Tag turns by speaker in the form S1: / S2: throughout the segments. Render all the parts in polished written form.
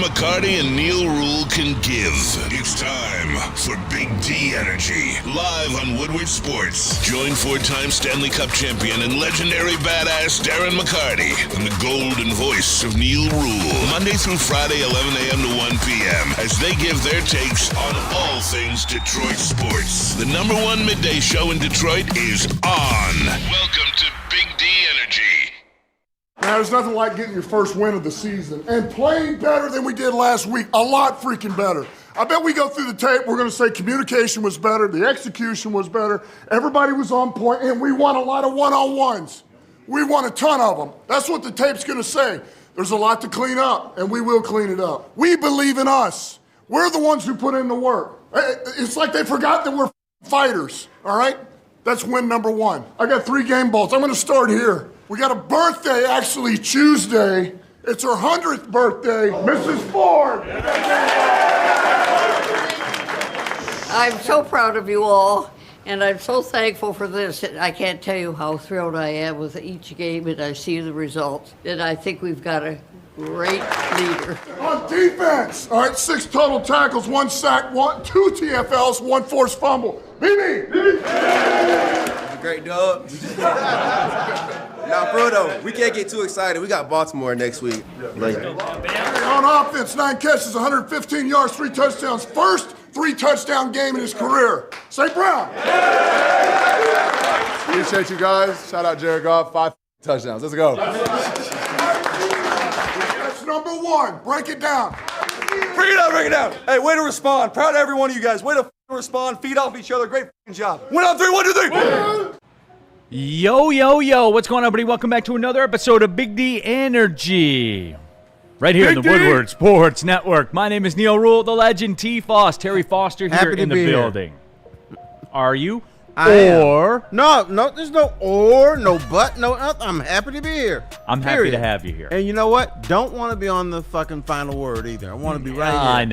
S1: Darren McCarty and Neal Ruhl can give. It's time for Big D Energy, live on Woodward Sports. Join four-time Stanley Cup champion and legendary badass Darren McCarty and the golden voice of Neal Ruhl, Monday through Friday, 11 a.m. to 1 p.m., as they give their takes on all things Detroit sports. The number one midday show in Detroit is on. Welcome to Big D Energy.
S2: Man, there's nothing like getting your first win of the season and playing better than we did last week. A lot freaking better. I bet we go through the tape, we're going to say communication was better, the execution was better, everybody was on point, and we won a lot of one-on-ones. We won a ton of them. That's what the tape's going to say. There's a lot to clean up, and we will clean it up. We believe in us. We're the ones who put in the work. It's like they forgot that we're fighters, all right? That's win number one. I got 3 game balls. I'm going to start here. We got a birthday, actually, Tuesday. It's her 100th birthday, Mrs. Ford.
S3: I'm so proud of you all, and I'm so thankful for this. I can't tell you how thrilled I am with each game, and I see the results. And I think we've got a great leader.
S2: On defense, all right, 6 total tackles, 1 sack, 2 TFLs, 1 forced fumble. BB!
S4: Great dub. Now, bro, though, we can't get too excited. We got Baltimore next week.
S2: On offense, 9 catches, 115 yards, 3 touchdowns. First 3-touchdown game in his career. St. Brown.
S5: Appreciate you guys. Shout out Jared Goff, 5 touchdowns. Let's go.
S2: That's number 1. Break it down.
S6: Bring it down. Hey, way to respond. Proud of every one of you guys. Way to respond. Feed off each other. Great job. Win on 3. 1, 2, 3.
S7: Yo, what's going on, everybody? Welcome back to another episode of Big D Energy. Right here in the Woodward Sports Network. My name is Neal Ruhl, the legend T-Foss. Terry Foster here in the building. Are you?
S8: No, there's no or, no but, no nothing. I'm happy to be here.
S7: I'm happy to have you here.
S8: And you know what? Don't want to be on the fucking final word either. I want to be right here.
S7: I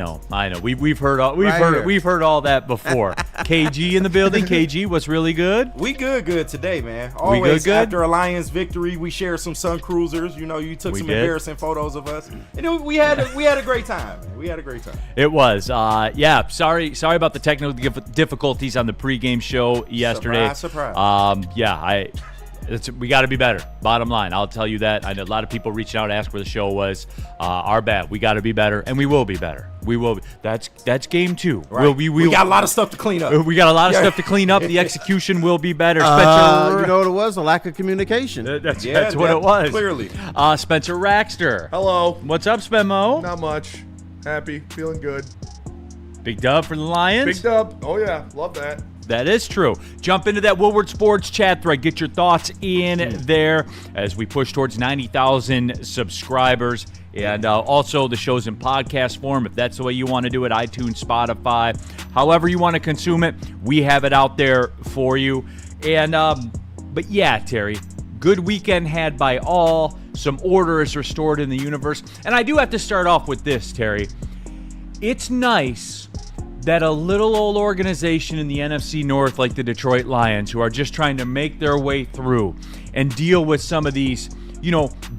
S7: know. We've heard all that before. KG in the building. KG, what's really good?
S9: We good today, man. Always good? After a Lions victory, we shared some Sun Cruisers. You know, you took some embarrassing photos of us, and we had a great time. Man. We had a great time.
S7: It was. Sorry about the technical difficulties on the pregame show yesterday.
S9: Surprise.
S7: We got to be better. Bottom line, I'll tell you that. I know a lot of people reaching out, asked where the show was. Our bad. We got to be better, and we will be better. We will be. That's game 2.
S9: Right. We got a lot of stuff to clean up.
S7: We got a lot of stuff to clean up. The execution will be better. Spencer,
S8: you know what it was? A lack of communication.
S7: That's what it was.
S9: Clearly.
S7: Spencer Raxter.
S5: Hello.
S7: What's up, Spenmo?
S5: Not much. Happy. Feeling good.
S7: Big dub for the Lions?
S5: Big dub. Oh, yeah. Love that.
S7: That is true. Jump into that Woodward Sports chat thread. Get your thoughts in there as we push towards 90,000 subscribers. And also the show's in podcast form. If that's the way you want to do it, iTunes, Spotify, however you want to consume it, we have it out there for you. And but yeah, Terry, good weekend had by all. Some order is restored in the universe. And I do have to start off with this, Terry. It's nice that a little old organization in the NFC North like the Detroit Lions, who are just trying to make their way through and deal with some of these,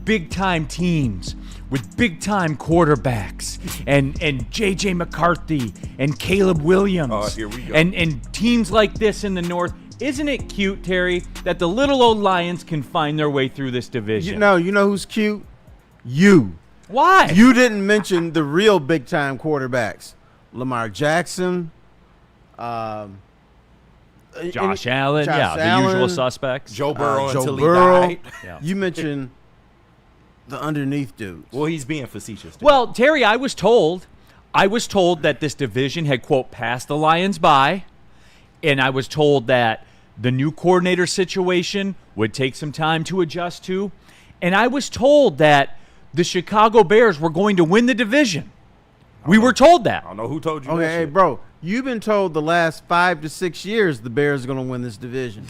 S7: big-time teams with big-time quarterbacks and J.J. McCarthy and Caleb Williams.
S9: Oh, here we go.
S7: And teams like this in the North. Isn't it cute, Terry, that the little old Lions can find their way through this division?
S8: You know who's cute? You.
S7: Why?
S8: You didn't mention the real big-time quarterbacks. Lamar Jackson,
S7: Josh Allen, the usual suspects.
S9: Joe Burrow until he
S8: Burrow.
S9: died.
S8: Yeah. You mentioned the underneath dudes.
S9: Well, he's being facetious.
S7: Well, Terry, I was told that this division had, quote, passed the Lions by, and I was told that the new coordinator situation would take some time to adjust to, and I was told that the Chicago Bears were going to win the division. We were told that.
S9: I don't know who told you
S8: that.
S9: Okay,
S8: hey, bro, you've been told the last 5 to 6 years the Bears are going to win this division.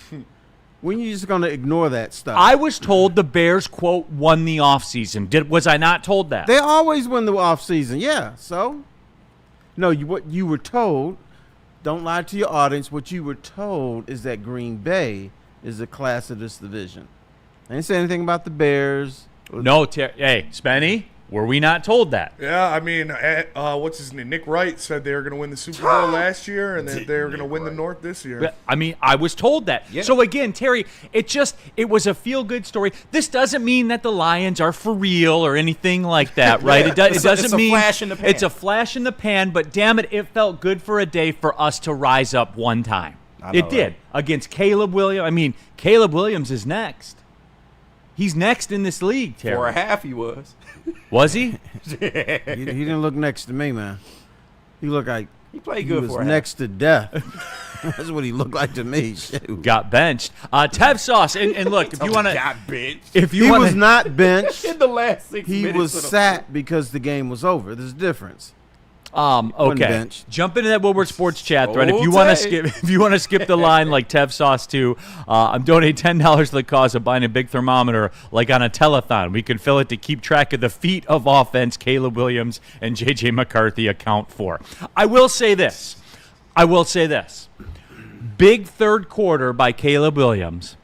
S8: When you just going to ignore that stuff?
S7: I was told the Bears, quote, won the offseason. Was I not told that?
S8: They always win the offseason, yeah. So, no, what you were told, don't lie to your audience, what you were told is that Green Bay is the class of this division. I didn't say anything about the Bears.
S7: No, hey, Spenny. Were we not told that?
S2: Yeah, I mean, what's his name? Nick Wright said they were going to win the Super Bowl last year, and that they were going to win the North this year.
S7: I mean, I was told that. Yeah. So again, Terry, it was a feel-good story. This doesn't mean that the Lions are for real or anything like that, right? It doesn't mean
S9: it's a flash in the pan.
S7: It's a flash in the pan, but damn it felt good for a day for us to rise up one time. It did against Caleb Williams. I mean, Caleb Williams is next. He's next in this league, Terry.
S9: For a half, he was.
S7: Was he?
S8: He didn't look next to me, man. He looked like
S9: he played good.
S8: He was
S9: for a
S8: next
S9: half.
S8: to death. That's what he looked like to me. Shoot.
S7: Got benched. Tev Sauce, and look, if you want to,
S9: got benched.
S7: If you
S8: he
S7: wanna,
S8: was not benched
S9: in the last 6 minutes.
S8: He was sat because the game was over. There's a difference.
S7: Okay. Jump into that Woodward Sports chat thread if you want to skip the line like Tev Sauce too. I'm donating $10 to the cause of buying a big thermometer like on a telethon. We can fill it to keep track of the feet of offense Caleb Williams and JJ McCarthy account for. I will say this. Big third quarter by Caleb Williams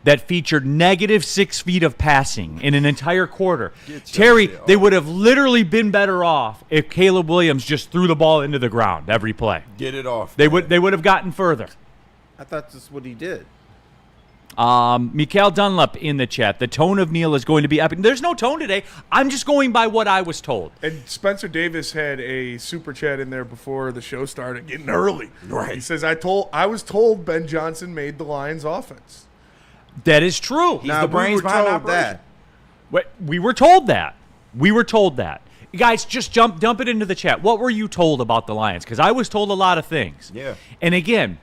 S7: that featured negative 6 feet of passing in an entire quarter. Terry, they would have literally been better off if Caleb Williams just threw the ball into the ground every play.
S9: Get it off.
S7: They would have gotten further.
S8: I thought that's what he did.
S7: Mikael Dunlap in the chat. The tone of Neal is going to be epic. There's no tone today. I'm just going by what I was told.
S2: And Spencer Davis had a super chat in there before the show started, getting early.
S9: Right.
S2: He says, I was told Ben Johnson made the Lions offense.
S7: That is true.
S9: He's the brains behind operation.
S7: We were told that. You guys, just dump it into the chat. What were you told about the Lions? Because I was told a lot of things.
S9: Yeah.
S7: And again,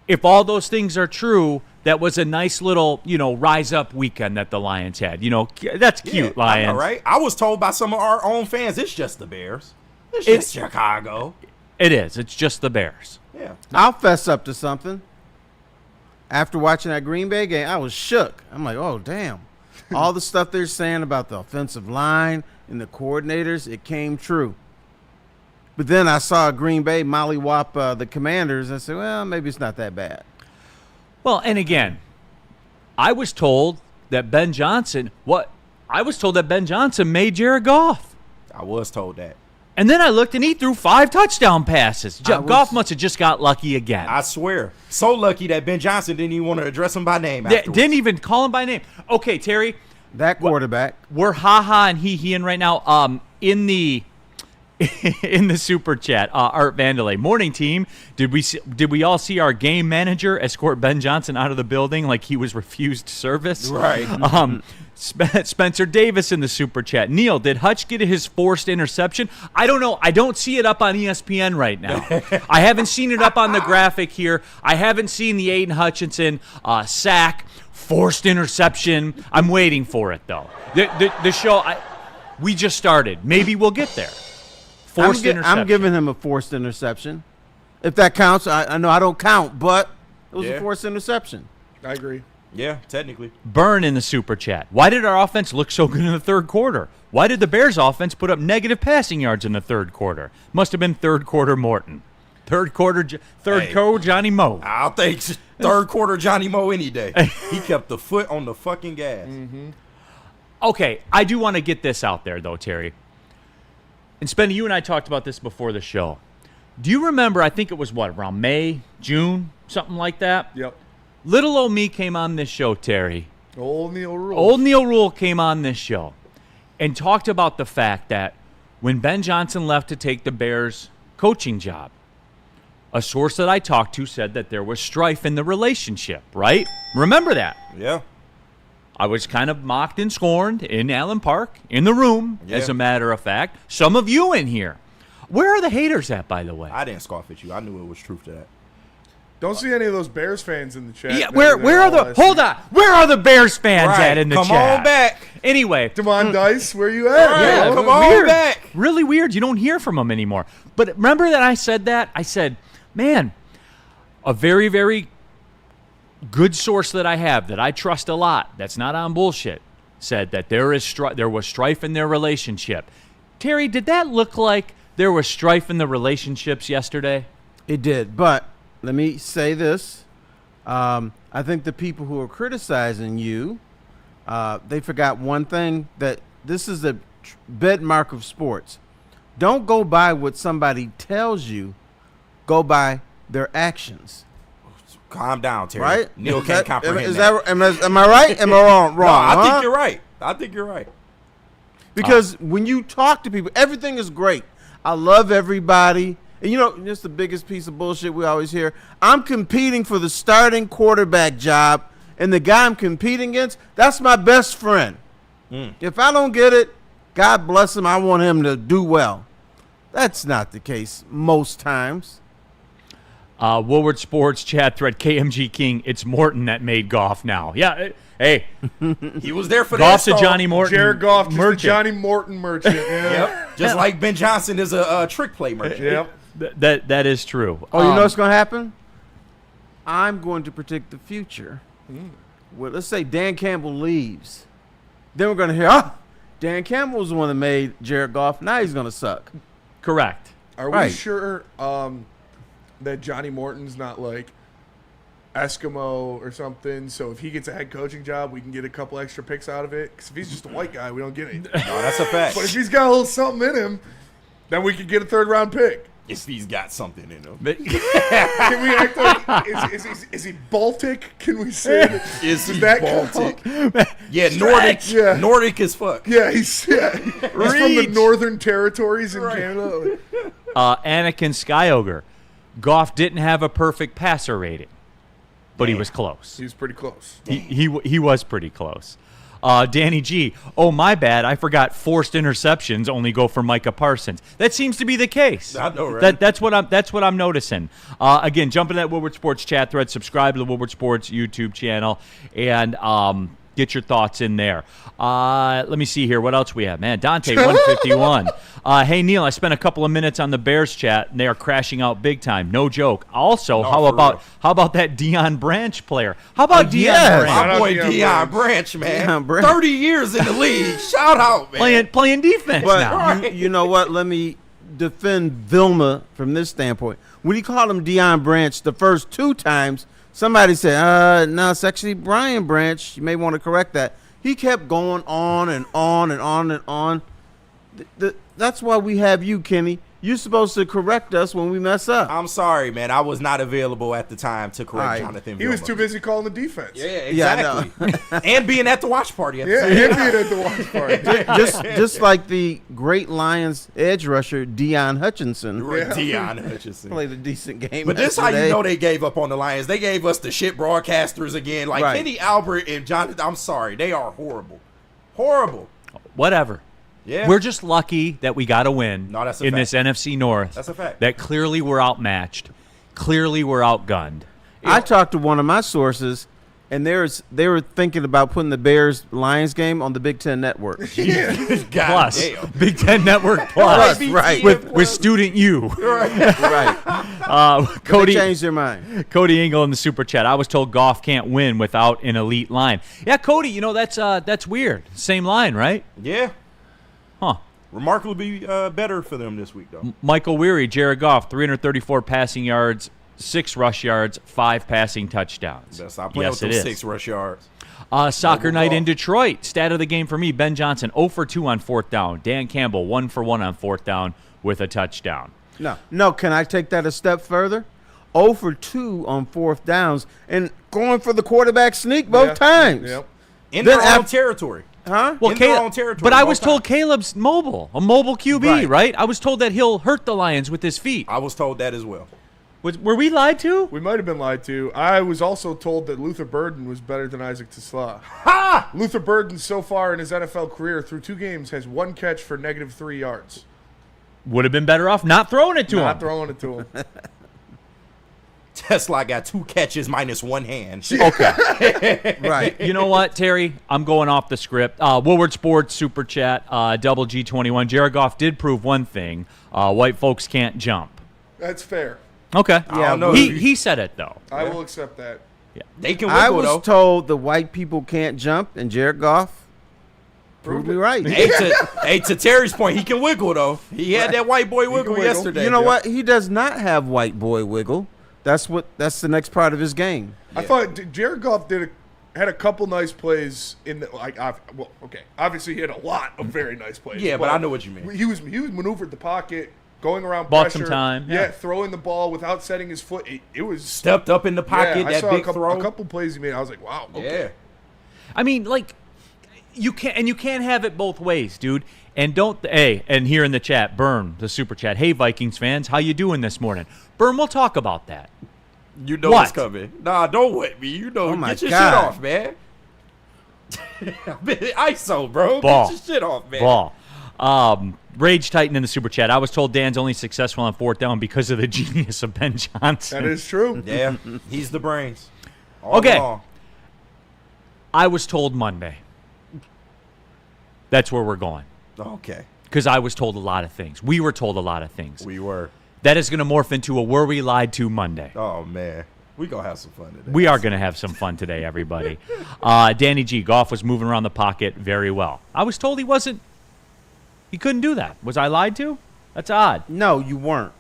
S7: if all those things are true, that was a nice little, rise up weekend that the Lions had. That's cute, Lions.
S9: I know, right? I was told by some of our own fans, it's just the Bears. It's just Chicago.
S7: It is. It's just the Bears.
S9: Yeah.
S8: I'll fess up to something. After watching that Green Bay game, I was shook. I'm like, oh, damn. All the stuff they're saying about the offensive line and the coordinators, it came true. But then I saw Green Bay mollywop the Commanders. I said, well, maybe it's not that bad.
S7: Well, and again, I was told that Ben Johnson made Jared Goff.
S9: I was told that.
S7: And then I looked, and he threw 5 touchdown passes. Goff must have just got lucky again.
S9: I swear. So lucky that Ben Johnson didn't even want to address him by name afterwards.
S7: Didn't even call him by name. Okay, Terry.
S8: That quarterback.
S7: We're ha-ha and he-he-ing right now. In the super chat, Art Vandalay. Morning, team. Did we all see our game manager escort Ben Johnson out of the building like he was refused service?
S9: Right.
S7: Spencer Davis in the super chat. Neal, did Hutch get his forced interception? I don't know. I don't see it up on ESPN right now. I haven't seen it up on the graphic here. I haven't seen the Aiden Hutchinson sack, forced interception. I'm waiting for it, though. The show, we just started. Maybe we'll get there. Forced interception.
S8: I'm giving him a forced interception. If that counts, I know I don't count, but it was a forced interception.
S2: I agree.
S9: Yeah, technically.
S7: Burn in the super chat. Why did our offense look so good in the third quarter? Why did the Bears offense put up negative passing yards in the third quarter? Must have been third quarter Morton. Third quarter Johnny Moe.
S9: I'll take third quarter Johnny Moe any day. He kept the foot on the fucking gas.
S7: Mm-hmm. Okay, I do want to get this out there, though, Terry. And Spenny, you and I talked about this before the show. Do you remember, I think it was, around May, June, something like that?
S2: Yep.
S7: Little old me came on this show, Terry.
S2: Old Neal Ruhl.
S7: Old Neal Ruhl came on this show and talked about the fact that when Ben Johnson left to take the Bears coaching job, a source that I talked to said that there was strife in the relationship, right? Remember that?
S9: Yeah.
S7: I was kind of mocked and scorned in Allen Park, in the room, as a matter of fact. Some of you in here. Where are the haters at, by the way?
S9: I didn't scoff at you. I knew it was truth to that.
S2: Don't see any of those Bears fans in the chat.
S7: Yeah, where are the Bears fans at in the chat?
S9: Come on back.
S7: Anyway.
S2: Devon Dice, where you at?
S9: Yeah, come on back.
S7: Really weird. You don't hear from them anymore. But remember that I said that? I said, man, a very, very good source that I have that I trust a lot, that's not on bullshit, said that there was strife in their relationship. Terry, did that look like there was strife in the relationships yesterday?
S8: It did, but let me say this. I think the people who are criticizing you, they forgot one thing, that this is bedmark of sports. Don't go by what somebody tells you. Go by their actions.
S9: Calm down, Terry.
S8: Right?
S9: Neal can't comprehend
S8: Am I right? Am I wrong?
S9: No, I think you're right. I think you're right.
S8: Because when you talk to people, everything is great. I love everybody. And you know, just the biggest piece of bullshit we always hear. I'm competing for the starting quarterback job, and the guy I'm competing against, that's my best friend. If I don't get it, God bless him, I want him to do well. That's not the case most times.
S7: Woodward Sports chat thread, KMG King, it's Morton that made Goff now. Yeah, hey.
S9: He was there for
S7: Goff's
S9: that.
S7: a Johnny Morton
S2: Jared Goff is the
S7: merchant.
S2: Johnny Morton merchant. Yeah.
S9: Yep. Just like Ben Johnson is a trick play merchant.
S2: Yep.
S7: That is true.
S8: Oh, you know what's going to happen? I'm going to predict the future. Well, let's say Dan Campbell leaves. Then we're going to hear, Dan Campbell was the one that made Jared Goff. Now he's going to suck.
S7: Correct.
S2: Are we sure that Johnny Morton's not like Eskimo or something? So if he gets a head coaching job, we can get a couple extra picks out of it. Because if he's just a white guy, we don't get anything.
S9: No, that's a fact.
S2: But if he's got a little something in him, then we could get a third-round pick.
S9: If he's got something in him.
S2: Can we act like is he Baltic? Can we say that?
S9: Is he
S2: that
S9: Baltic? Yeah, Nordic.
S2: Yeah.
S9: Nordic as fuck.
S2: Yeah, he's from the Northern Territories in Canada.
S7: Anakin Skyogre. Goff didn't have a perfect passer rating, but he was close.
S2: He was pretty close.
S7: He was pretty close. Danny G. Oh, my bad. I forgot forced interceptions only go for Micah Parsons. That seems to be the case.
S9: I know, right?
S7: That's what I'm noticing. Again, jump into that Woodward Sports chat thread, subscribe to the Woodward Sports YouTube channel, and get your thoughts in there. Let me see here. What else we have? Man, Dante 151. Hey, Neal, I spent a couple of minutes on the Bears chat, and they are crashing out big time. No joke. Also, how about that Deion Branch player? How about Deion Branch?
S9: My boy Deion Branch, man. 30 years in the league. Shout out, man.
S7: Playing defense now.
S8: You know what? Let me defend Vilma from this standpoint. When he called him Deion Branch the first 2 times, somebody said, no, it's actually Brian Branch. You may want to correct that. He kept going on and on and on and on. That's why we have you, Kenny. You're supposed to correct us when we mess up.
S9: I'm sorry, man. I was not available at the time to correct Jonathan
S2: He was too busy calling the defense.
S9: Yeah, exactly. And being at the watch party at the
S2: and
S9: same time.
S2: being at the watch party.
S8: just like the great Lions edge rusher, Deion Hutchinson.
S9: Deion Hutchinson.
S8: Played a decent game.
S9: But this is how you know they gave up on the Lions. They gave us the shit broadcasters again. Like Kenny Albert and Jonathan. I'm sorry. They are horrible. Horrible.
S7: Whatever.
S9: Yeah.
S7: We're just lucky that we got a win
S9: that's a
S7: in
S9: fact.
S7: this NFC North.
S9: That's a fact.
S7: That clearly we're outmatched. Clearly we're outgunned.
S8: I talked to one of my sources, and they were thinking about putting the Bears-Lions game on the Big Ten Network.
S7: Plus.
S9: Damn.
S7: Big Ten Network Plus.
S8: Right.
S7: With Student U.
S8: Right.
S7: Cody
S8: they changed their mind.
S7: Cody Engel in the super chat. I was told Goff can't win without an elite line. Yeah, Cody, you know, that's weird. Same line, right?
S9: Yeah.
S7: Huh.
S9: Remarkably better for them this week, though.
S7: Michael Weary, Jared Goff, 334 passing yards, 6 rush yards, 5 passing touchdowns.
S9: Best I play with those 6 rush yards.
S7: Soccer night in Detroit. Stat of the game for me, Ben Johnson, 0 for 2 on 4th down. Dan Campbell, 1 for 1 on 4th down with a touchdown.
S8: No, can I take that a step further? 0 for 2 on 4th downs and going for the quarterback sneak both times.
S2: Yep.
S9: In their own territory.
S8: Huh?
S7: Well,
S9: in their own territory.
S7: But I was told Caleb's mobile, a mobile QB, right? I was told that he'll hurt the Lions with his feet.
S9: I was told that as well.
S7: Were we lied to?
S2: We might have been lied to. I was also told that Luther Burden was better than Isaac Tesla.
S9: Ha!
S2: Luther Burden so far in his NFL career through 2 games has 1 catch for -3 yards.
S7: Would have been better off not throwing it to him.
S2: Not throwing it to him.
S9: Tesla got 2 catches minus 1 hand.
S7: Okay.
S8: Right.
S7: You know what, Terry? I'm going off the script. Woodward Sports Super Chat, Double G21. Jared Goff did prove one thing. White folks can't jump.
S2: That's fair.
S7: Okay.
S9: Yeah,
S7: he said it, though.
S2: I will accept that.
S7: Yeah.
S9: They can wiggle,
S8: I was
S9: though.
S8: told the white people can't jump, and Jared Goff proved me right.
S9: Hey, to Terry's point, he can wiggle, though. He had that white boy wiggle yesterday.
S8: You know what? He does not have white boy wiggle. That's the next part of his game.
S2: I thought Jared Goff did
S5: had a couple nice plays in the obviously he had a lot of very nice plays.
S9: Yeah, but I know what you mean.
S5: He was maneuvered the pocket, going around
S7: Bought
S5: pressure.
S7: some time.
S5: Yeah, throwing the ball without setting his foot. It was
S9: stepped up in the pocket.
S5: Yeah,
S9: that
S5: I saw
S9: big
S5: a
S9: throw.
S5: couple plays he made. I was like, wow. Okay.
S9: Yeah.
S7: I mean, like, you can't have it both ways, dude. And and here in the chat, Burn, the super chat. Hey, Vikings fans, how you doing this morning? Burn, we'll talk about that.
S9: You know what's coming. Nah, don't wet me. You know, get your shit off, man. ISO, bro.
S7: Ball.
S9: Get your shit off, man.
S7: Ball. Rage Titan in the super chat. I was told Dan's only successful on fourth down because of the genius of Ben Johnson.
S5: That is true.
S9: Yeah, he's the brains. All
S7: Okay.
S9: along.
S7: I was told Monday. That's where we're going.
S9: Okay.
S7: Because I was told a lot of things. We were told a lot of things.
S9: We were.
S7: That is going to morph into a Were We Lied To Monday.
S9: Oh, man. We going to have some fun today.
S7: We are going to have some fun today, everybody. Danny G. Goff was moving around the pocket very well. I was told he wasn't. He couldn't do that. Was I lied to? That's odd.
S8: No, you weren't.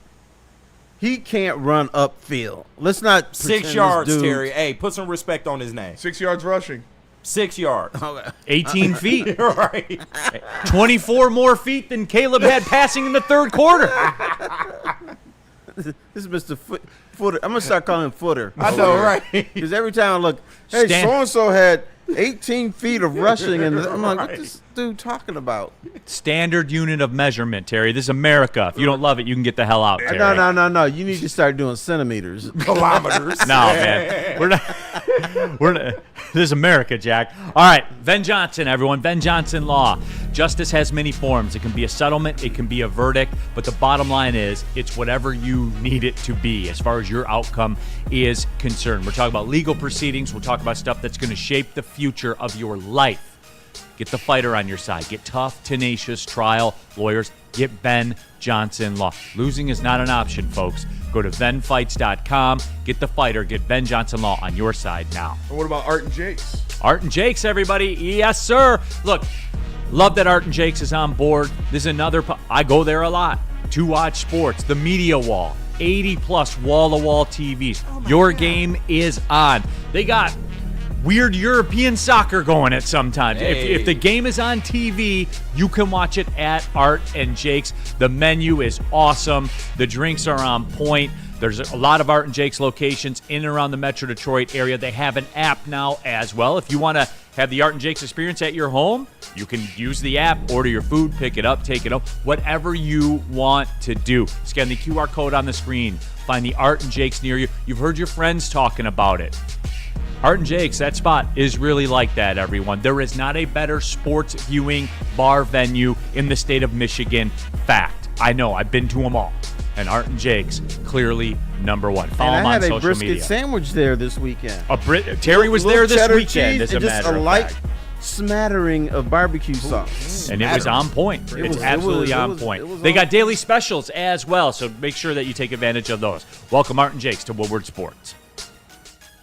S8: He can't run upfield. Let's not
S9: 6 yards, Terry. Hey, put some respect on his name.
S5: 6 yards rushing.
S9: 6 yards.
S7: 18 feet.
S9: Right.
S7: 24 more feet than Caleb had passing in the third quarter.
S8: This is Mr. Footer. I'm going to start calling him Footer.
S9: I know, right?
S8: Because every time I look, hey, so-and-so had 18 feet of rushing. And I'm like, what this dude talking about?
S7: Standard unit of measurement, Terry. This is America. If you don't love it, you can get the hell out, Terry.
S8: No. You need to start doing centimeters.
S9: Kilometers.
S7: No, man. We're not. This is America, Jack. All right. Ben Johnson, everyone. Ben Johnson law. Justice has many forms. It can be a settlement. It can be a verdict. But the bottom line is it's whatever you need it to be as far as your outcome is concerned. We're talking about legal proceedings. We'll talk about stuff that's going to shape the future of your life. Get the fighter on your side. Get tough, tenacious trial lawyers. Get Ben Johnson law. Losing is not an option, folks. Go to venfights.com. Get the fighter. Get Ben Johnson law on your side now.
S5: And what about Art and Jakes?
S7: Art and Jakes, everybody. Yes, sir. Look, love that Art and Jakes is on board. This is another. I go there a lot to watch sports. The media wall. 80-plus wall-to-wall TVs. Your game is on. They got weird European soccer going at sometimes.
S9: Hey.
S7: If the game is on TV, you can watch it at Art and Jake's. The menu is awesome. The drinks are on point. There's a lot of Art and Jake's locations in and around the Metro Detroit area. They have an app now as well. If you want to have the Art and Jake's experience at your home, you can use the app, order your food, pick it up, take it home, whatever you want to do. Scan the QR code on the screen. Find the Art and Jake's near you. You've heard your friends talking about it. Art and Jake's, that spot is really like that, everyone. There is not a better sports viewing bar venue in the state of Michigan. Fact. I know. I've been to them all. And Art and Jake's, clearly number one. Follow them on social media.
S8: I had a brisket sandwich there this weekend.
S7: Terry was there this weekend,
S8: cheese,
S7: as a matter
S8: just a
S7: of
S8: light
S7: fact.
S8: smattering of barbecue sauce.
S7: And it was on point. It's absolutely on point. They got daily specials as well, so make sure that you take advantage of those. Welcome, Art and Jake's, to Woodward Sports.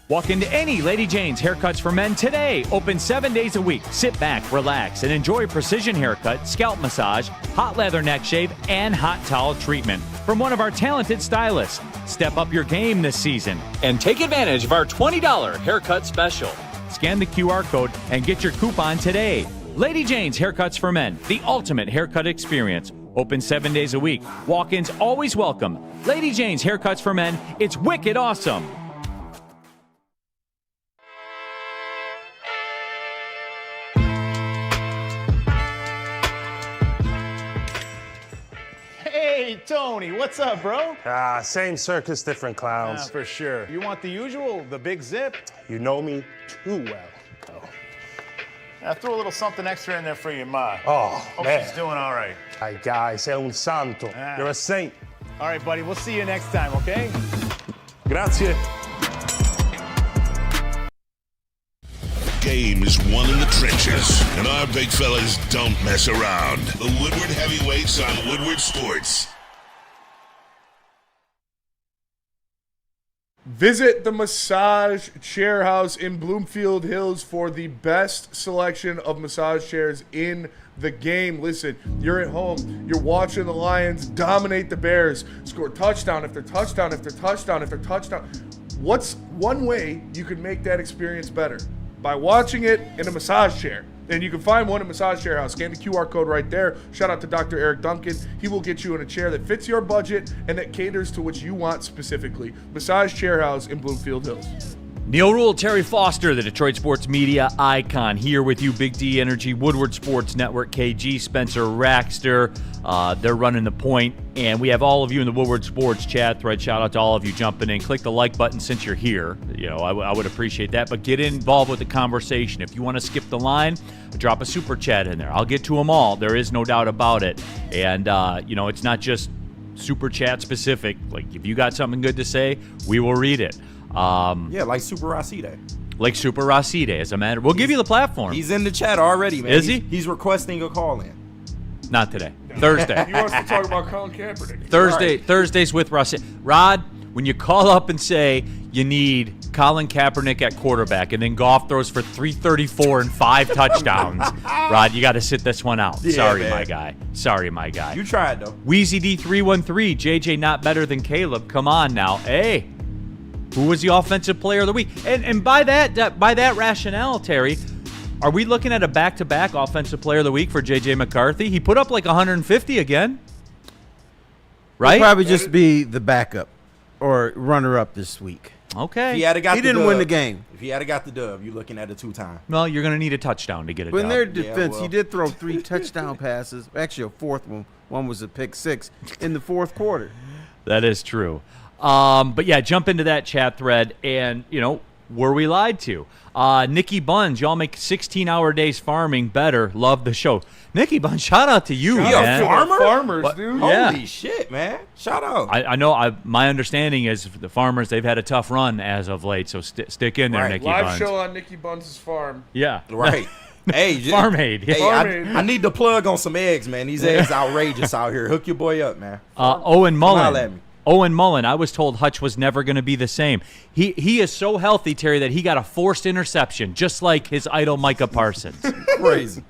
S7: Walk into any Lady Jane's Haircuts for Men today. Open 7 days a week. Sit back, relax, and enjoy precision haircut, scalp massage, hot leather neck shave, and hot towel treatment from one of our talented stylists. Step up your game this season and take advantage of our $20 haircut special. Scan the QR code and get your coupon today. Lady Jane's Haircuts for Men, the ultimate haircut experience. Open 7 days a week. Walk-ins always welcome. Lady Jane's Haircuts for Men. It's wicked awesome.
S10: Hey, Tony, what's up, bro?
S11: Same circus, different clowns.
S10: For sure. You want the usual, the big zip?
S11: You know me too well.
S10: Oh. I threw a little something extra in there for your ma.
S11: Oh,
S10: Hope
S11: man.
S10: she's doing all right.
S11: Ay, guys, sei un santo. You're a saint.
S10: All right, buddy, we'll see you next time, okay?
S11: Grazie.
S1: Game is won in the trenches, and our big fellas don't mess around. The Woodward Heavyweights on Woodward Sports.
S5: Visit the Massage Chair House in Bloomfield Hills for the best selection of massage chairs in the game. Listen, you're at home, you're watching the Lions dominate the Bears, score touchdown after touchdown after touchdown after touchdown. What's one way you can make that experience better? by watching it in a massage chair. And you can find one at Massage Chair House. Scan the QR code right there. Shout out to Dr. Eric Duncan. He will get you in a chair that fits your budget and that caters to what you want specifically. Massage Chair House in Bloomfield Hills.
S7: Neal, Ruhl, Terry Foster, the Detroit sports media icon, here with you. Big D Energy, Woodward Sports Network, KG, Spencer Raxter. They're running the point, and we have all of you in the Woodward Sports chat thread. Shout out to all of you jumping in. Click the like button since you're here. I would appreciate that. But get involved with the conversation. If you want to skip the line, drop a super chat in there. I'll get to them all. There is no doubt about it. And it's not just super chat specific. Like if you got something good to say, we will read it.
S9: Like Super Racide.
S7: Like Super Racide, as a matter. We'll give you the platform.
S9: He's in the chat already, man.
S7: Is he?
S9: He's requesting a call in.
S7: Not today. Thursday.
S5: He wants to talk about Colin Kaepernick.
S7: Thursdays with Racide. Rod, when you call up and say you need Colin Kaepernick at quarterback and then Goff throws for 334 and 5 touchdowns, Rod, you got to sit this one out.
S9: Yeah,
S7: Sorry,
S9: man.
S7: my guy.
S9: You tried, though.
S7: Wheezy D313, JJ not better than Caleb. Come on now. Hey. Who was the offensive player of the week? And by that rationale, Terry, are we looking at a back-to-back offensive player of the week for J.J. McCarthy? He put up like 150 again, right?
S8: He'll probably just be the backup or runner-up this week.
S7: Okay.
S8: He didn't win the game.
S9: If he had got the dub, you're looking at a 2-time.
S7: Well, you're going to need a touchdown to get it
S8: But in
S7: done.
S8: their defense, he did throw 3 touchdown passes. Actually, a fourth one. One was a pick 6 in the fourth quarter.
S7: That is true. But yeah, jump into that chat thread and, were we lied to? Nikki Buns, y'all make 16-hour days farming better. Love the show. Nikki Buns, shout out to you, man.
S9: A farmer?
S5: Farmers, dude.
S9: Holy shit, man. Shout out.
S7: I know my understanding is the farmers, they've had a tough run as of late, so stick in there, Nikki
S5: Live
S7: Buns.
S5: show on Nikki Buns' farm.
S7: Yeah.
S9: Right. Hey,
S7: Farm aid.
S9: Hey,
S5: Farm
S9: I need to plug on some eggs, man. These eggs outrageous out here. Hook your boy up, man.
S7: Owen Mullen.
S9: Smile at me.
S7: Owen Mullen, I was told Hutch was never going to be the same. He is so healthy, Terry, that he got a forced interception, just like his idol Micah Parsons.
S9: Crazy.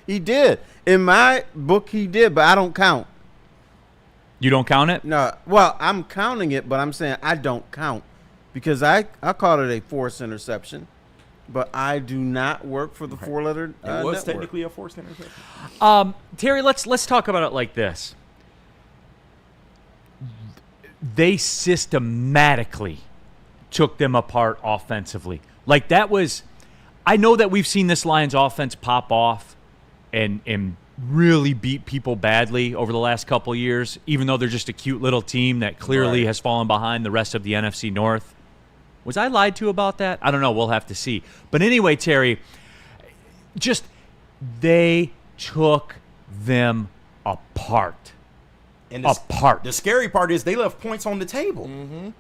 S8: He did. In my book, he did, but I don't count.
S7: You don't count it?
S8: No. Well, I'm counting it, but I'm saying I don't count because I called it a forced interception, but I do not work for the four-letter
S9: It was
S8: network.
S9: technically a forced interception.
S7: Terry, let's talk about it like this. They systematically took them apart offensively. Like that was, I know that we've seen this Lions offense pop off and really beat people badly over the last couple of years, even though they're just a cute little team that clearly has fallen behind the rest of the NFC North. Was I lied to about that? I don't know. We'll have to see. But anyway, Terry, just they took them apart.
S9: And
S7: apart.
S9: The scary part is they left points on the table.
S5: Mm-hmm.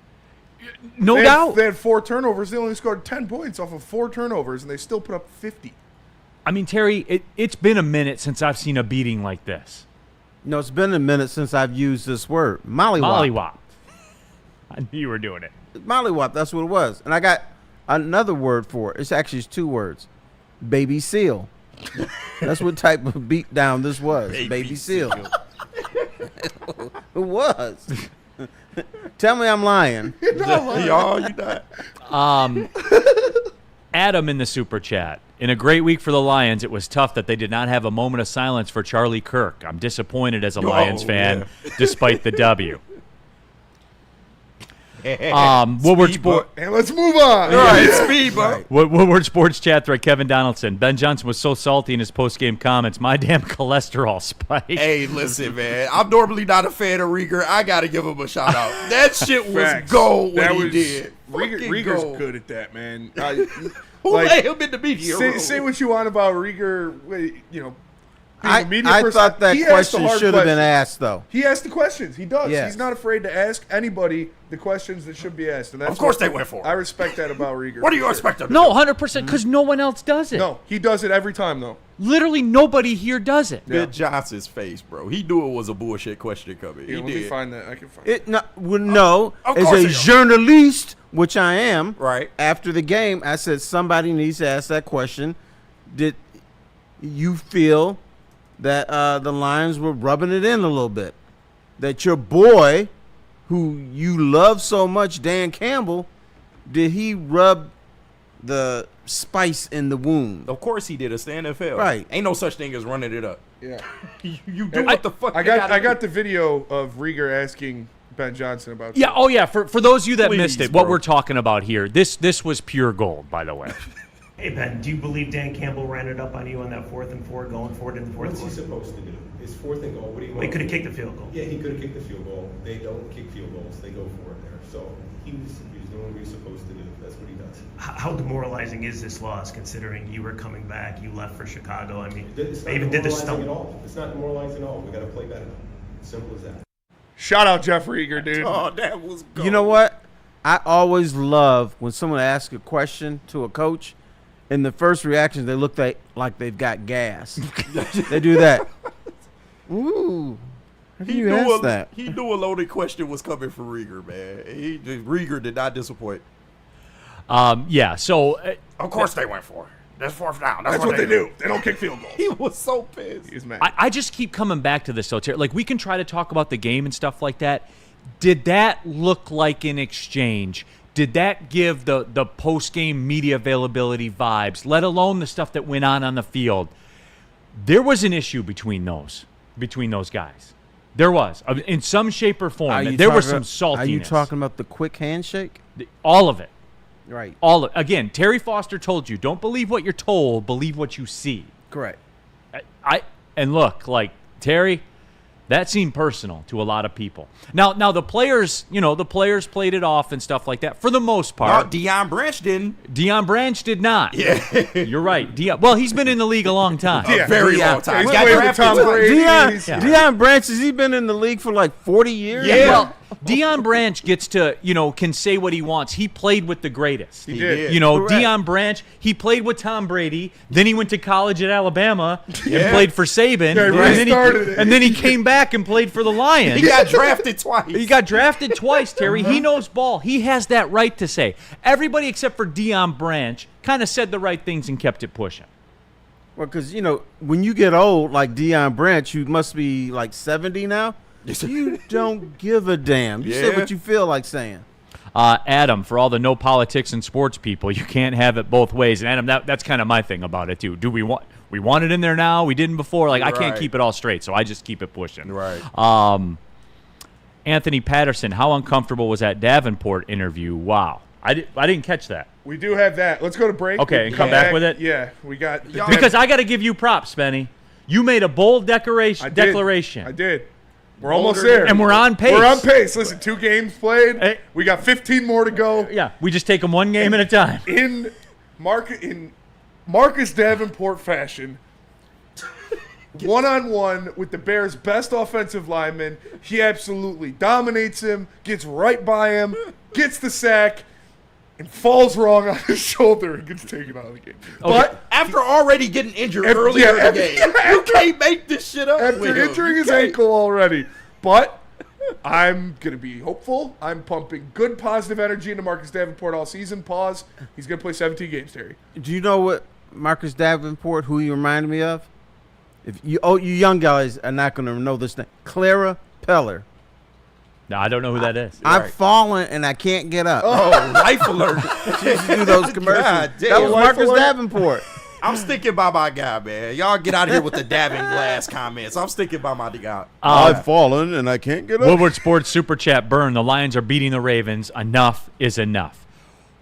S7: No doubt.
S5: They had 4 turnovers. They only scored 10 points off of 4 turnovers, and they still put up 50.
S7: I mean, Terry, it's been a minute since I've seen a beating like this.
S8: No, it's been a minute since I've used this word. Mollywop.
S7: Mollywop. I knew you were doing it.
S8: Mollywop, that's what it was. And I got another word for it. It's 2 words. Baby seal. That's what type of beatdown this was. Baby seal. It was. Tell me I'm lying.
S9: Y'all, you not.
S7: Adam in the super chat. In a great week for the Lions, it was tough that they did not have a moment of silence for Charlie Kirk. I'm disappointed as a Lions fan, despite the W. Woodward Sports.
S5: And let's move on.
S9: All right, speed, bro.
S7: Woodward Sports chat thread. Kevin Donaldson. Ben Johnson was so salty in his post-game comments. My damn cholesterol spike.
S9: Hey, listen, man. I'm normally not a fan of Rieger. I got to give him a shout out. That shit was
S5: Facts.
S9: gold
S5: That
S9: when he
S5: was-
S9: did.
S5: Rieger's
S9: gold.
S5: good at that, man.
S9: Who let him in the media?
S5: Say what you want about Rieger, being
S8: I
S5: a media
S8: I
S5: person.
S8: thought that
S5: He asked the
S8: question
S5: hard
S8: should have been
S5: questions.
S8: asked, though.
S5: He asked the questions. He does.
S8: Yes.
S5: He's not afraid to ask anybody the questions that should be asked. And that's
S9: Of course
S5: what-
S9: they went for it.
S5: I respect that about Rieger.
S9: What do you
S5: for
S9: expect
S5: sure.
S9: him to
S7: No,
S9: do?
S7: 100%, because no one else does it.
S5: No, he does it every time, though.
S7: Literally nobody here does it.
S5: Yeah.
S9: Ben Johnson's face, bro. He knew it was a bullshit question coming.
S5: Here,
S9: He
S5: let me
S9: did.
S5: find that. I can find
S8: It no,
S9: Of
S8: as
S9: course
S8: a
S9: they are.
S8: journalist, which I am.
S9: Right.
S8: After the game, I said somebody needs to ask that question. Did you feel that the Lions were rubbing it in a little bit? That your boy, who you love so much, Dan Campbell, did he rub the spice in the wound.
S9: Of course he did. It's the NFL.
S8: Right.
S9: Ain't no such thing as running it up.
S5: Yeah.
S9: You do what the fuck
S5: I got the video of Rieger asking Ben Johnson about
S7: Yeah,
S5: that.
S7: oh yeah, for those of you that missed it, what
S9: bro.
S7: we're talking about here, this was pure gold, by the way.
S12: Hey, Ben, do you believe Dan Campbell ran it up on you on that 4th and 4 going forward in the fourth
S13: What's he
S12: quarter?
S13: supposed to do? It's 4th and goal. What do you
S12: Well, he
S13: want?
S12: could have kicked the field goal.
S13: Yeah, he could have kicked the field goal. They don't kick field goals. They go for it there. So he was doing what he was supposed to do. That's what he does.
S12: How demoralizing is this loss, considering you were coming back, you left for Chicago? I mean,
S13: It's
S12: they
S13: not
S12: even did this
S13: demoralizing
S12: stuff.
S13: at all. It's not demoralizing at all. We got to play better. Simple as that.
S5: Shout out Jeff Rieger, dude.
S9: Oh, that was gold.
S8: You know what? I always love when someone asks a question to a coach, and the first reaction they look like they've got gas. They do that. Ooh. How do you ask that?
S9: He knew a loaded question was coming from Rieger, man. Rieger did not disappoint.
S7: Yeah, so
S9: Of course they went for it. That's 4th down.
S5: That's what they do. They don't kick field goals.
S9: He was so pissed.
S5: He's mad.
S7: I just keep coming back to this, though, Terry. Like, we can try to talk about the game and stuff like that. Did that look like an exchange? Did that give the post-game media availability vibes, let alone the stuff that went on the field? There was an issue between those guys. There was, in some shape or form. There was some saltiness.
S8: Are you talking about the quick handshake?
S7: All of it.
S8: Right.
S7: Again, Terry Foster told you, don't believe what you're told, believe what you see.
S8: Correct.
S7: And look, like, Terry, that seemed personal to a lot of people. Now the players, played it off and stuff like that for the most part.
S9: No, Deion Branch didn't.
S7: Deion Branch did not.
S9: Yeah.
S7: You're right. Well, he's been in the league a long time.
S9: A very long time.
S5: He's
S9: Got
S5: played with
S9: drafted
S5: Tom
S9: twice.
S5: Brady.
S8: Deion Branch, has he been in the league for like 40 years?
S9: Yeah.
S7: Well, Deion Branch gets to, can say what he wants. He played with the greatest.
S5: He did.
S8: Correct.
S7: Deion Branch, he played with Tom Brady. Then he went to college at Alabama and played for Saban.
S5: Yeah, he
S7: and then he came back and played for the Lions.
S9: He got drafted twice.
S7: He got drafted twice, Terry. He knows ball. He has that right to say. Everybody except for Deion Branch kind of said the right things and kept it pushing.
S8: Well, because, when you get old, like Deion Branch, you must be like 70 now. You don't give a damn. You say what you feel like saying.
S7: Adam, for all the no politics and sports people, you can't have it both ways. And Adam, that's kind of my thing about it too. Do we want it in there now? We didn't before. Like, I can't keep it all straight, so I just keep it pushing.
S9: Right.
S7: Anthony Patterson, how uncomfortable was that Davenport interview? Wow, I didn't catch that.
S5: We do have that. Let's go to break.
S7: Okay, and come back with it.
S5: Yeah, we got
S7: Because I got to give you props, Spenny. You made a bold declaration.
S5: I did. We're almost there.
S7: And we're on pace.
S5: We're on pace. Listen, 2 games played. We got 15 more to go.
S7: Yeah, we just take them one game at a time.
S5: In Marcus Davenport fashion, one-on-one with the Bears' best offensive lineman, he absolutely dominates him, gets right by him, gets the sack, and falls wrong on his shoulder and gets taken out of the game.
S9: Okay. But after already getting injured earlier in the game, you can't make this shit up.
S5: After injuring his ankle already. But I'm going to be hopeful. I'm pumping good positive energy into Marcus Davenport all season. Pause. He's going to play 17 games, Terry.
S8: Do you know what Marcus Davenport, who he reminded me of? If you young guys are not going to know this name. Clara Peller.
S7: No, I don't know who that is.
S8: I've fallen and I can't get up.
S9: Oh, life alert.
S8: She used to do those commercials.
S9: God damn.
S8: That was
S9: Life
S8: Marcus
S9: alert.
S8: Davenport.
S9: I'm sticking by my guy, man. Y'all get out of here with the Davin Glass comments. I'm sticking by my guy.
S8: I've fallen and I can't get up.
S7: Woodward Sports Super Chat burn. The Lions are beating the Ravens. Enough is enough.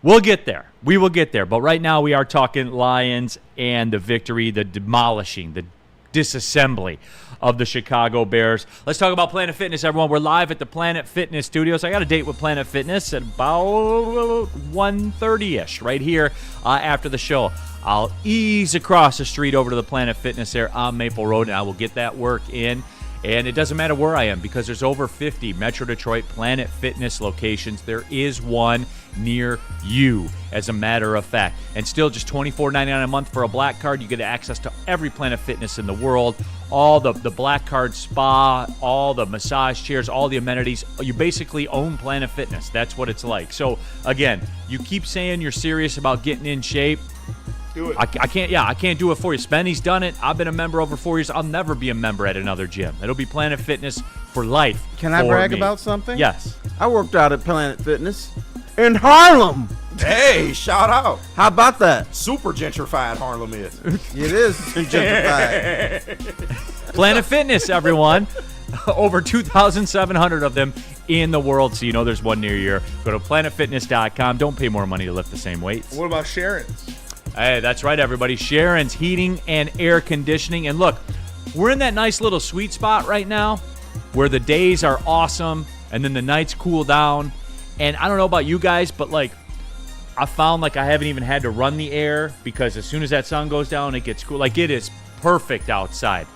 S7: We'll get there. We will get there. But right now we are talking Lions and the victory, the demolishing, the disassembly of the Chicago Bears. Let's talk about Planet Fitness, everyone. We're live at the Planet Fitness studios. I got a date with Planet Fitness at about 1:30-ish right here after the show. I'll ease across the street over to the Planet Fitness there on Maple Road, and I will get that work in. And it doesn't matter where I am because there's over 50 Metro Detroit Planet Fitness locations. There is one near you, as a matter of fact. And still just $24.99 a month for a black card. You get access to every Planet Fitness in the world. All the black card spa, all the massage chairs, all the amenities. You basically own Planet Fitness. That's what it's like. So, again, you keep saying you're serious about getting in shape.
S5: Do it.
S7: I can't do it for you. Spenny's done it. I've been a member over 4 years. I'll never be a member at another gym. It'll be Planet Fitness for life.
S8: Can I
S7: for
S8: brag
S7: me.
S8: about something?
S7: Yes.
S8: I worked out at Planet Fitness in Harlem.
S9: Hey, shout out.
S8: How about that?
S9: Super gentrified Harlem is.
S8: It is gentrified.
S7: Planet Fitness, everyone. Over 2,700 of them in the world, so you know there's one near you. Go to planetfitness.com. Don't pay more money to lift the same weights.
S5: What about Sharon's?
S7: Hey, that's right, everybody. Sharon's Heating and Air Conditioning. And look, we're in that nice little sweet spot right now where the days are awesome and then the nights cool down. And I don't know about you guys, but like I found like I haven't even had to run the air because as soon as that sun goes down, it gets cool. Like it is perfect outside.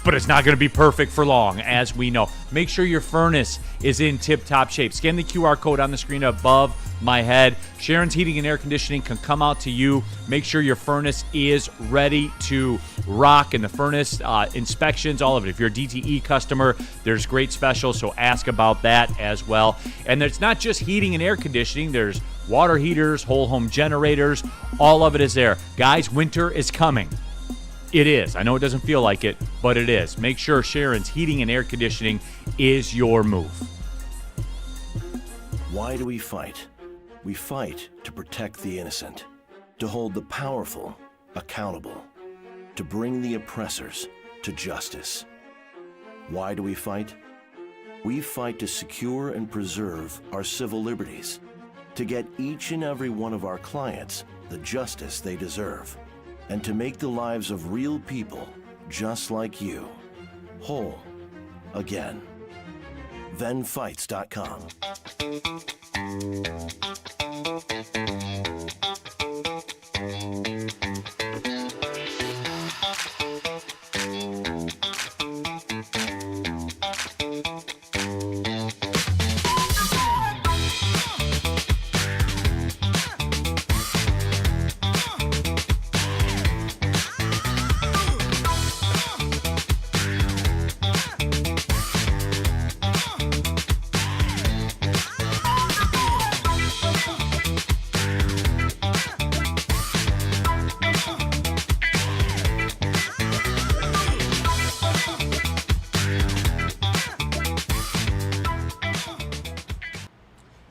S7: But it's not going to be perfect for long, as we know. Make sure your furnace is in tip-top shape. Scan the QR code on the screen above my head. Sharon's Heating and Air Conditioning can come out to you. Make sure your furnace is ready to rock, and the furnace inspections, all of it. If you're a DTE customer, there's great specials, so ask about that as well. And it's not just heating and air conditioning. There's water heaters, whole home generators. All of it is there. Guys, winter is coming. It is. I know it doesn't feel like it, but it is. Make sure Sharon's Heating and Air Conditioning is your move.
S14: Why do we fight? We fight to protect the innocent, to hold the powerful accountable, to bring the oppressors to justice. Why do we fight? We fight to secure and preserve our civil liberties, to get each and every one of our clients the justice they deserve, and to make the lives of real people just like you whole again. ThenFights.com.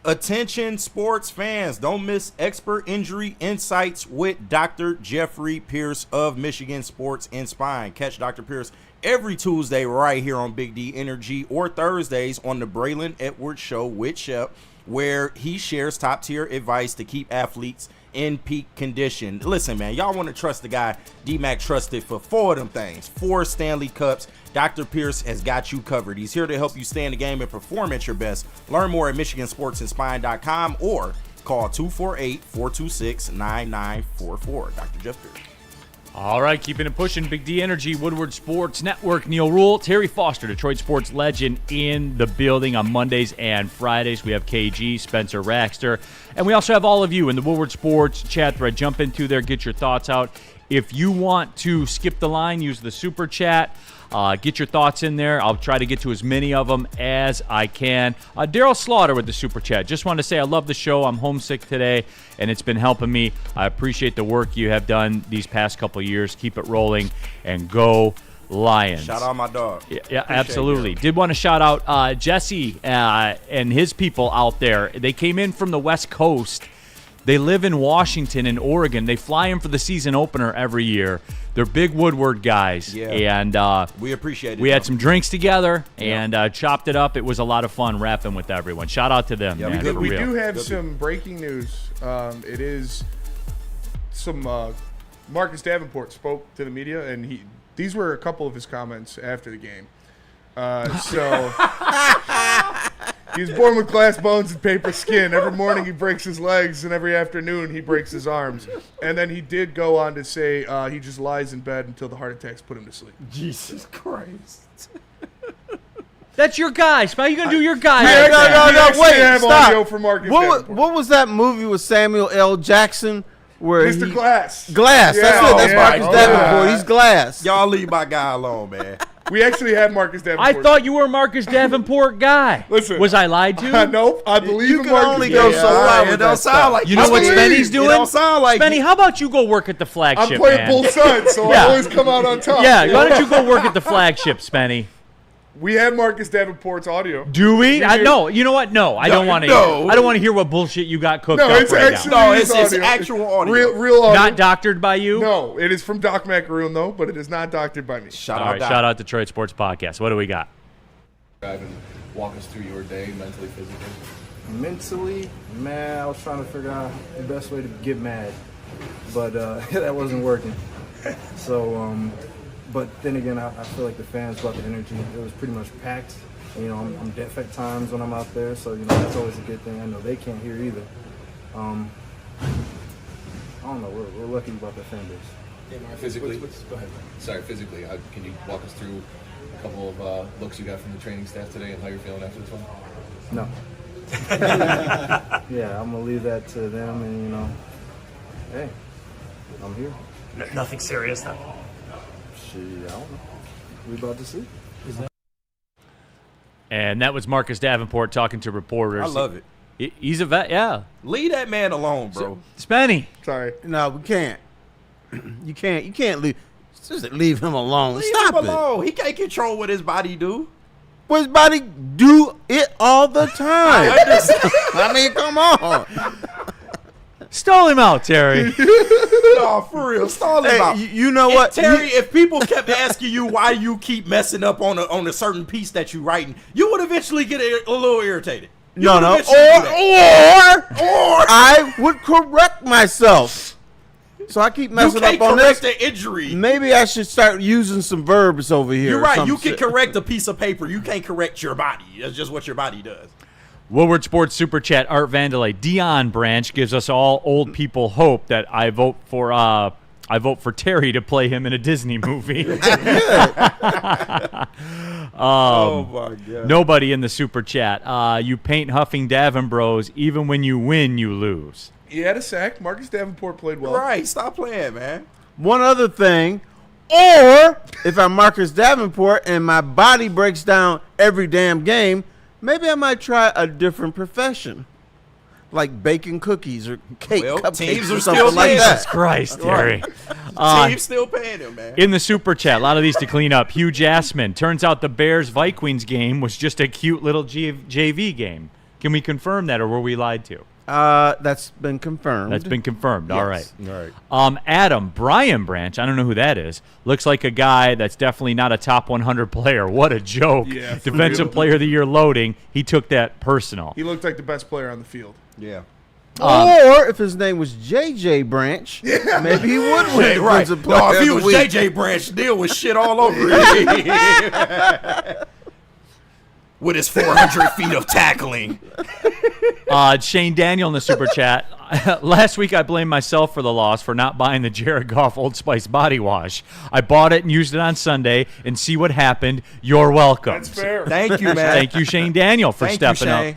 S9: Attention sports fans, don't miss Expert Injury Insights with Dr. Jeffrey Pierce of Michigan Sports and Spine. Catch Dr. Pierce every Tuesday right here on Big D Energy or Thursdays on the Braylon Edwards Show with Shep, where he shares top-tier advice to keep athletes in peak condition. Listen, man, y'all want to trust the guy D-Mac trusted for 4 of them things, 4 Stanley Cups. Dr. Pierce has got you covered. He's here to help you stay in the game and perform at your best. Learn more at MichiganSportsAndSpine.com or call 248-426-9944. Dr. Jeff Pierce.
S7: All right, keeping it pushing. Big D Energy, Woodward Sports Network, Neal Ruhl, Terry Foster, Detroit sports legend in the building on Mondays and Fridays. We have KG, Spencer Raxter, and we also have all of you in the Woodward Sports chat thread. Jump into there, get your thoughts out. If you want to skip the line, use the super chat. Get your thoughts in there. I'll try to get to as many of them as I can. Daryl Slaughter with the super chat. Just want to say I love the show. I'm homesick today, and it's been helping me. I appreciate the work you have done these past couple of years. Keep it rolling, and go Lions.
S9: Shout out my dog.
S7: Yeah, absolutely. Did want to shout out Jesse and his people out there. They came in from the West Coast. They live in Washington and Oregon. They fly in for the season opener every year. They're big Woodward guys.
S9: Yeah.
S7: And
S9: we appreciate it.
S7: We had some drinks together and chopped it up. It was a lot of fun rapping with everyone. Shout out to them.
S5: Yeah,
S7: man,
S5: we do have some breaking news. It is some Marcus Davenport spoke to the media, and these were a couple of his comments after the game. He was born with glass bones and paper skin. Every morning he breaks his legs, and every afternoon he breaks his arms. And then he did go on to say he just lies in bed until the heart attacks put him to sleep.
S9: Jesus Christ.
S7: That's your guy. How you going to do your guy?
S8: No, wait, stop.
S5: For Marcus
S8: what was that movie with Samuel L. Jackson? Where
S5: Mr. Glass.
S8: Glass,
S5: Yeah,
S8: that's it. That's Marcus Davenport. He's Glass.
S9: Y'all leave my guy alone, man.
S5: We actually had Marcus Davenport.
S7: I thought you were a Marcus Davenport guy.
S5: Listen.
S7: Was I lied to?
S5: Nope. I believe
S8: you
S5: in
S8: can
S5: Marcus
S8: only
S5: Davenport.
S8: go so well.
S9: It don't sound like
S7: You know what Spenny's doing?
S9: It don't sound like
S7: Spenny, how about you go work at the flagship,
S5: I'm playing
S7: man?
S5: both sides, so I always come out on top.
S7: Yeah, why don't you go work at the flagship, Spenny?
S5: We have Marcus Davenport's audio.
S7: Do we?
S5: do.
S7: No. You know what? No, I don't want to.
S9: no.
S7: I don't want to hear what bullshit you got cooked
S5: No,
S7: up
S5: it's
S7: right
S5: actually
S7: now.
S9: No,
S5: his
S9: it's
S5: audio.
S9: actual audio.
S5: Real audio.
S7: Not doctored by you.
S5: No, it is from Doc Macaroon though, but it is not doctored by me.
S9: Shout
S7: All
S9: out,
S7: right.
S9: Doc.
S7: Shout out Detroit Sports Podcast. What do we got?
S15: And walk us through your day, mentally, physically.
S16: Mentally, man, I was trying to figure out the best way to get mad, but that wasn't working. So, but then again, I feel like the fans brought the energy. It was pretty much packed. You know, I'm deaf at times when I'm out there, so you know that's always a good thing. I know they can't hear either. I don't know. We're lucky about the fan base.
S15: Physically, go ahead. Sorry, physically, can you walk us through a couple of looks you got from the training staff today and how you're feeling after this one?
S16: No. Yeah, I'm gonna leave that to them, and you know, hey, I'm here.
S12: Nothing serious, though.
S16: Shit, I don't know. We about to see.
S7: And that was Marcus Davenport talking to reporters.
S9: I love it.
S7: He's a vet, yeah.
S9: Leave that man alone, bro.
S7: Spenny.
S5: Sorry.
S8: No, we can't. You can't leave. Just leave him alone.
S9: Leave
S8: Stop
S9: him
S8: it.
S9: alone. He can't control what his body do.
S8: Well, his body do it all the time. I mean, come on.
S7: Stall him out, Terry.
S9: No, for real. Stall him out.
S8: You know what?
S9: Terry, if people kept asking you why you keep messing up on a certain piece that you writing, you would eventually get a little irritated.
S8: No. Or I would correct myself. So I keep messing up on this.
S9: You can't correct the injury.
S8: Maybe I should start using some verbs over here.
S9: You're right. You can correct a piece of paper. You can't correct your body. That's just what your body does.
S7: Woodward Sports Super Chat, Art Vandelay. Dion Branch gives us all old people hope that I vote for Terry to play him in a Disney movie.
S9: Oh, my God.
S7: Nobody in the Super Chat. You paint huffing Davenbros. Even when you win, you lose.
S5: He had a sack. Marcus Davenport played well.
S9: Right. Stop playing, man.
S8: One other thing. Or if I'm Marcus Davenport and my body breaks down every damn game, maybe I might try a different profession. Like baking cookies or cupcakes
S9: teams are
S8: or
S9: still
S8: something like
S9: paying.
S8: that.
S7: Jesus Christ, Terry.
S9: Team's still paying him, man.
S7: In the Super Chat, a lot of these to clean up. Hugh Jasmine. Turns out the Bears-Vikings game was just a cute little JV game. Can we confirm that, or were we lied to?
S8: That's been confirmed.
S7: That's been confirmed.
S8: Yes.
S7: All right.
S8: All right.
S7: Adam, Brian Branch, I don't know who that is. Looks like a guy that's definitely not a top 100 player. What a joke.
S5: Yeah,
S7: Defensive Player of the Year loading. He took that personal.
S5: He looked like the best player on the field.
S9: Yeah.
S8: Or if his name was JJ Branch, maybe he would win Defensive Player
S9: No, if he
S8: of
S9: was
S8: the Week.
S9: JJ Branch, Neal was shit all over it. With his 400 feet of tackling.
S7: Shane Daniel in the Super Chat. Last week I blamed myself for the loss for not buying the Jared Goff Old Spice body wash. I bought it and used it on Sunday, and see what happened. You're welcome.
S5: That's fair.
S9: Thank you, man.
S7: Thank you, Shane Daniel, for
S9: Thank you,
S7: stepping up
S9: Shane.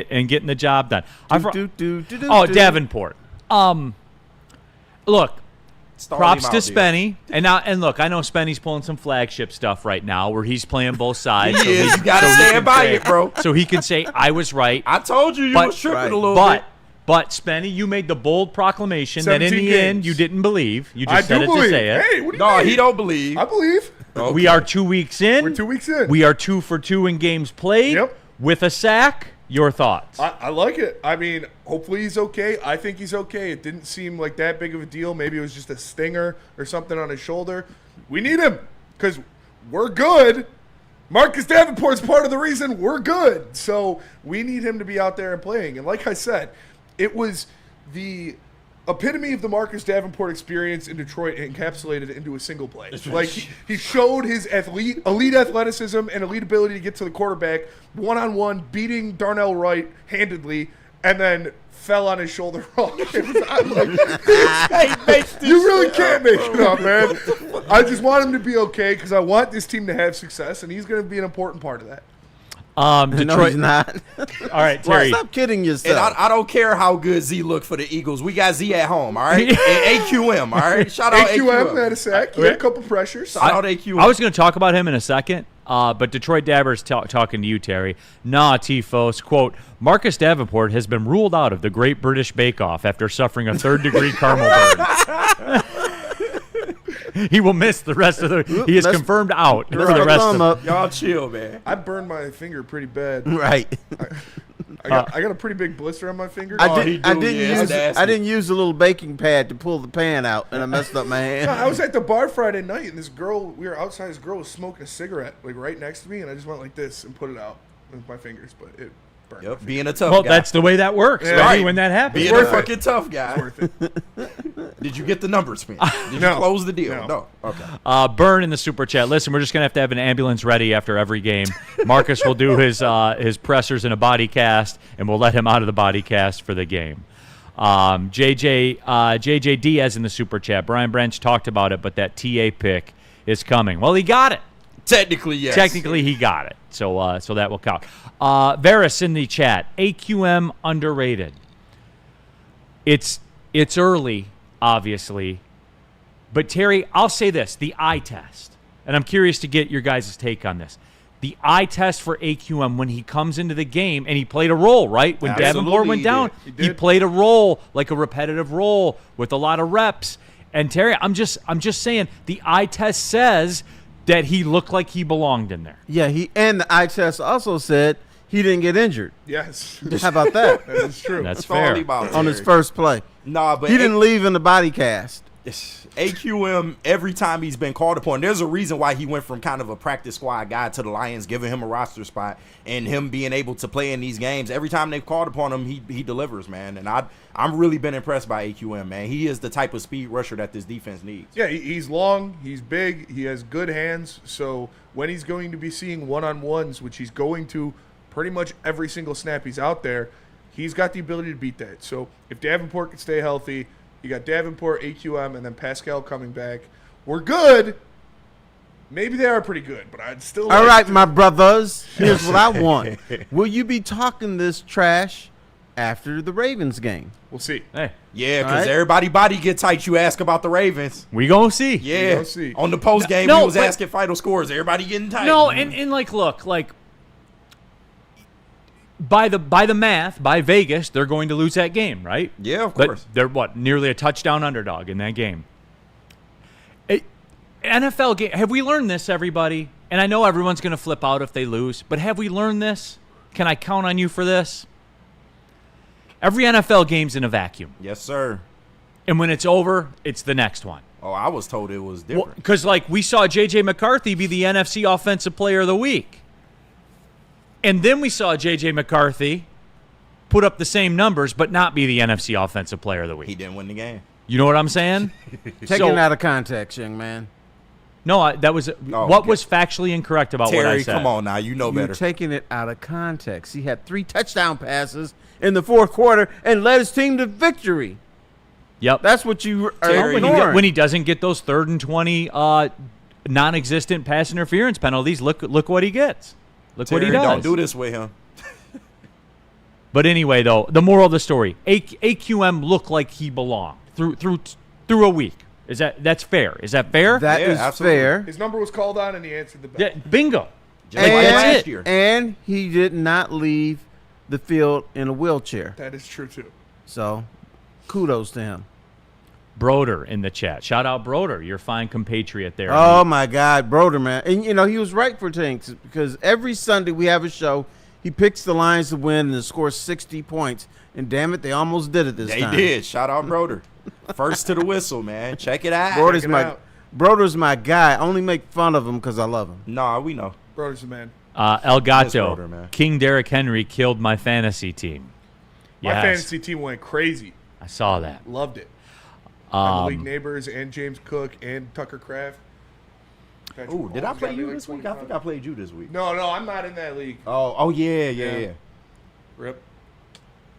S7: and getting the job done.
S8: Do.
S7: Davenport. Look,
S9: Stall
S7: props
S9: him
S7: to
S9: out, dude.
S7: Spenny. And look, I know Spenny's pulling some flagship stuff right now where he's playing both sides.
S9: He is. You gotta stand by it, bro.
S7: So he can say, I was right.
S9: I told you was tripping a little bit.
S7: But Spenny, you made the bold proclamation that in the
S5: 17
S7: end
S5: games.
S7: you didn't believe. You just
S5: I
S7: said
S5: do
S7: it
S5: believe.
S7: to say it.
S5: Hey, what do you
S9: No,
S5: mean?
S9: he don't believe.
S5: I believe.
S7: We are 2 weeks in.
S5: We're 2 weeks in.
S7: We are 2 for 2 in games played.
S5: Yep.
S7: With a sack. Your thoughts?
S5: I like it. I mean, hopefully he's okay. I think he's okay. It didn't seem like that big of a deal. Maybe it was just a stinger or something on his shoulder. We need him because we're good. Marcus Davenport's part of the reason we're good. So we need him to be out there and playing. And like I said, it was the epitome of the Marcus Davenport experience in Detroit encapsulated into a single play. Like he showed his elite athleticism and elite ability to get to the quarterback one-on-one, beating Darnell Wright handedly, and then fell on his shoulder wrong. I'm like, you really can't make it up, man. I just want him to be okay because I want this team to have success, and he's going to be an important part of that.
S7: Detroit.
S8: No, he's not.
S7: All right, Terry.
S8: Stop kidding yourself.
S9: And I don't care how good Z looked for the Eagles. We got Z at home, all right? And AQM, all right? Shout out AQM.
S5: Had a sack. He had a couple pressures.
S9: Shout out AQM.
S7: I was going to talk about him in a second, but Detroit Dabber's talking to you, Terry. Nah, Tifos. Quote, Marcus Davenport has been ruled out of the Great British Bake Off after suffering a third-degree caramel burn. He will miss the rest of the. He is confirmed out for the rest of.
S9: Y'all chill, man.
S5: I burned my finger pretty bad.
S8: Right.
S5: I got a pretty big blister on my finger.
S8: I didn't use a little baking pad to pull the pan out, and I messed up my hand.
S5: No, I was at the bar Friday night, and we were outside. This girl was smoking a cigarette like right next to me, and I just went like this and put it out with my fingers, but it burned.
S9: Yep, being a tough guy.
S7: Well, that's the way that works, right? When that happens,
S9: being a fucking tough guy.
S5: It's worth it.
S9: Did you get the numbers, man? Did
S5: No.
S9: you close the deal?
S5: No.
S9: Okay.
S7: Burn in the super chat. Listen, we're just gonna have to have an ambulance ready after every game. Marcus will do his pressers in a body cast, and we'll let him out of the body cast for the game. JJ Diaz in the super chat. Brian Branch talked about it, but that TA pick is coming. Well, he got it.
S9: Technically, yes.
S7: Technically, he got it. So that will count. Varys in the chat. AQM underrated. It's early, obviously. But, Terry, I'll say this. The eye test. And I'm curious to get your guys' take on this. The eye test for AQM when he comes into the game, and he played a role, right? When Davenport went down, he played a role, like a repetitive role with a lot of reps. And, Terry, I'm just saying the eye test says that he looked like he belonged in there.
S8: Yeah, and the eye test also said he didn't get injured.
S5: Yes.
S8: How about that?
S5: That is true.
S7: That's fair.
S8: On his first play.
S9: Nah, but
S8: he didn't leave in the body cast.
S9: AQM, every time he's been called upon, there's a reason why he went from kind of a practice squad guy to the Lions, giving him a roster spot and him being able to play in these games. Every time they've called upon him, he delivers, man. And I'm really been impressed by AQM, man. He is the type of speed rusher that this defense needs.
S5: Yeah, he's long, he's big, he has good hands. So when he's going to be seeing one-on-ones, which he's going to pretty much every single snap he's out there, he's got the ability to beat that. So if Davenport can stay healthy, you got Davenport, AQM, and then Pascal coming back. We're good. Maybe they are pretty good, but I'd still
S8: All right, my brothers. Here's what I want. Will you be talking this trash after the Ravens game?
S5: We'll see.
S7: Hey.
S9: Yeah, because everybody body get tight. You ask about the Ravens.
S7: We gonna see.
S9: Yeah.
S5: We gonna see.
S9: On the post game, we was asking final scores. Everybody getting tight.
S7: No, and like, look, like, by the math, by Vegas, they're going to lose that game, right?
S9: Yeah, of
S7: But
S9: course.
S7: they're nearly a touchdown underdog in that game. NFL game. Have we learned this, everybody? And I know everyone's going to flip out if they lose, but have we learned this? Can I count on you for this? Every NFL game's in a vacuum.
S9: Yes, sir.
S7: And when it's over, it's the next one.
S9: Oh, I was told it was different.
S7: Because, we saw J.J. McCarthy be the NFC Offensive Player of the Week. And then we saw J.J. McCarthy put up the same numbers but not be the NFC Offensive Player of the Week.
S9: He didn't win the game.
S7: You know what I'm saying?
S8: Taking it out of context, young man.
S7: No, that was what was factually incorrect about
S9: Terry,
S7: what I said.
S9: come on now. You know better.
S8: You're taking it out of context. He had 3 touchdown passes in the fourth quarter and led his team to victory.
S7: Yep.
S8: That's what you are
S7: Terry,
S8: ignoring.
S7: when he doesn't get those 3rd and 20 non-existent pass interference penalties, look what he gets. Look
S9: Terry,
S7: what he does.
S9: Don't do this with him.
S7: But anyway, though, the moral of the story: AQM looked like he belonged through a week. That's fair? Is that fair?
S8: That is
S9: absolutely
S8: fair.
S5: His number was called on, and he answered the bell.
S7: Yeah, bingo.
S9: Just like last year.
S8: And he did not leave the field in a wheelchair.
S5: That is true, too.
S8: So, kudos to him.
S7: Broder in the chat. Shout out Broder, your fine compatriot there.
S8: Oh, my God, Broder, man. And, he was right for things because every Sunday we have a show. He picks the Lions to win and scores 60 points. And, damn it, they almost did it this time.
S9: They did. Shout out Broder. First to the whistle, man. Check it out.
S8: Broder's my guy. I only make fun of him because I love him.
S9: Nah, we know.
S5: Broder's the man.
S7: El Gato,
S9: Broder, man.
S7: King Derrick Henry killed my fantasy team.
S5: My fantasy team went crazy.
S7: I saw that.
S5: Loved it. My league neighbors and James Cook and Tucker Kraft.
S9: Oh, did I play you this week? I think I played you this week.
S5: No, I'm not in that league.
S9: Oh, yeah.
S5: Rip.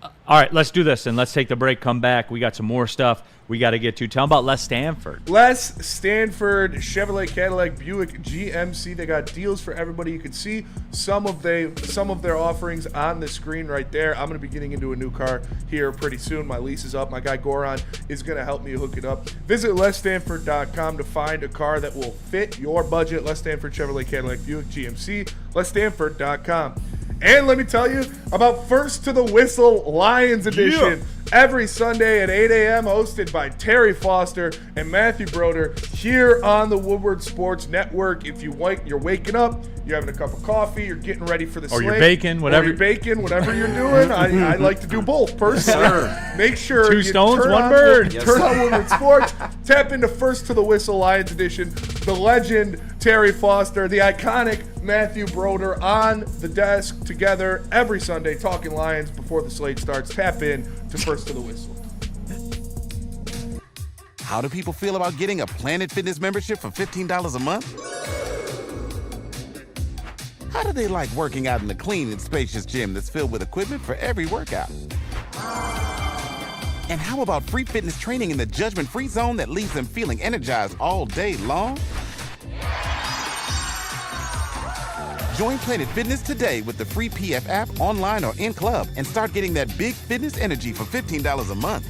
S7: All right, let's do this, and let's take the break, come back. We got some more stuff we got to get to. Tell them about Les Stanford.
S5: Les Stanford, Chevrolet, Cadillac, Buick, GMC. They got deals for everybody. You can see some of their offerings on the screen right there. I'm going to be getting into a new car here pretty soon. My lease is up. My guy Goran is going to help me hook it up. Visit LesStanford.com to find a car that will fit your budget. Les Stanford, Chevrolet, Cadillac, Buick, GMC. LesStanford.com. And let me tell you about First to the Whistle Lions Edition. every Sunday at 8 a.m., hosted by Terry Foster and Matthew Broder here on the Woodward Sports Network. If you're waking up, you're having a cup of coffee, you're getting ready for the slate.
S7: Or you're baking, whatever.
S5: Whatever you're doing. I like to do both personally.
S9: Sir.
S5: Make sure
S7: Two
S5: you
S7: stones,
S5: turn
S7: one
S5: on
S7: bird.
S9: Yes,
S5: turn
S9: sir.
S5: on Woodward Sports. Tap into First to the Whistle Lions edition. The legend Terry Foster, the iconic Matthew Broder on the desk together every Sunday talking Lions before the slate starts. Tap in to First to the Whistle.
S17: How do people feel about getting a Planet Fitness membership for $15 a month? How do they like working out in a clean and spacious gym that's filled with equipment for every workout? And how about free fitness training in the judgment-free zone that leaves them feeling energized all day long? Join Planet Fitness today with the free PF app, online or in club, and start getting that big fitness energy for $15 a month.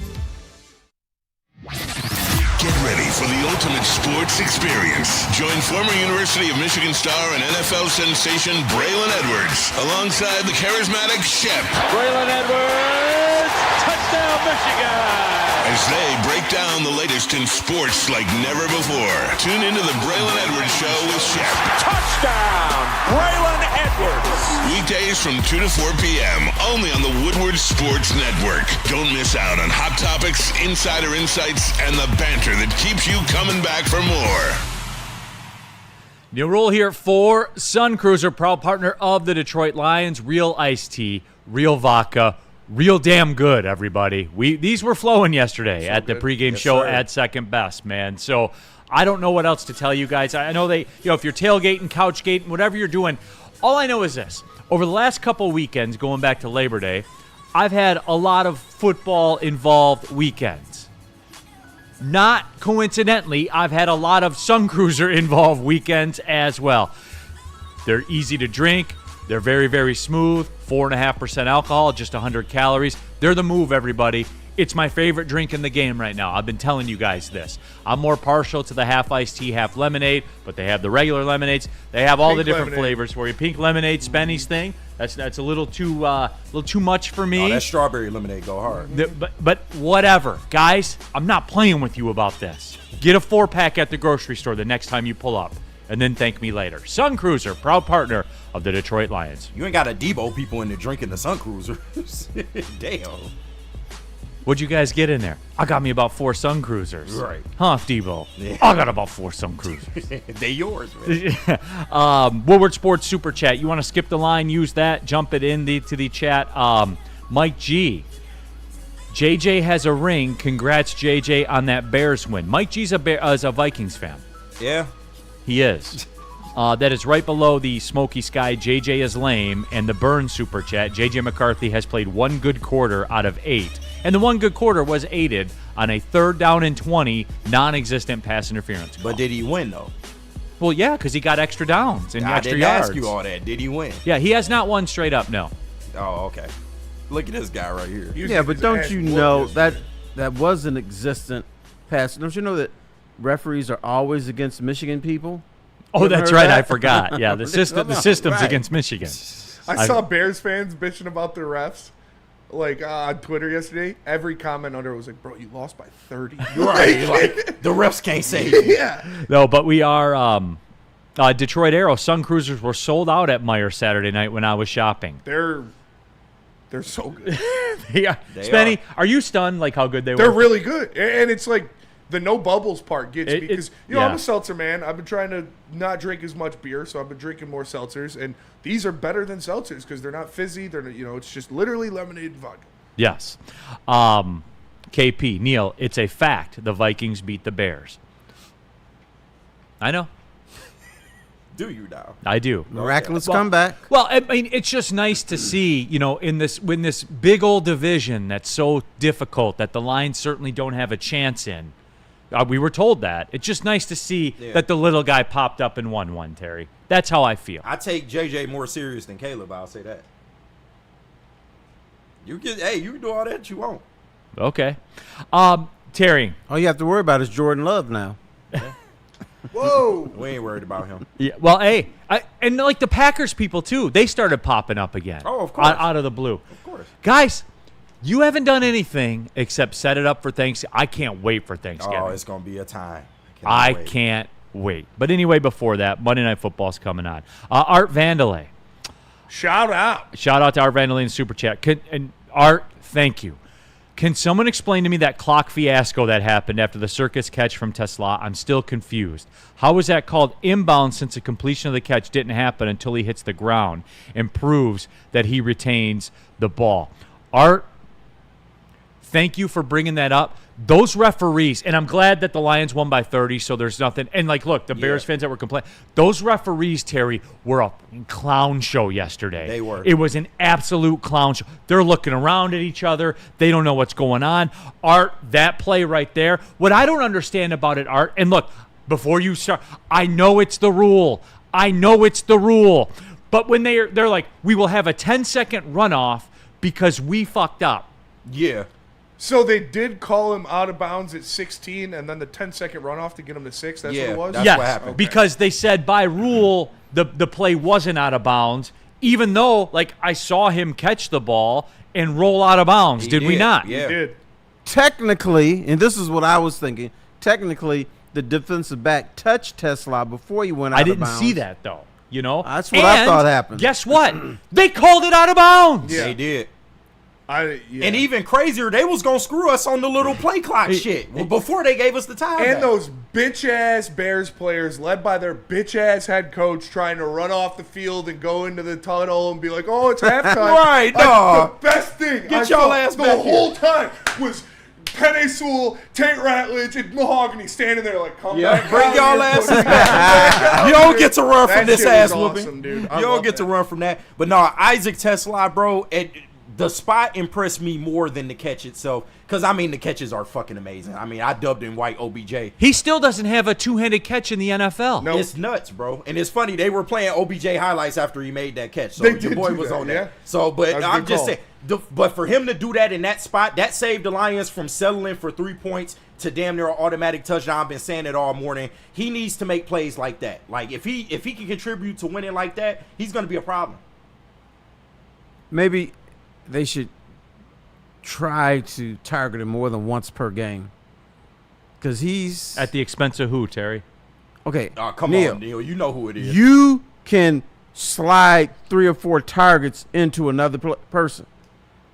S1: Get ready for the ultimate sports experience. Join former University of Michigan star and NFL sensation Braylon Edwards alongside the charismatic Shep.
S18: Braylon Edwards, touchdown Michigan!
S1: As they break down the latest in sports like never before. Tune into the Braylon Edwards Show with Shep.
S18: Touchdown, Braylon Edwards!
S1: Weekdays from 2 to 4 p.m. only on the Woodward Sports Network. Don't miss out on hot topics, insider insights, and the banter that keeps you coming back for more.
S7: Neal Ruhl here for Sun Cruiser, proud partner of the Detroit Lions. Real iced tea, real vodka, real damn good, everybody. These were flowing yesterday at the pregame show at Second Best, man. So I don't know what else to tell you guys. I know if you're tailgating, couch gating, whatever you're doing, all I know is this. Over the last couple weekends, going back to Labor Day, I've had a lot of football-involved weekends. Not coincidentally, I've had a lot of Sun Cruiser-involved weekends as well. They're easy to drink. They're very, very smooth. 4.5% alcohol, just 100 calories. They're the move, everybody. It's my favorite drink in the game right now. I've been telling you guys this. I'm more partial to the half iced tea, half lemonade, but they have the regular lemonades. They have all the different flavors for you. Pink lemonade, Spenny's thing. That's a little too much for me.
S9: Oh, that strawberry lemonade go hard.
S7: But whatever, guys. I'm not playing with you about this. Get a 4-pack at the grocery store the next time you pull up, and then thank me later. Sun Cruiser, proud partner of the Detroit Lions.
S9: You ain't got a Debo people in there drinking the Sun Cruiser. Damn.
S7: What'd you guys get in there? I got me about 4 Sun Cruisers.
S9: Right.
S7: Huh, Debo?
S9: Yeah.
S7: I got about 4 Sun Cruisers.
S9: They yours, man.
S7: Woodward Sports Super Chat. You want to skip the line, use that, jump it to the chat. Mike G. JJ has a ring. Congrats, JJ, on that Bears win. Mike G's is a Vikings fan.
S9: Yeah.
S7: He is. That is right below the Smoky Sky, JJ is lame, and the Burn Super Chat. JJ McCarthy has played 1 good quarter out of 8. And the 1 good quarter was aided on a 3rd down and 20 non-existent pass interference call.
S9: But did he win, though?
S7: Well, yeah, because he got extra downs and extra yards.
S9: I didn't ask you all that. Did he win?
S7: Yeah, he has not won straight up, no.
S9: Oh, okay. Look at this guy right here.
S8: Yeah, but don't you know that was an existent pass? Don't you know that referees are always against Michigan people?
S7: Oh, that's right. I forgot. Yeah, the system's
S8: right.
S7: against Michigan.
S5: I saw Bears fans bitching about their refs. On Twitter yesterday, every comment under was like, bro, you lost by 30.
S9: Right. Like, the refs can't save you.
S5: Yeah.
S7: No, but we are Detroit Aero. Sun Cruisers were sold out at Meijer Saturday night when I was shopping.
S5: They're so good.
S7: Spenny, are you stunned like how good they were?
S5: They're really good. And it's like the no bubbles part gets me because, I'm a seltzer man. I've been trying to not drink as much beer, so I've been drinking more seltzers. And these are better than seltzers because they're not fizzy. They're, it's just literally lemonade and vodka.
S7: Yes. KP, Neal, it's a fact the Vikings beat the Bears. I know.
S9: Do you now?
S7: I do.
S8: Miraculous comeback.
S7: Well, I mean, it's just nice to see, in this big old division that's so difficult that the Lions certainly don't have a chance in. We were told that. It's just nice to see that the little guy popped up and won one, Terry. That's how I feel.
S9: I take JJ more serious than Caleb, I'll say that. You can do all that you want.
S7: Okay. Terry.
S8: All you have to worry about is Jordan Love now.
S5: Whoa.
S9: We ain't worried about him.
S7: Yeah. Well, and like the Packers people, too, they started popping up again.
S9: Oh, of course.
S7: Out of the blue.
S9: Of course.
S7: Guys, You haven't done anything except set it up for Thanksgiving. I can't wait for Thanksgiving.
S9: Oh, it's going to be a time.
S7: I can't wait. But anyway, before that, Monday Night Football's coming on. Art Vandelay.
S5: Shout out.
S7: Shout out to Art Vandelay in Super Chat. And Art, thank you. Can someone explain to me that clock fiasco that happened after the circus catch from Tesla? I'm still confused. How was that called inbound since the completion of the catch didn't happen until he hits the ground and proves that he retains the ball? Art, thank you for bringing that up. Those referees, and I'm glad that the Lions won by 30, so there's nothing. And, like, look, the Bears fans that were complaining, those referees, Terry, were a clown show yesterday.
S9: They were.
S7: It was an absolute clown show. They're looking around at each other. They don't know what's going on. Art, that play right there, what I don't understand about it, Art, and look, before you start, I know it's the rule. But when they're like, we will have a 10-second runoff because we fucked up.
S9: Yeah.
S5: So they did call him out of bounds at 16, and then the 10-second runoff to get him to 6. That's what it was?
S9: That's what happened.
S7: Because they said by rule the play wasn't out of bounds, even though, like, I saw him catch the ball and roll out of bounds. Did we not?
S9: Yeah.
S5: He did.
S8: Technically, and this is what I was thinking, technically the defensive back touched Tesla before he went out
S7: I
S8: of
S7: didn't
S8: bounds.
S7: see that, though. You know?
S8: That's what I thought happened.
S7: Guess what? They called it out of bounds.
S9: They did.
S5: Yeah.
S9: And even crazier, they was going to screw us on the little play clock shit before they gave us the time.
S5: And those bitch-ass Bears players led by their bitch-ass head coach trying to run off the field and go into the tunnel and be like, oh, it's halftime.
S9: Right, no.
S5: The best thing
S9: Get y'all ass back
S5: the whole time was Penny Sewell, Tate Ratledge, and Mahogany standing there like, come back.
S9: Bring y'all asses back. You don't get to run from this ass whooping.
S5: Awesome, dude.
S9: You don't get to run from that. But no, Isaac Tesla, bro, the spot impressed me more than the catch itself. Because, I mean, the catches are fucking amazing. I mean, I dubbed him White OBJ.
S7: He still doesn't have a two-handed catch in the NFL.
S5: No.
S9: It's nuts, bro. And it's funny, they were playing OBJ highlights after he made that catch. So
S5: They
S9: your
S5: did
S9: boy
S5: do
S9: was
S5: that,
S9: on
S5: yeah.
S9: that. So, but
S5: That was a
S9: I'm
S5: good
S9: just
S5: call.
S9: saying, but for him to do that in that spot, that saved the Lions from settling for 3 points to damn near an automatic touchdown. I've been saying it all morning. He needs to make plays like that. Like, if he can contribute to winning like that, he's going to be a problem.
S8: Maybe they should try to target him more than once per game. Because he's...
S7: At the expense of who, Terry?
S8: Okay,
S9: Oh, come
S8: Neal,
S9: on, Neal. You know who it is.
S8: you can slide 3 or 4 targets into another person.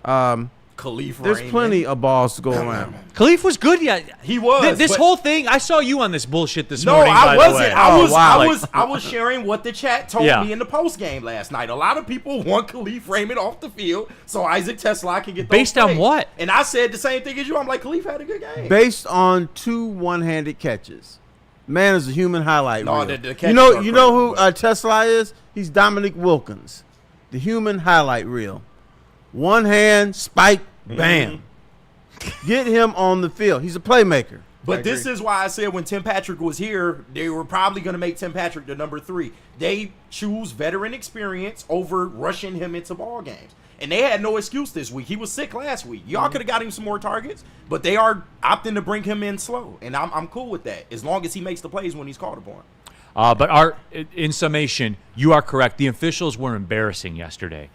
S9: Khalif
S8: There's
S9: Raymond.
S8: plenty of balls to go around.
S7: Khalif was good, yeah.
S9: He was.
S7: This
S9: but-
S7: whole thing, I saw you on this bullshit this
S9: No,
S7: morning, by
S9: I
S7: the
S9: wasn't.
S7: way.
S9: I was sharing what the chat told
S7: Yeah.
S9: me in the post game last night. A lot of people want Khalif Raymond off the field so Isaac Tesla can get those
S7: Based on
S9: plays.
S7: what?
S9: And I said the same thing as you. I'm like, Khalif had a good game.
S8: Based on 2 one-handed catches. Man is a human highlight
S9: No,
S8: reel.
S9: the catches
S8: you know
S9: are
S8: who Tesla is? He's Dominic Wilkins. The human highlight reel. One hand, spike, bam. Get him on the field. He's a playmaker.
S9: But this is why I said when Tim Patrick was here, they were probably going to make Tim Patrick the number 3. They choose veteran experience over rushing him into ball games. And they had no excuse this week. He was sick last week. Y'all could have got him some more targets, but they are opting to bring him in slow. And I'm cool with that, as long as he makes the plays when he's called upon.
S7: But in summation, you are correct. The officials were embarrassing yesterday.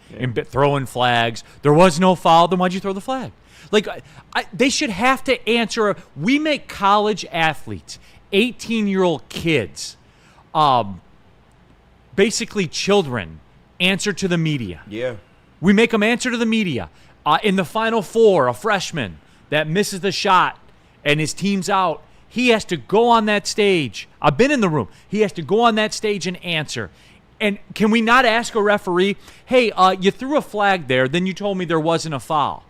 S7: Throwing flags. There was no foul. Then why'd you throw the flag? Like, they should have to answer. We make college athletes, 18-year-old kids, basically children, answer to the media.
S9: Yeah.
S7: We make them answer to the media. In the Final Four, a freshman that misses the shot and his team's out, he has to go on that stage. I've been in the room. He has to go on that stage and answer. And can we not ask a referee, hey, you threw a flag there, then you told me there wasn't a foul.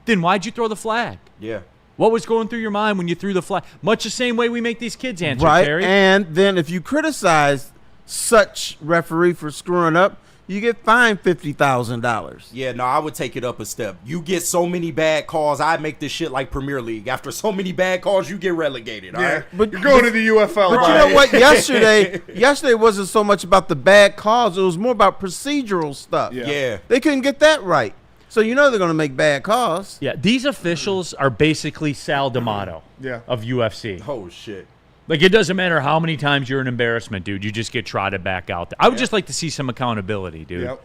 S7: Then why'd you throw the flag?
S9: Yeah.
S7: What was going through your mind when you threw the flag? Much the same way we make these kids answer,
S8: Right,
S7: Terry.
S8: and then if you criticize such referee for screwing up, you get fined $50,000.
S9: Yeah, no, I would take it up a step. You get so many bad calls, I make this shit like Premier League. After so many bad calls, you get relegated, all right?
S8: But
S5: You're going to the UFL.
S8: But you know what? Yesterday wasn't so much about the bad calls. It was more about procedural stuff.
S9: Yeah.
S8: They couldn't get that right. So you know they're going to make bad calls.
S7: Yeah, these officials are basically Sal D'Amato of UFC.
S9: Oh, shit.
S7: Like, it doesn't matter how many times you're an embarrassment, dude. You just get trotted back out there. I would just like to see some accountability, dude.
S5: Yep.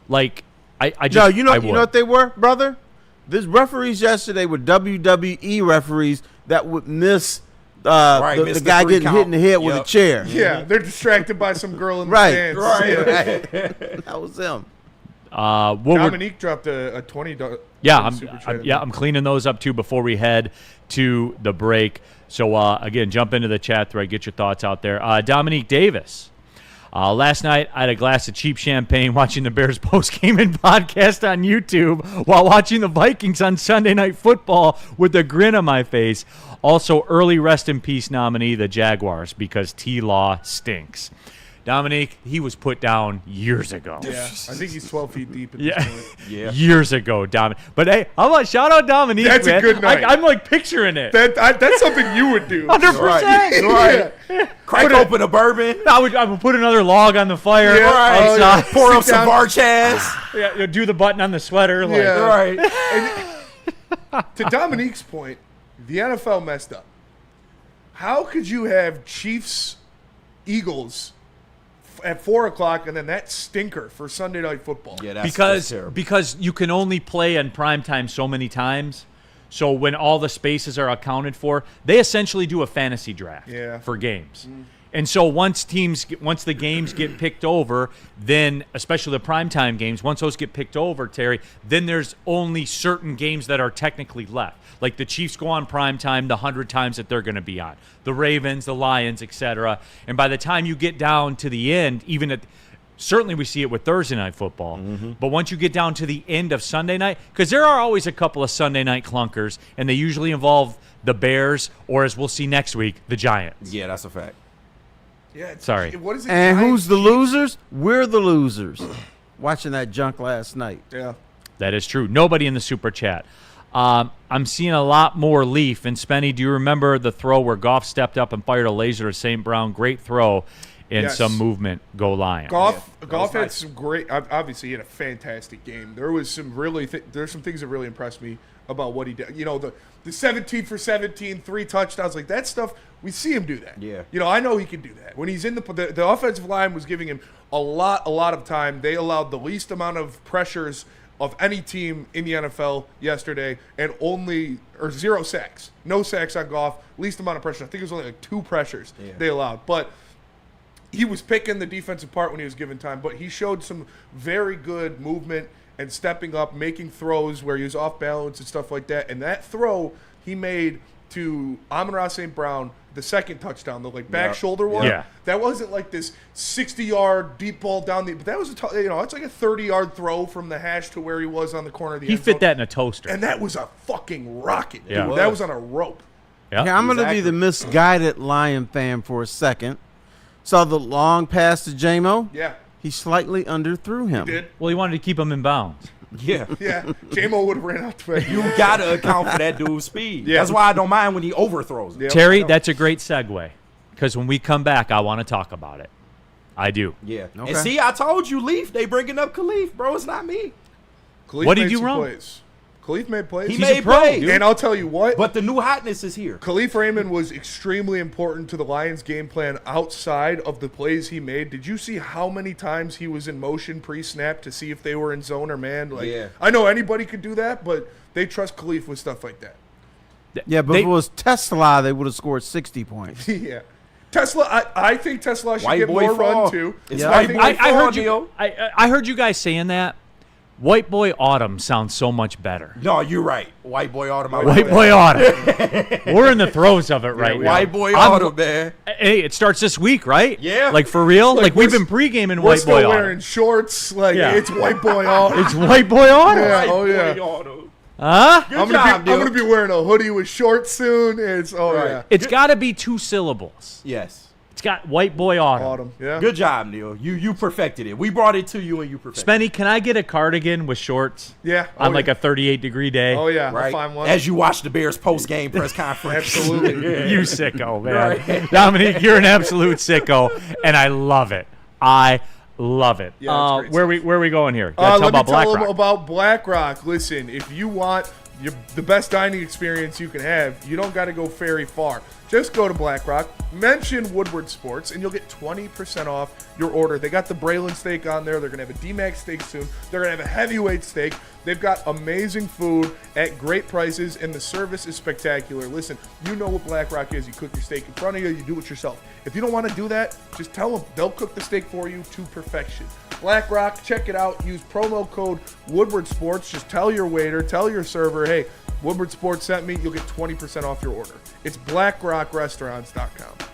S7: Like, I
S8: No,
S7: just,
S8: you know
S7: I would.
S8: what they were, brother? These referees yesterday were WWE referees that would miss the guy getting hit in the head with a chair.
S5: Yeah, they're distracted by some girl in the
S8: Right.
S5: stands.
S8: Right. That was them.
S5: Dominique dropped a $20.
S7: I'm cleaning those up too before we head to the break. So again, jump into the chat thread, get your thoughts out there. Dominique Davis. Last night, I had a glass of cheap champagne watching the Bears post-game and podcast on YouTube while watching the Vikings on Sunday Night Football with a grin on my face. Also, early rest in peace nominee, the Jaguars, because T-Law stinks. Dominique, he was put down years ago.
S5: Yeah, I think he's 12 feet deep at this point.
S7: Yeah. Years ago, Dominique. But hey, how about shout out Dominique?
S5: That's
S7: man.
S5: a good night.
S7: I'm like picturing it.
S5: That's something you would do.
S7: 100%.
S5: Right.
S9: Crack open a bourbon.
S7: I would put another log on the fire.
S5: Yeah.
S7: Outside.
S9: Pour up some Varchaz.
S7: Yeah, do the button on the sweater. Like,
S5: Yeah.
S9: Right.
S5: And to Dominique's point, the NFL messed up. How could you have Chiefs, Eagles at 4 o'clock and then that stinker for Sunday Night Football?
S9: Yeah, that's terrible.
S7: Because you can only play in primetime so many times. So when all the spaces are accounted for, they essentially do a fantasy draft for games. And so once the games get picked over, then especially the primetime games, once those get picked over, Terry, then there's only certain games that are technically left. Like the Chiefs go on primetime the 100 times that they're going to be on. The Ravens, the Lions, etc. And by the time you get down to the end, certainly we see it with Thursday Night Football, but once you get down to the end of Sunday night, because there are always a couple of Sunday night clunkers, and they usually involve the Bears, or as we'll see next week, the Giants.
S9: Yeah, that's a fact.
S5: Yeah,
S7: Sorry.
S5: What is it?
S8: And who's the losers? We're the losers. Watching that junk last night.
S5: Yeah.
S7: That is true. Nobody in the super chat. I'm seeing a lot more Leaf. And Spenny, do you remember the throw where Goff stepped up and fired a laser to St. Brown? Great throw and some movement. Go Lions.
S5: Goff had some great. Obviously, he had a fantastic game. There was some there's some things that really impressed me about what he did. You know, the 17 for 17, 3 touchdowns, like that stuff. We see him do that.
S9: Yeah.
S5: You know, I know he can do that. When he's in the offensive line was giving him a lot of time. They allowed the least amount of pressures of any team in the NFL yesterday, and 0 sacks. No sacks on Goff. Least amount of pressure. I think it was only like 2 pressures they allowed. But he was picking the defensive part when he was given time. But he showed some very good movement and stepping up, making throws where he was off balance and stuff like that. And that throw he made to Amon-Ra St. Brown, the second touchdown, the back shoulder one.
S7: Yeah.
S5: That wasn't like this 60-yard deep ball down but that was it's like a 30-yard throw from the hash to where he was on the corner of the end zone.
S7: He fit that in a toaster.
S5: And that was a fucking rocket.
S7: Yeah.
S5: Dude. That was on a rope.
S7: Yeah,
S8: I'm going to be the misguided Lion fan for a second. Saw the long pass to J-Mo.
S5: Yeah.
S8: He slightly underthrew him.
S5: He did.
S7: Well, he wanted to keep him in bounds.
S9: Yeah.
S5: Yeah. J-Mo would have ran out the way.
S9: You got to account for that dude's speed.
S5: Yeah.
S9: That's why I don't mind when he overthrows it.
S5: Yeah.
S7: Terry, that's a great segue, because when we come back, I want to talk about it. I do.
S9: Yeah.
S8: Okay.
S9: And see, I told you, Leaf, they bringing up Khalif, bro. It's not me.
S5: Khalif
S7: What did
S5: made
S7: you
S5: some
S7: wrong?
S5: plays. Khalif made plays.
S9: He made plays.
S5: And I'll tell you what.
S9: But the new hotness is here.
S5: Khalif Raymond was extremely important to the Lions' game plan outside of the plays he made. Did you see how many times he was in motion pre-snap to see if they were in zone or man?
S9: Yeah.
S5: I know anybody could do that, but they trust Khalif with stuff like that.
S8: Yeah, but if it was Tesla, they would have scored 60 points.
S5: Yeah. Tesla, I think Tesla should
S9: White
S5: get
S9: boy
S5: more
S9: fall.
S5: run too.
S9: It's
S8: Yeah.
S9: white boy
S7: I
S9: fall,
S7: heard
S9: Neal.
S7: I heard you guys saying that. White Boy Autumn sounds so much better.
S9: No, you're right. White boy autumn.
S7: White Boy Autumn. We're in the throes of it right now.
S9: White boy autumn, man.
S7: Hey, it starts this week, right?
S9: Yeah.
S7: Like for real? Like we've
S5: we're
S7: been pre-gaming
S5: We're
S7: White
S5: still
S7: Boy
S5: wearing
S7: Autumn.
S5: shorts. Like
S7: Yeah.
S5: it's white boy autumn.
S7: It's White Boy Autumn.
S5: Yeah.
S9: White
S5: Oh
S9: boy
S5: yeah.
S9: autumn.
S7: Huh?
S5: I'm gonna be wearing a hoodie with shorts soon. It's yeah.
S7: It's got to be 2 syllables.
S9: Yes.
S7: It's got White Boy Autumn.
S5: Autumn. Yeah.
S9: Good job, Neal. You perfected it. We brought it to you and you perfected
S7: Spenny, can I get a cardigan with shorts?
S5: Yeah.
S7: On like a 38-degree day?
S5: Oh yeah.
S9: it. Right.
S5: I'll find one.
S9: As you watch the Bears post-game press conference.
S5: Absolutely.
S7: You sicko, man.
S9: Right.
S7: Dominique, you're an absolute sicko, and I love it. I love it.
S5: Yeah, it's great
S7: where we going here?
S5: Let
S7: Talk about
S5: me tell them
S7: BlackRock.
S5: about BlackRock. Listen, if you want the best dining experience you can have, you don't got to go very far. Just go to Black Rock, mention Woodward Sports, and you'll get 20% off your order. They got the Braylon steak on there. They're going to have a D-Max steak soon. They're going to have a heavyweight steak. They've got amazing food at great prices, and the service is spectacular. Listen, you know what Black Rock is. You cook your steak in front of you. You do it yourself. If you don't want to do that, just tell them. They'll cook the steak for you to perfection. Black Rock, check it out. Use promo code Woodward Sports. Just tell your waiter, tell your server, hey, Woodward Sports sent me. You'll get 20% off your order. It's BlackRockRestaurants.com.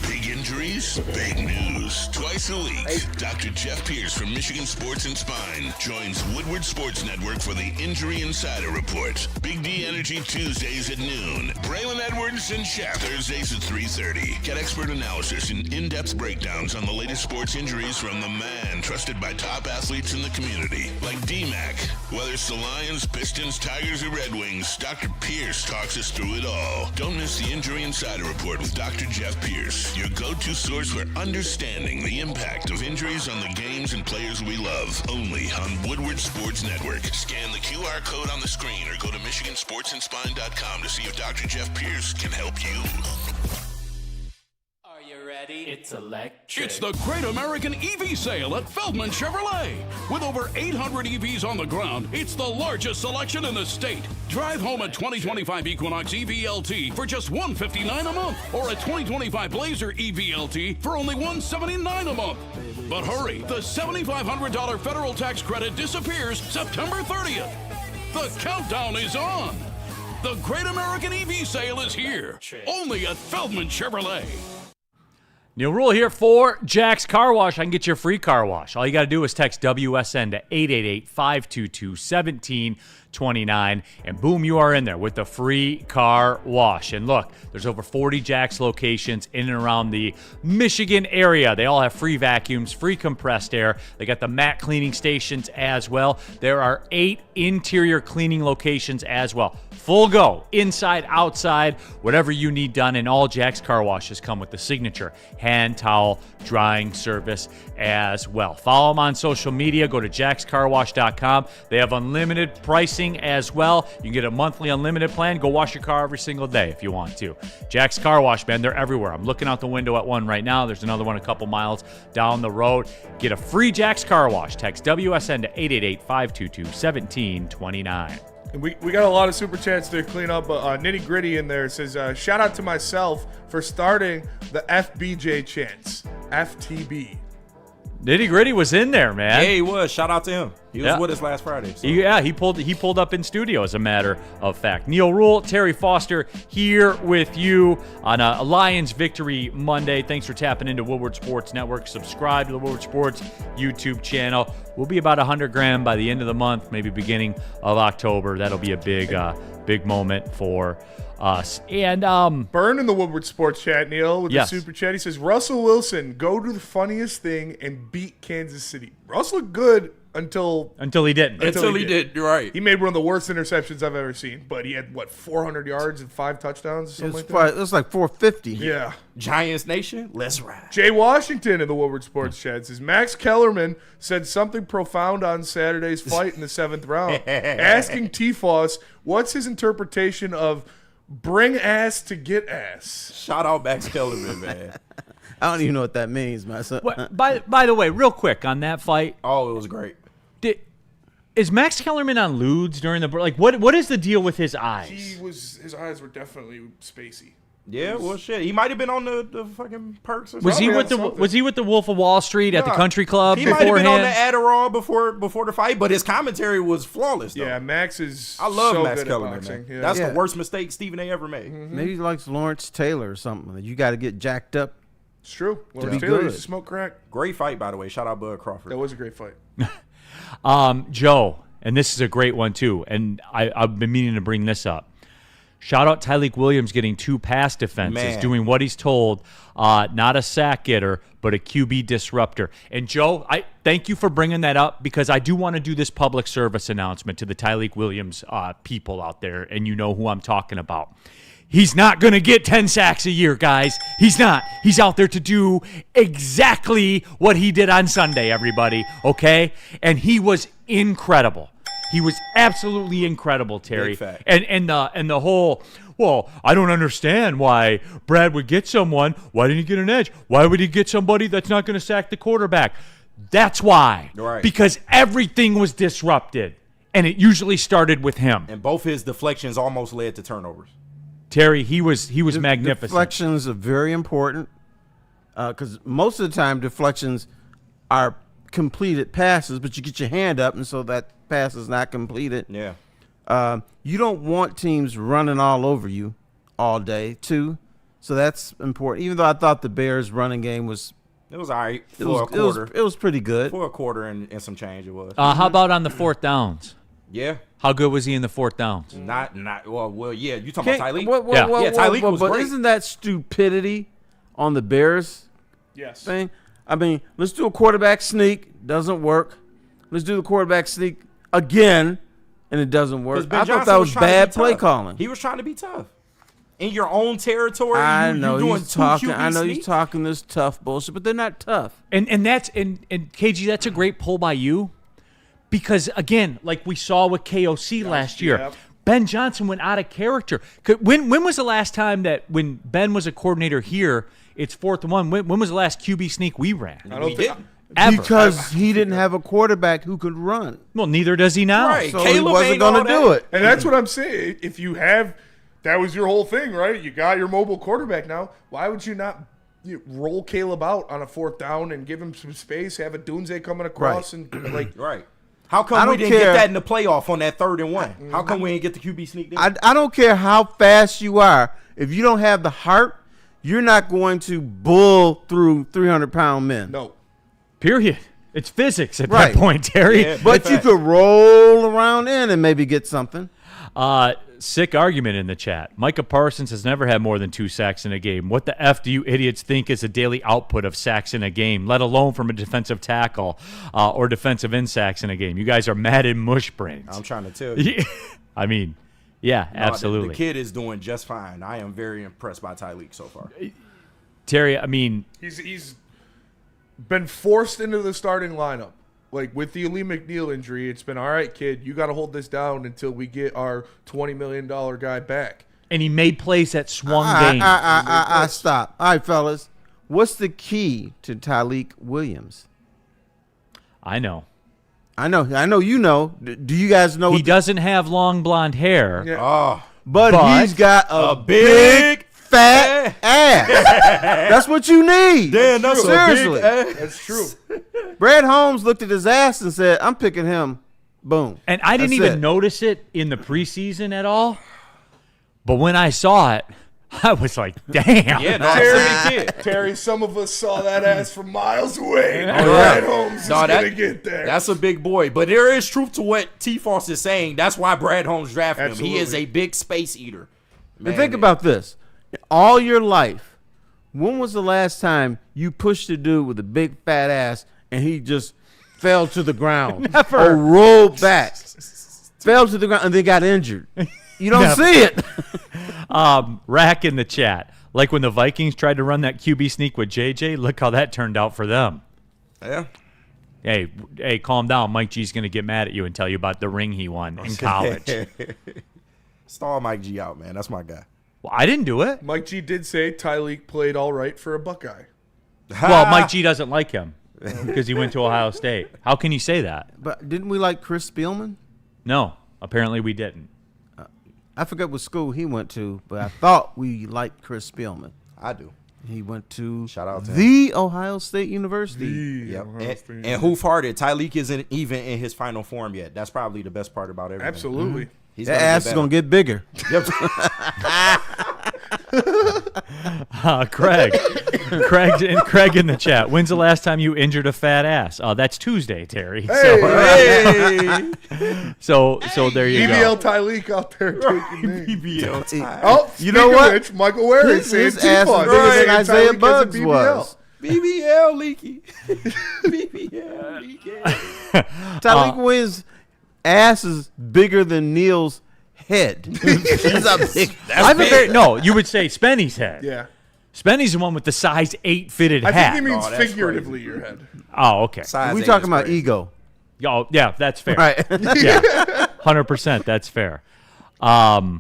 S1: Big injuries, big news. Twice a week, Dr. Jeff Pierce from Michigan Sports and Spine joins Woodward Sports Network for the Injury Insider Report. Big D Energy Tuesdays at noon. Braylon Edwards and Shep Thursdays at 3:30. Get expert analysis and in-depth breakdowns on the latest sports injuries from the man trusted by top athletes in the community, like D-Mac. Whether it's the Lions, Pistons, Tigers, or Red Wings, Dr. Pierce talks us through it all. Don't miss the Injury Insider Report with Dr. Jeff Pierce, your go-to source for understanding the impact of injuries on the games and players we love. Only on Woodward Sports Network. Scan the QR code on the screen or go to MichiganSportsandSpine.com to see if Dr. Jeff Pierce can help you.
S19: Are you ready? It's electric.
S20: It's the Great American EV Sale at Feldman Chevrolet. With over 800 EVs on the ground, it's the largest selection in the state. Drive home a 2025 Equinox EVLT for just $159 a month, or a 2025 Blazer EVLT for only $179 a month. But hurry, the $7,500 federal tax credit disappears September 30th. The countdown is on. The Great American EV Sale is here, only at Feldman Chevrolet.
S7: Neal Ruhl here for Jack's Car Wash. I can get you a free car wash. All you got to do is text WSN to 888-522-1729, and boom, you are in there with the free car wash. And look, there's over 40 Jack's locations in and around the Michigan area. They all have free vacuums, free compressed air. They got the mat cleaning stations as well. There are 8 interior cleaning locations as well. Full go, inside, outside, whatever you need done, and all Jack's Car Washes come with the signature hand towel drying service as well. Follow them on social media. Go to jackscarwash.com. They have unlimited pricing as well. You can get a monthly unlimited plan. Go wash your car every single day if you want to. Jack's Car Wash, man, they're everywhere. I'm looking out the window at one right now. There's another one a couple miles down the road. Get a free Jack's Car Wash. Text WSN to 888-522-1729.
S5: And we got a lot of super chats to clean up. Nitty Gritty in there says, shout out to myself for starting the FBJ chants. FTB.
S7: Nitty Gritty was in there, man.
S9: Yeah, he was. Shout out to him. He was with us last Friday. So.
S7: He pulled up in studio, as a matter of fact. Neal Ruhl, Terry Foster here with you on a Lions Victory Monday. Thanks for tapping into Woodward Sports Network. Subscribe to the Woodward Sports YouTube channel. We'll be about 100 grand by the end of the month, maybe beginning of October. That'll be a big moment for us. And
S5: Burn in the Woodward Sports chat, Neal, with the super chat. He says, Russell Wilson, go do the funniest thing and beat Kansas City. Russell looked good until
S7: he didn't.
S9: Until he did. You're right.
S5: He made one of the worst interceptions I've ever seen, but he had 400 yards and 5 touchdowns or something like that.
S8: It was like 450.
S5: Yeah.
S9: Giants Nation, let's ride.
S5: Jay Washington in the Woodward Sports chat says, Max Kellerman said something profound on Saturday's fight in the 7th round, asking T-Foss what's his interpretation of bring ass to get ass.
S9: Shout out Max Kellerman, man.
S8: I don't even know what that means, myself.
S7: By the way, real quick on that fight.
S9: Oh, it was great.
S7: Is Max Kellerman on lewds during the what is the deal with his eyes?
S5: His eyes were definitely spacey.
S9: Yeah, well, shit. He might have been on the fucking perks or
S7: was
S9: something.
S7: Was he with the Wolf of Wall Street at the country club
S9: he
S7: beforehand?
S9: He might have been on the Adderall before the fight, but his commentary was flawless, though.
S5: Yeah, Max is
S9: I love
S5: so
S9: Max
S5: good
S9: Kellerman,
S5: at boxing.
S9: man.
S5: Yeah.
S9: That's the worst mistake Stephen A. ever made.
S5: Mm-hmm.
S8: Maybe he likes Lawrence Taylor or something. You got to get jacked up.
S5: It's true. Lawrence
S8: be
S5: Taylor
S8: good.
S5: used to smoke crack.
S9: Great fight, by the way. Shout out Bud Crawford.
S5: That was a great fight.
S7: Joe, and this is a great one too, and I've been meaning to bring this up. Shout out Tyleik Williams getting 2 pass defenses, doing what he's told, not a sack getter, but a QB disruptor. And Joe, I thank you for bringing that up because I do want to do this public service announcement to the Tyleik Williams people out there, and you know who I'm talking about. He's not going to get 10 sacks a year, guys. He's not. He's out there to do exactly what he did on Sunday, everybody, okay? And he was incredible. He was absolutely incredible, Terry.
S9: Big fact.
S7: And the whole, well, I don't understand why Brad would get someone. Why didn't he get an edge? Why would he get somebody that's not going to sack the quarterback? That's why.
S9: Right.
S7: Because everything was disrupted, and it usually started with him.
S9: And both his deflections almost led to turnovers.
S7: Terry, he was magnificent.
S8: Deflections are very important because most of the time deflections are completed passes, but you get your hand up, and so that pass is not completed.
S9: Yeah.
S8: You don't want teams running all over you all day, too. So that's important. Even though I thought the Bears' running game was
S9: It was all right for a quarter.
S8: It was pretty good.
S9: For a quarter and some change it was.
S7: How about on the fourth downs?
S9: Yeah.
S7: How good was he in the fourth downs?
S9: Not well, yeah. You talking about Tyleek?
S7: Yeah,
S9: Tyleek was
S8: but
S9: great.
S8: isn't that stupidity on the Bears thing? I mean, let's do a quarterback sneak. Doesn't work. Let's do the quarterback sneak again, and it doesn't work.
S9: Ben
S8: I thought
S9: Johnson
S8: that was
S9: trying to
S8: bad
S9: be
S8: play
S9: tough.
S8: calling.
S9: He was trying to be tough. In your own territory,
S8: I
S9: you
S8: know
S9: doing
S8: he's
S9: two
S8: talking.
S9: QB
S8: I know he's
S9: sneaks?
S8: talking this tough bullshit, but they're not tough.
S7: And KG, that's a great pull by you, because again, like we saw with KOC last year,
S5: yep.
S7: Ben Johnson went out of character. When was the last time that when Ben was a coordinator here, it's 4th and 1? When was the last QB sneak we ran?
S5: I don't think.
S7: Ever.
S8: Because he didn't have a quarterback who could run.
S7: Well, neither does he now.
S9: Right.
S8: So
S9: Caleb
S8: he wasn't
S9: ain't
S8: going
S9: all
S8: to do it.
S5: And that's what I'm saying. If you have, that was your whole thing, right? You got your mobile quarterback now. Why would you not roll Caleb out on a 4th down and give him some space, have a Dunze coming across and like
S9: Right. How
S8: I
S9: come we
S8: don't
S9: didn't get
S8: care.
S9: that in the playoff on that 3rd and 1? How come we didn't get the QB sneak there?
S8: I don't care how fast you are. If you don't have the heart, you're not going to bull through 300-pound men.
S5: no.
S7: Period. It's physics at
S8: Right.
S7: that point, Terry.
S9: Yeah.
S8: But you could roll around in and maybe get something.
S7: Sick argument in the chat. Micah Parsons has never had more than 2 sacks in a game. What the F do you idiots think is a daily output of sacks in a game, let alone from a defensive tackle or defensive end sacks in a game? You guys are mad and mush brains.
S9: I'm trying to tell you.
S7: I mean, yeah,
S9: No,
S7: absolutely.
S9: The kid is doing just fine. I am very impressed by Tyleek so far.
S7: Terry, I mean,
S5: He's been forced into the starting lineup. Like with the Ali McNeil injury, it's been all right, kid. You got to hold this down until we get our $20 million guy back.
S7: and he made plays that swung games.
S8: Stop. All right, fellas. What's the key to Tyleek Williams?
S7: I know.
S8: I know you know. Do you guys know?
S7: He doesn't have long blonde hair.
S5: Yeah.
S9: Oh,
S8: but he's got a big fat ass. That's what you need.
S9: Damn, that's
S8: seriously.
S9: a big ass.
S5: That's true.
S8: Brad Holmes looked at his ass and said, "I'm picking him." Boom.
S7: And I didn't even notice it in the preseason at all. But when I saw it, I was like, damn.
S9: Yeah, no, Terry,
S5: Terry, some of us saw that ass from miles away.
S9: Yeah.
S5: Brad Holmes is going to get there.
S9: That's a big boy. But there is truth to what T-Foss is saying. That's why Brad Holmes drafted him.
S5: Absolutely.
S9: He is a big space eater.
S8: And think about this. All your life, when was the last time you pushed a dude with a big fat ass and he just fell to the ground?
S7: Never.
S8: Or rolled back. Fell to the ground and then got injured. You don't see it.
S7: Rack in the chat. Like when the Vikings tried to run that QB sneak with JJ, look how that turned out for them.
S9: Yeah.
S7: Hey, calm down. Mike G's going to get mad at you and tell you about the ring he won in college.
S9: Stall Mike G out, man. That's my guy.
S7: Well, I didn't do it.
S5: Mike G did say Tyleek played all right for a Buckeye.
S7: Well, Mike G doesn't like him because he went to Ohio State. How can you say that?
S8: But didn't we like Chris Spielman?
S7: No, apparently we didn't.
S8: I forget what school he went to, but I thought we liked Chris Spielman.
S9: I do.
S8: He went to
S9: Shout out to
S8: the Ohio State University.
S9: Yep. And hoof-hearted, Tyleek isn't even in his final form yet. That's probably the best part about everything.
S5: Absolutely.
S8: Mm-hmm. That ass is going to get bigger.
S9: Yep.
S7: Craig in the chat. When's the last time you injured a fat ass? That's Tuesday, Terry.
S5: Hey!
S7: So there you
S5: BBL
S7: go.
S5: Tyleek out there taking names.
S9: BBL Tyleek.
S5: Oh,
S8: You know what?
S5: Which, Michael Ware saying
S8: His ass is
S5: T-Fon.
S8: bigger than
S5: Saying
S8: Isaiah
S5: Tyleek has a
S8: Bugs
S5: BBL.
S8: was.
S9: BBL leaky. BBL leaky.
S8: Tyleek Williams' ass is bigger than Neal's head. That's a big.
S7: No, you would say Spenny's head.
S5: Yeah.
S7: Spenny's the one with the size 8 fitted
S5: I
S7: hat.
S5: think he means
S9: Oh, that's
S5: figuratively your head.
S7: Oh, okay.
S9: Size
S8: We
S9: 8
S8: talking
S9: is
S8: about
S9: crazy.
S8: ego.
S7: Oh, yeah, that's fair.
S8: Right.
S7: Yeah, 100%. That's fair. Let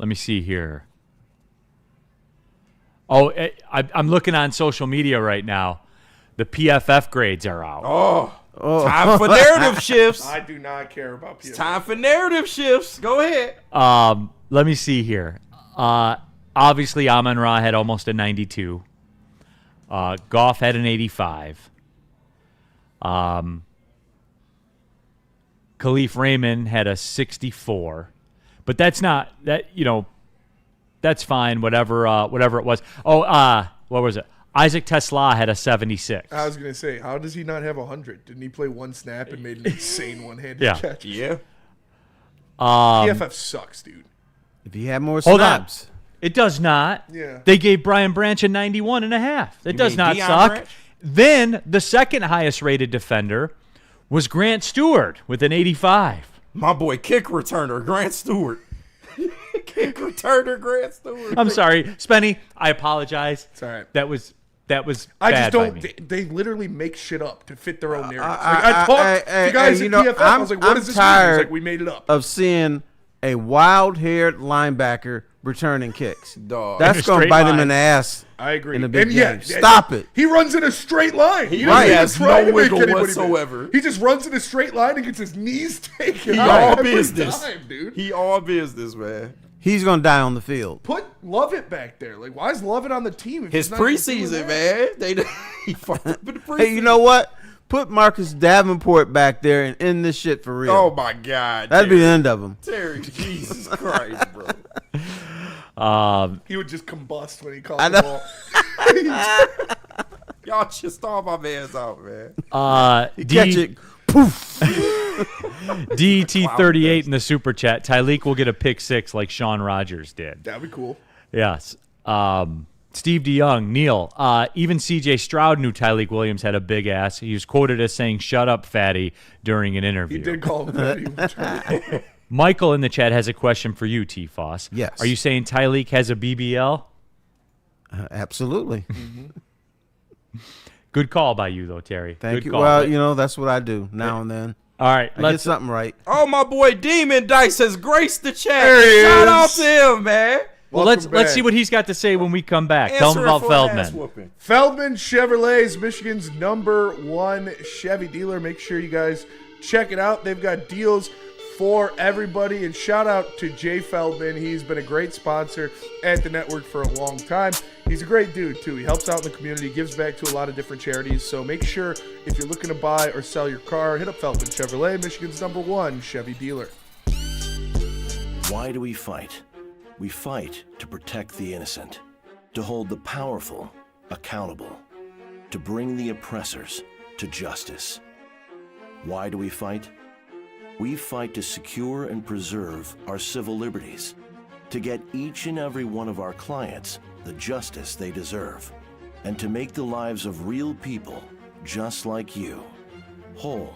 S7: me see here. Oh, I'm looking on social media right now. The PFF grades are out.
S9: Oh, time for narrative shifts.
S5: I do not care about PFF.
S9: It's time for narrative shifts. Go ahead.
S7: Let me see here. Obviously, Amon-Ra had almost a 92. Goff had an 85. Khalif Raymond had a 64. But that's not that. That's fine. Whatever it was. What was it? Isaac Tesla had a 76.
S5: I was going to say, how does he not have 100? Didn't he play one snap and made an insane one-handed catch?
S9: Yeah.
S5: PFF sucks, dude.
S8: If he had more
S7: Hold on.
S8: snaps.
S7: It does not.
S5: Yeah.
S7: They gave Brian Branch a 91.5. That does
S9: mean
S7: not
S9: Deion
S7: suck.
S9: Branch?
S7: Then the second highest rated defender was Grant Stewart with an 85.
S9: My boy, kick returner, Grant Stewart. Kick returner, Grant Stewart.
S7: I'm sorry, Spenny. I apologize.
S5: It's all right.
S7: That was
S5: I
S7: bad
S5: just
S7: by
S5: don't.
S7: me.
S5: They literally make shit up to fit their own narrative. I talked to guys at PFF. I was like, "What is this?" He's like, "We made it up."
S8: Of seeing a wild-haired linebacker returning kicks.
S9: Dog.
S8: That's
S7: In a
S8: going to
S7: straight
S8: bite him
S7: line.
S8: in the ass.
S5: I agree.
S8: In the big
S5: And
S8: game.
S5: yeah,
S8: Stop it.
S5: He runs in a straight line. He
S9: Right.
S5: doesn't even
S9: Has
S5: try
S9: no
S5: to make
S9: wiggle
S5: anybody
S9: whatsoever.
S5: miss. He just runs in a straight line and gets his knees taken
S9: He
S5: out
S9: all
S5: every
S9: business.
S5: time, dude.
S9: He all business, man.
S8: He's going to die on the field.
S5: Put Lovett back there. Like, why is Lovett on the team? If
S9: His
S5: he's not even doing
S9: preseason,
S5: that?
S9: man. He fucked up in the preseason.
S8: Hey, you know what? Put Marcus Davenport back there and end this shit for real.
S9: Oh, my God.
S8: That'd be the end of him.
S9: Terry, Jesus Christ, bro.
S5: He would just combust when he caught
S8: I
S5: the
S8: know.
S5: ball.
S9: Y'all just all my man's out, man.
S8: Catch it. Poof.
S7: DT38 in the super chat. Tyleek will get a pick 6 like Sean Rogers did.
S5: That'd be cool.
S7: Yes. Steve DeYoung, Neal. Even C.J. Stroud knew Tyleek Williams had a big ass. He was quoted as saying, "Shut up, fatty," during an interview.
S5: He did call him that.
S7: Michael in the chat has a question for you, T-Foss.
S8: Yes.
S7: Are you saying Tyleek has a BBL?
S8: Absolutely.
S7: Good call by you, though, Terry.
S8: Thank
S7: Good
S8: you.
S7: call.
S8: Well, that's what I do now and then.
S7: All right,
S8: I get something right.
S9: Oh, my boy Demon Dice has graced the chat.
S5: There he
S9: Shout out
S5: is.
S9: to him, man.
S7: Well,
S5: Welcome
S7: let's
S5: back.
S7: see what he's got to say when we come back. Tell him about Feldman.
S5: Feldman Chevrolet is Michigan's #1 Chevy dealer. Make sure you guys check it out. They've got deals for everybody. And shout out to Jay Feldman. He's been a great sponsor at the network for a long time. He's a great dude, too. He helps out in the community, gives back to a lot of different charities. So make sure if you're looking to buy or sell your car, hit up Feldman Chevrolet, Michigan's #1 Chevy dealer.
S14: Why do we fight? We fight to protect the innocent, to hold the powerful accountable, to bring the oppressors to justice. Why do we fight? We fight to secure and preserve our civil liberties, to get each and every one of our clients the justice they deserve, and to make the lives of real people just like you whole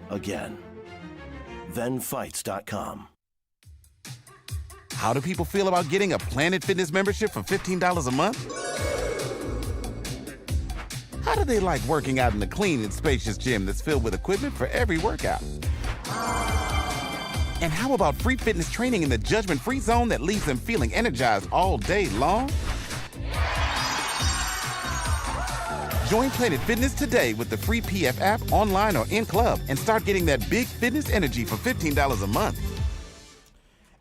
S14: again. ThenFights.com.
S17: How do people feel about getting a Planet Fitness membership for $15 a month? How do they like working out in a clean and spacious gym that's filled with equipment for every workout? And how about free fitness training in the judgment-free zone that leaves them feeling energized all day long? Join Planet Fitness today with the free PF app online or in club and start getting that big fitness energy for $15 a month.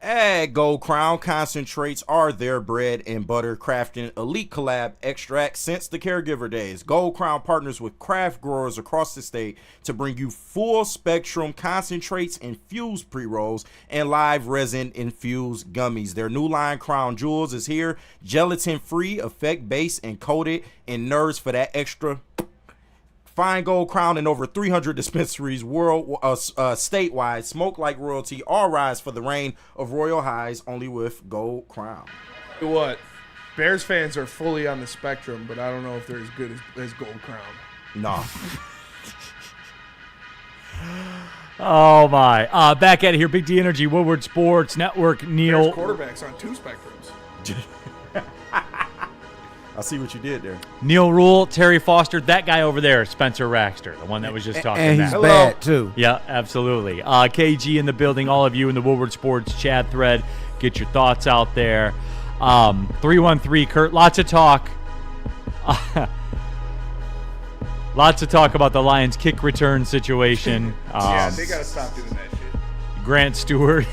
S9: At Gold Crown, concentrates are their bread and butter, crafting elite collab extracts since the caregiver days. Gold Crown partners with craft growers across the state to bring you full spectrum concentrates, infused pre-rolls, and live resin infused gummies. Their new line, Crown Jewels, is here. Gelatin free, effect based, and coated in nerves for that extra. Find Gold Crown in over 300 dispensaries statewide. Smoke like royalty. All rise for the reign of royal highs, only with Gold Crown.
S5: What? Bears fans are fully on the spectrum, but I don't know if they're as good as Gold Crown.
S9: No.
S7: Oh, my. Back at it here, Big D Energy, Woodward Sports Network, Neal.
S5: Bears quarterbacks on 2 spectrums.
S9: I see what you did there.
S7: Neal, Ruhl, Terry Foster, that guy over there, Spencer Raxter, the one that was just talking.
S8: And he's bad too.
S7: Yeah, absolutely. KG in the building. All of you in the Woodward Sports chat thread, get your thoughts out there. 313 Kurt, lots of talk. Lots of talk about the Lions' kick return situation.
S5: Yeah, they gotta stop doing that shit.
S7: Grant Stewart.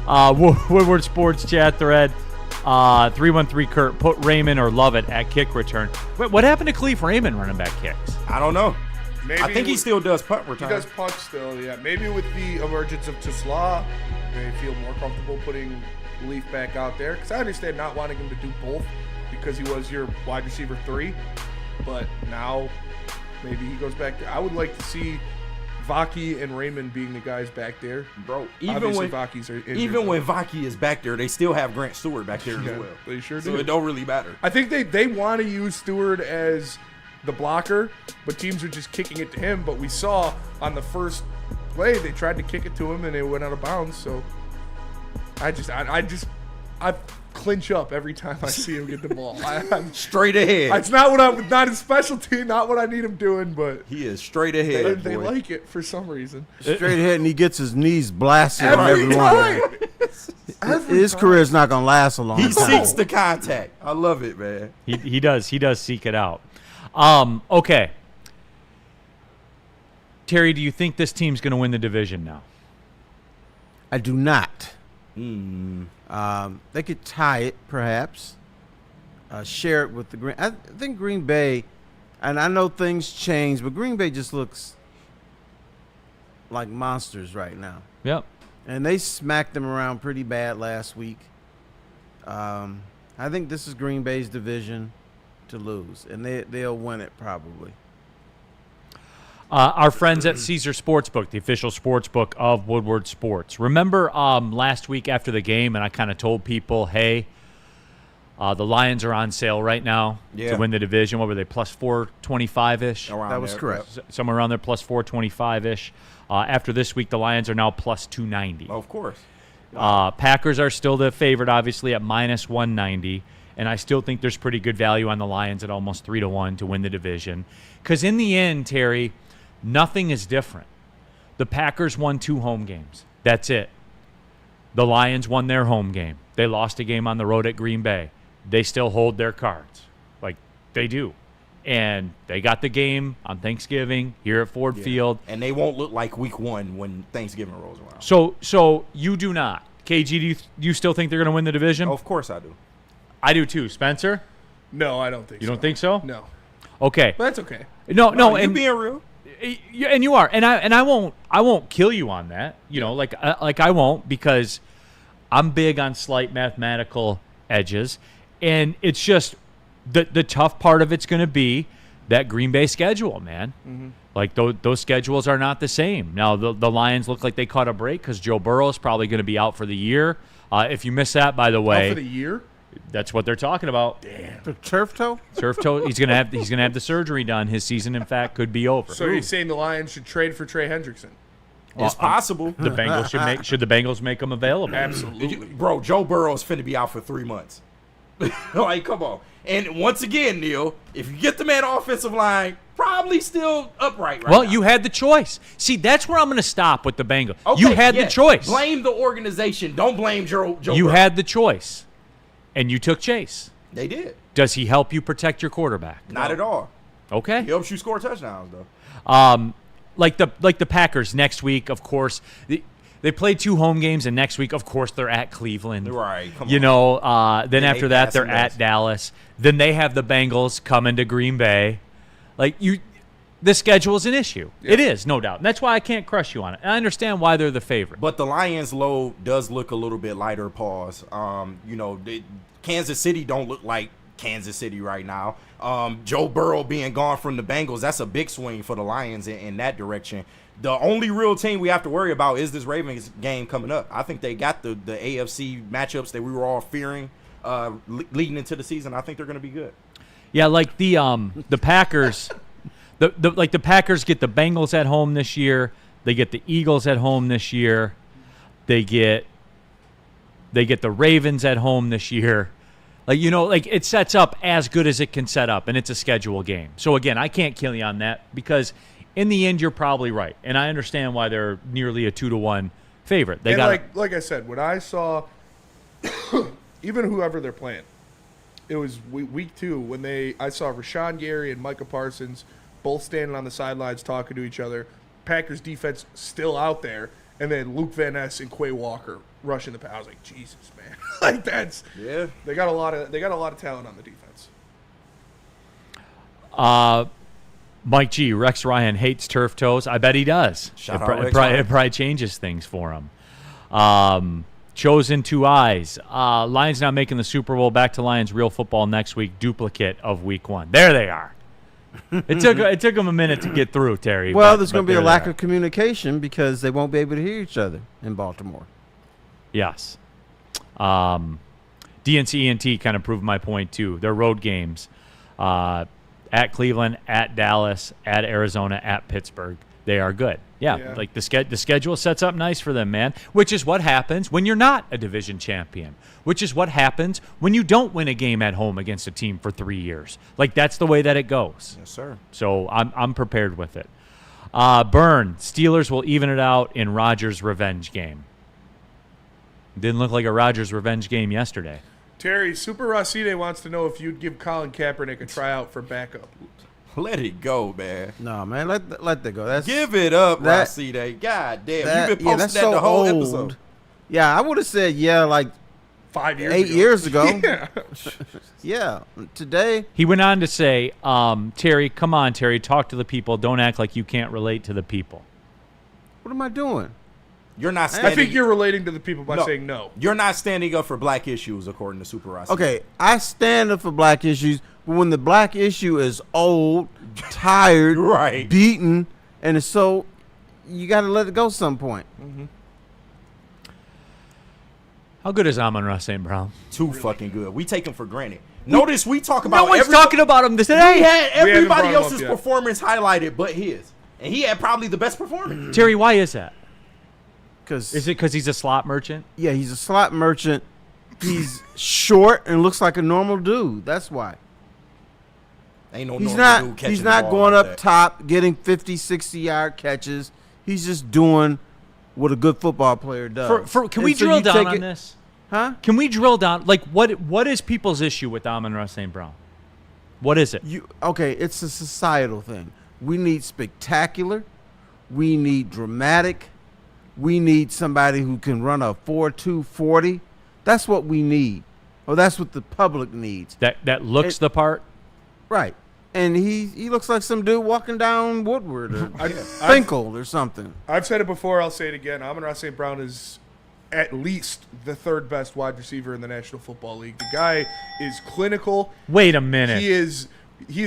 S7: Woodward Sports chat thread. 313 Kurt, put Raymond or Lovett at kick return. Wait, what happened to Cleve Raymond running back kicks?
S9: I don't know.
S5: Maybe
S9: I think he still does punt return.
S5: He does punt still, yeah. Maybe with the emergence of Tesla, they feel more comfortable putting Leaf back out there. Because I understand not wanting him to do both because he was your wide receiver 3. But now maybe he goes back there. I would like to see Vaki and Raymond being the guys back there.
S9: Bro,
S5: even when
S9: Vaki is back there, they still have Grant Stewart back there as well.
S5: They sure
S9: So
S5: do.
S9: it don't really matter.
S5: I think they want to use Stewart as the blocker, but teams are just kicking it to him. But we saw on the first play they tried to kick it to him and it went out of bounds. So I clinch up every time I see him get the ball. I'm
S9: straight ahead.
S5: It's not his specialty, not what I need him doing, but
S9: he is straight ahead.
S5: They like it for some reason.
S8: Straight ahead, and he gets his knees blasted on
S5: Every
S8: everyone.
S5: time.
S8: His career is not going to last a long
S9: He
S8: time.
S9: seeks the contact. I love it, man.
S7: He does seek it out. Okay. Terry, do you think this team's going to win the division now?
S8: I do not. They could tie it, perhaps. Share it with the Green. I think Green Bay, and I know things change, but Green Bay just looks like monsters right now.
S7: Yep.
S8: And they smacked them around pretty bad last week. I think this is Green Bay's division to lose, and they'll win it probably.
S7: Our friends at Caesar Sportsbook, the official sportsbook of Woodward Sports. Remember last week after the game, and I kind of told people, hey, the Lions are on sale right now to win the division. What were they, plus 425-ish?
S8: That was correct.
S7: Somewhere around there, plus 425-ish. After this week, the Lions are now plus 290.
S9: Of course.
S7: Packers are still the favorite, obviously, at minus 190. And I still think there's pretty good value on the Lions at almost 3-1 to win the division. Because in the end, Terry, nothing is different. The Packers won 2 home games. That's it. The Lions won their home game. They lost a game on the road at Green Bay. They still hold their cards. Like, they do. And they got the game on Thanksgiving here at Ford Field.
S9: And they won't look like week 1 when Thanksgiving rolls around.
S7: So you do not. KG, do you still think they're going to win the division?
S9: Of course I do.
S7: I do too. Spencer?
S5: No, I don't think so.
S7: You don't think so?
S5: No.
S7: Okay.
S5: But that's okay.
S7: No,
S9: you
S7: and
S9: being real.
S7: And you are. And I won't kill you on that. You know, like I won't, because I'm big on slight mathematical edges. And it's just the tough part of it's going to be that Green Bay schedule, man. Mm-hmm. Like those schedules are not the same. Now the Lions look like they caught a break because Joe Burrow is probably going to be out for the year. If you miss that, by the way,
S5: out for the year.
S7: That's what they're talking about.
S5: Damn.
S8: The turf toe?
S7: Turf toe. He's gonna have the surgery done. His season, in fact, could be over.
S5: So you're saying the Lions should trade for Trey Hendrickson?
S9: It's possible.
S7: The Bengals should the Bengals make him available?
S5: Absolutely.
S9: Bro, Joe Burrow's finna be out for 3 months. Like, come on. And once again, Neal, if you get the man offensive line, probably still upright right
S7: Well,
S9: now.
S7: you had the choice. See, that's where I'm going to stop with the Bengals.
S9: Okay,
S7: you had the choice.
S9: Blame the organization. Don't blame Joe
S7: You
S9: Burrow.
S7: had the choice, and you took Chase.
S9: They did.
S7: Does he help you protect your quarterback?
S9: Not at all.
S7: Okay.
S9: He helps you score touchdowns, though.
S7: Like the Packers next week, of course. They played 2 home games, and next week, of course, they're at Cleveland.
S9: Right. Come
S7: you
S9: on.
S7: know, then
S9: Yeah,
S7: after
S9: they
S7: that,
S9: pass
S7: they're
S9: and
S7: at
S9: miss.
S7: Dallas. Then they have the Bengals coming to Green Bay. Like the schedule is an issue.
S5: Yeah.
S7: It is, no doubt. And that's why I can't crush you on it. And I understand why they're the favorite.
S9: But the Lions' load does look a little bit lighter, pause. Kansas City don't look like Kansas City right now. Joe Burrow being gone from the Bengals, that's a big swing for the Lions in that direction. The only real team we have to worry about is this Ravens game coming up. I think they got the AFC matchups that we were all fearing leading into the season. I think they're going to be good.
S7: Yeah, like the Packers, the Packers get the Bengals at home this year. They get the Eagles at home this year. They get the Ravens at home this year. Like, you know, like it sets up as good as it can set up, and it's a schedule game. So, again, I can't kill you on that because in the end, you're probably right. And I understand why they're nearly a 2-1 favorite. They got
S5: like I said, when I saw even whoever they're playing, it was week 2 when I saw Rashawn Gary and Micah Parsons both standing on the sidelines talking to each other. Packers defense still out there, and then Luke Van Ness and Quay Walker rushing the pass. I was like, Jesus, man, like that's They got a lot of talent on the defense.
S7: Mike G. Rex Ryan hates turf toes. I bet he does.
S9: Shout
S7: It
S9: out Rex
S7: probably changes things for him. Chosen Two Eyes. Lions not making the Super Bowl. Back to Lions real football next week. Duplicate of week 1. There they are. It took them a minute to get through, Terry.
S8: Well, there's going to be a lack of communication because they won't be able to hear each other in Baltimore.
S7: Yes. DNC ENT kind of proved my point, too. Their road games at Cleveland, at Dallas, at Arizona, at Pittsburgh. They are good. Yeah. Like the schedule sets up nice for them, man, which is what happens when you're not a division champion, which is what happens when you don't win a game at home against a team for 3 years. Like, that's the way that it goes.
S9: Yes, sir.
S7: So I'm prepared with it. Burn, Steelers will even it out in Rodgers' revenge game. Didn't look like a Rodgers' revenge game yesterday.
S5: Terry, Super Racine wants to know if you'd give Colin Kaepernick a tryout for backup.
S9: Let it go, man.
S8: No, man, let that go.
S9: Give it up, Racine. God damn, you've been posting that the whole episode.
S8: Yeah, I would have said like
S5: 5 years
S8: 8
S5: ago.
S8: years ago.
S5: Yeah.
S8: Yeah, today.
S7: He went on to say, Terry, come on, Terry, talk to the people. Don't act like you can't relate to the people.
S8: What am I doing?
S9: You're not standing.
S5: I think you're relating to the people by saying no.
S9: You're not standing up for black issues, according to Super Racine.
S8: Okay, I stand up for black issues, but when the black issue is old, tired,
S9: right,
S8: beaten, and it's so, you got to let it go some point.
S9: Mm-hmm.
S7: How good is Amon-Ra St. Brown?
S9: Too fucking good. We take him for granted. Notice we talk about
S7: No one's talking about him today.
S9: We had everybody
S5: brought him up
S9: else's
S5: yet.
S9: performance highlighted but his. And he had probably the best performance.
S7: Terry, why is that?
S8: Is
S7: it because he's a slot merchant?
S8: Yeah, he's a slot merchant. He's short and looks like a normal dude. That's why.
S9: Ain't no
S8: He's
S9: normal dude
S8: not.
S9: catching
S8: He's
S9: the
S8: not
S9: ball
S8: going
S9: like
S8: up
S9: that.
S8: top, getting 50, 60-yard catches. He's just doing what a good football player does.
S7: Can we drill down on this?
S8: Huh?
S7: Can we drill down? Like, what is people's issue with Amon-Ra St. Brown? What is it?
S8: Okay, it's a societal thing. We need spectacular. We need dramatic. We need somebody who can run a 4.2 40. That's what we need. Or that's what the public needs.
S7: That looks the part?
S8: Right. And he looks like some dude walking down Woodward or Finkel or something.
S5: I've said it before, I'll say it again. Amon-Ra St. Brown is at least the 3rd best wide receiver in the National Football League. The guy is clinical.
S7: Wait a minute.
S5: He is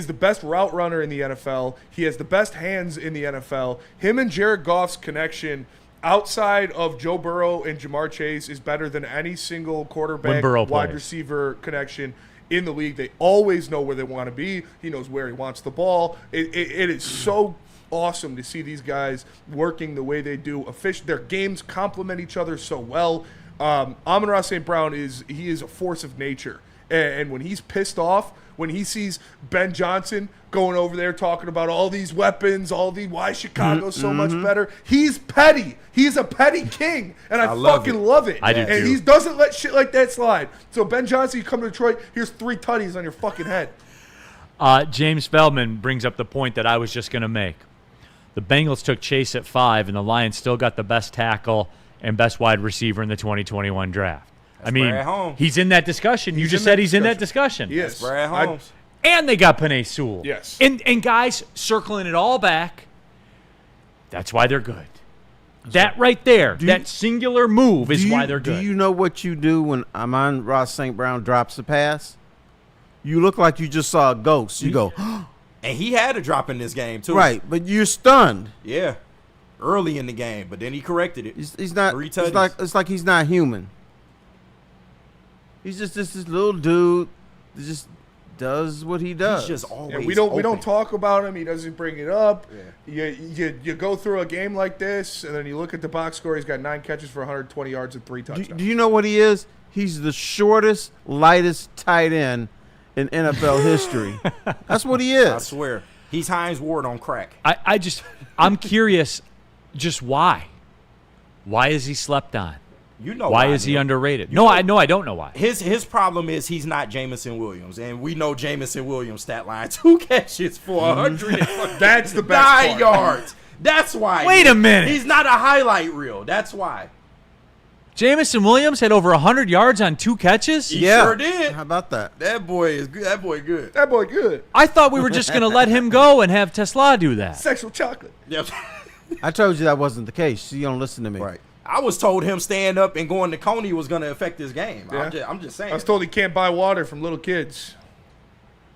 S5: the best route runner in the NFL. He has the best hands in the NFL. Him and Jared Goff's connection outside of Joe Burrow and Jamar Chase is better than any single quarterback wide receiver connection in the league. They always know where they want to be. He knows where he wants the ball. It is so awesome to see these guys working the way they do. Their games complement each other so well. Amon-Ra St. Brown is a force of nature. And when he's pissed off, when he sees Ben Johnson going over there talking about all these weapons, why Chicago's so much better, he's petty. He's a petty king, and I fucking love it.
S7: I do
S5: and
S7: too.
S5: he doesn't let shit like that slide. So Ben Johnson, you come to Detroit, here's 3 tutties on your fucking head.
S7: James Feldman brings up the point that I was just going to make. The Bengals took Chase at 5, and the Lions still got the best tackle and best wide receiver in the 2021 draft.
S9: That's Brad Holmes.
S7: He's in that discussion. You just said he's in that discussion.
S5: Yes.
S9: That's Brad Holmes.
S7: And they got Penei Sewell.
S5: Yes.
S7: And guys, circling it all back, that's why they're good. That right there, that singular move is why they're good.
S8: Do you know what you do when Amon-Ra St. Brown drops a pass? You look like you just saw a ghost. You go,
S9: And he had a drop in this game, too.
S8: right, but you're stunned.
S9: Yeah. Early in the game, but then he corrected it.
S8: He's not.
S9: 3 tutties.
S8: It's like he's not human. He's just this little dude that just does what he does.
S9: He's just always
S5: we don't talk about him. He doesn't bring it up. You go through a game like this, and then you look at the box score. He's got 9 catches for 120 yards and 3 touchdowns.
S8: Do you know what he is? He's the shortest, lightest tight end in NFL history. That's what he is.
S9: I swear. He's Hines Ward on crack.
S7: I'm curious, just why? Why is he slept on?
S9: You know
S7: why is he underrated? I don't know why.
S9: His problem is he's not Jamison Williams, and we know Jamison Williams' stat line: 2 catches for 100.
S5: That's the best
S9: 9 yards. That's why.
S7: Wait a minute.
S9: He's not a highlight reel. That's why.
S7: Jamison Williams had over 100 yards on 2 catches?
S9: He sure did.
S8: How about that?
S9: That boy is good. That boy good.
S5: That boy good.
S7: I thought we were just going to let him go and have Tesla do that.
S5: Sexual chocolate.
S9: Yep.
S8: I told you that wasn't the case. So you don't listen to me.
S9: Right. I was told him staying up and going to Coney was going to affect his game.
S5: Yeah.
S9: I'm just saying.
S5: I was told he can't buy water from little kids.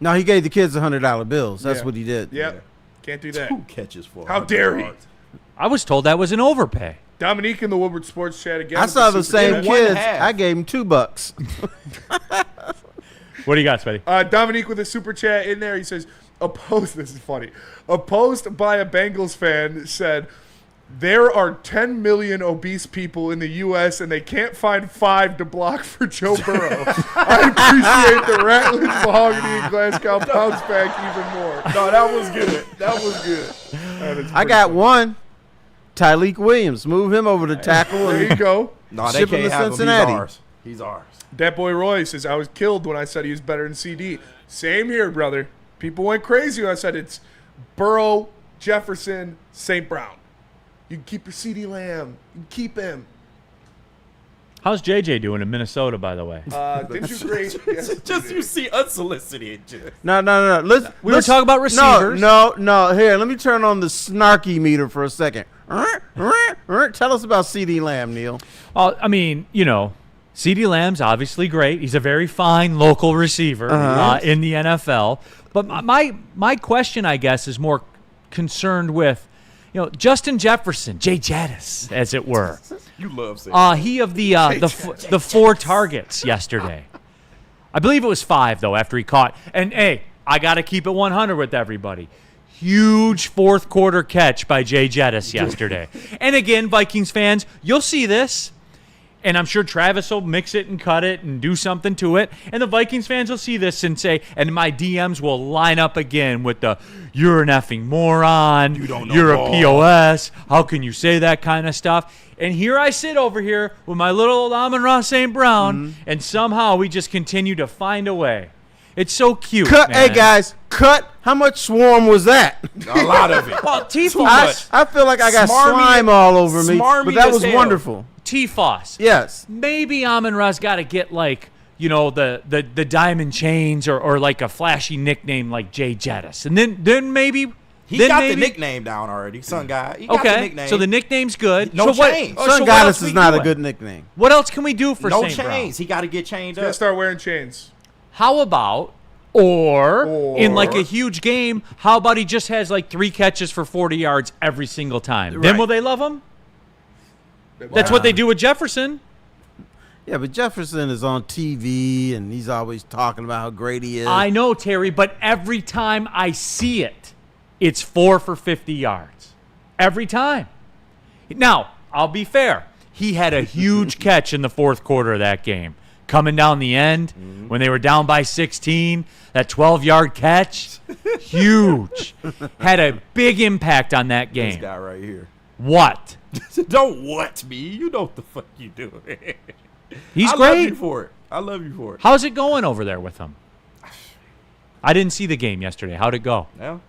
S8: No, he gave the kids $100 bills. That's what he did.
S5: Yep. Can't do that.
S9: 2 catches for.
S5: How dare he?
S7: I was told that was an overpay.
S5: Dominique in the Woodward Sports Chat again.
S8: I saw the same kids. I gave him $2.
S7: What do you got, Smitty?
S5: Dominique with a super chat in there. He says, this is funny. A post by a Bengals fan said, there are 10 million obese people in the U.S. and they can't find 5 to block for Joe Burrow. I appreciate the Rattlers, Mahogany, and Glasgow bounce back even more.
S9: No, that was good. That was good.
S8: I got one. Tyleek Williams. Move him over to tackle.
S5: There you go.
S9: No, they
S8: ship him
S9: can't
S8: to
S9: have
S8: Cincinnati.
S9: him. He's ours.
S5: Dat Boy Roy says, I was killed when I said he was better than CD. Same here, brother. People went crazy when I said it's Burrow, Jefferson, St. Brown. You can keep your CD Lamb. You can keep him.
S7: How's JJ doing in Minnesota, by the way?
S5: Didn't you great? Yes,
S9: Just you see unsolicited.
S8: No.
S7: We were talking about receivers.
S8: No. Here, let me turn on the snarky meter for a second. Tell us about CD Lamb, Neal.
S7: I mean, CD Lamb's obviously great. He's a very fine local receiver in the NFL. But my question, I guess, is more concerned with, Justin Jefferson, Jay Jettis, as it were.
S9: You love saying
S7: he of the 4 targets yesterday. I believe it was 5, though, after he caught. And, hey, I got to keep it 100 with everybody. Huge fourth quarter catch by Jay Jettis yesterday. And, again, Vikings fans, you'll see this. And I'm sure Travis will mix it and cut it and do something to it. And the Vikings fans will see this and say, and my DMs will line up again with the, you're an effing moron.
S9: You don't know
S7: You're
S9: ball.
S7: a POS. How can you say that kind of stuff? And here I sit over here with my little old Amon-Ra St. Brown, and somehow we just continue to find a way. It's so cute.
S8: Cut,
S7: man.
S8: hey, guys, cut. How much swarm was that?
S9: A lot of it.
S7: Well, T-Foss.
S8: I feel like I got slime all over me, but that was wonderful.
S7: T-Foss.
S8: Yes.
S7: Maybe Amon-Ra's got to get the diamond chains or like a flashy nickname like Jay Jettis. And then maybe
S9: He got the nickname down already, Son Guy. He got the nickname.
S7: So the nickname's good.
S9: No
S7: so
S9: chains.
S8: Son Goddess is not a good nickname.
S7: What else can we do for
S9: No
S7: St. Brown?
S9: chains. He got to get chained
S5: He's got to
S9: up.
S5: start wearing chains.
S7: How about, or in like a huge game, how about he just has like 3 catches for 40 yards every single time? Then will they love him? That's what they do with Jefferson.
S8: Yeah, but Jefferson is on TV, and he's always talking about how great he is.
S7: I know, Terry, but every time I see it, it's 4 for 50 yards. Every time. Now, I'll be fair. He had a huge catch in the fourth quarter of that game. Coming down the end, when they were down by 16, that 12-yard catch, huge. Had a big impact on that game.
S9: This guy right here.
S7: What?
S9: Don't what me. You know what the fuck you doing.
S7: He's
S9: I
S7: great.
S9: love you for it. I love you for it.
S7: How's it going over there with him? I didn't see the game yesterday. How'd it go?
S9: Yeah,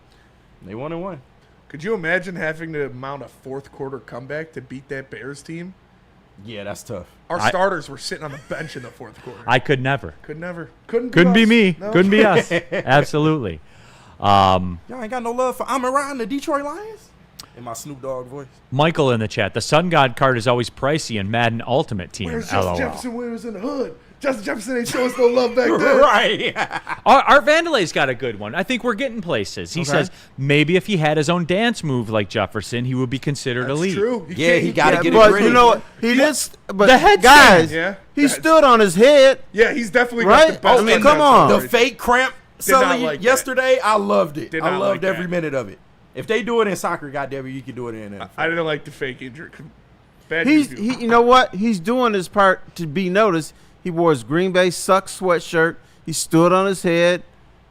S9: they 1-1.
S5: Could you imagine having to mount a fourth quarter comeback to beat that Bears team?
S9: Yeah, that's tough.
S5: Our starters were sitting on the bench in the fourth quarter.
S7: I could never.
S5: Could never. Couldn't
S7: be
S5: us.
S7: me.
S5: No.
S7: Couldn't be us. Absolutely.
S9: Y'all ain't got no love for Amon-Ra and the Detroit Lions? In my Snoop Dogg voice.
S7: Michael in the chat. The Sun God card is always pricey in Madden Ultimate Team.
S5: Where's
S7: LOL.
S5: Justin Jefferson when he was in the hood? Justin Jefferson ain't show us no love back then.
S9: Right.
S7: Art Vandelay's got a good one. I think we're getting places. He says maybe if he had his own dance move like Jefferson, he would be considered elite.
S5: True.
S9: Yeah, he got to get it
S8: But
S9: gritty.
S8: you know what? He just. But
S7: The head
S8: guys,
S5: stand. Yeah.
S8: he stood on his head.
S5: Yeah, he's definitely
S8: Right?
S5: got the best.
S8: I mean, come on.
S9: The fake cramp Sully, yesterday, I loved it. I loved
S5: like
S9: every
S5: that.
S9: minute of it. If they do it in soccer, goddamn it, you can do it in NFL.
S5: I didn't like the fake injury. Bad
S8: He,
S5: juju.
S8: you know what? He's doing his part to be noticed. He wore his Green Bay Sucks sweatshirt. He stood on his head.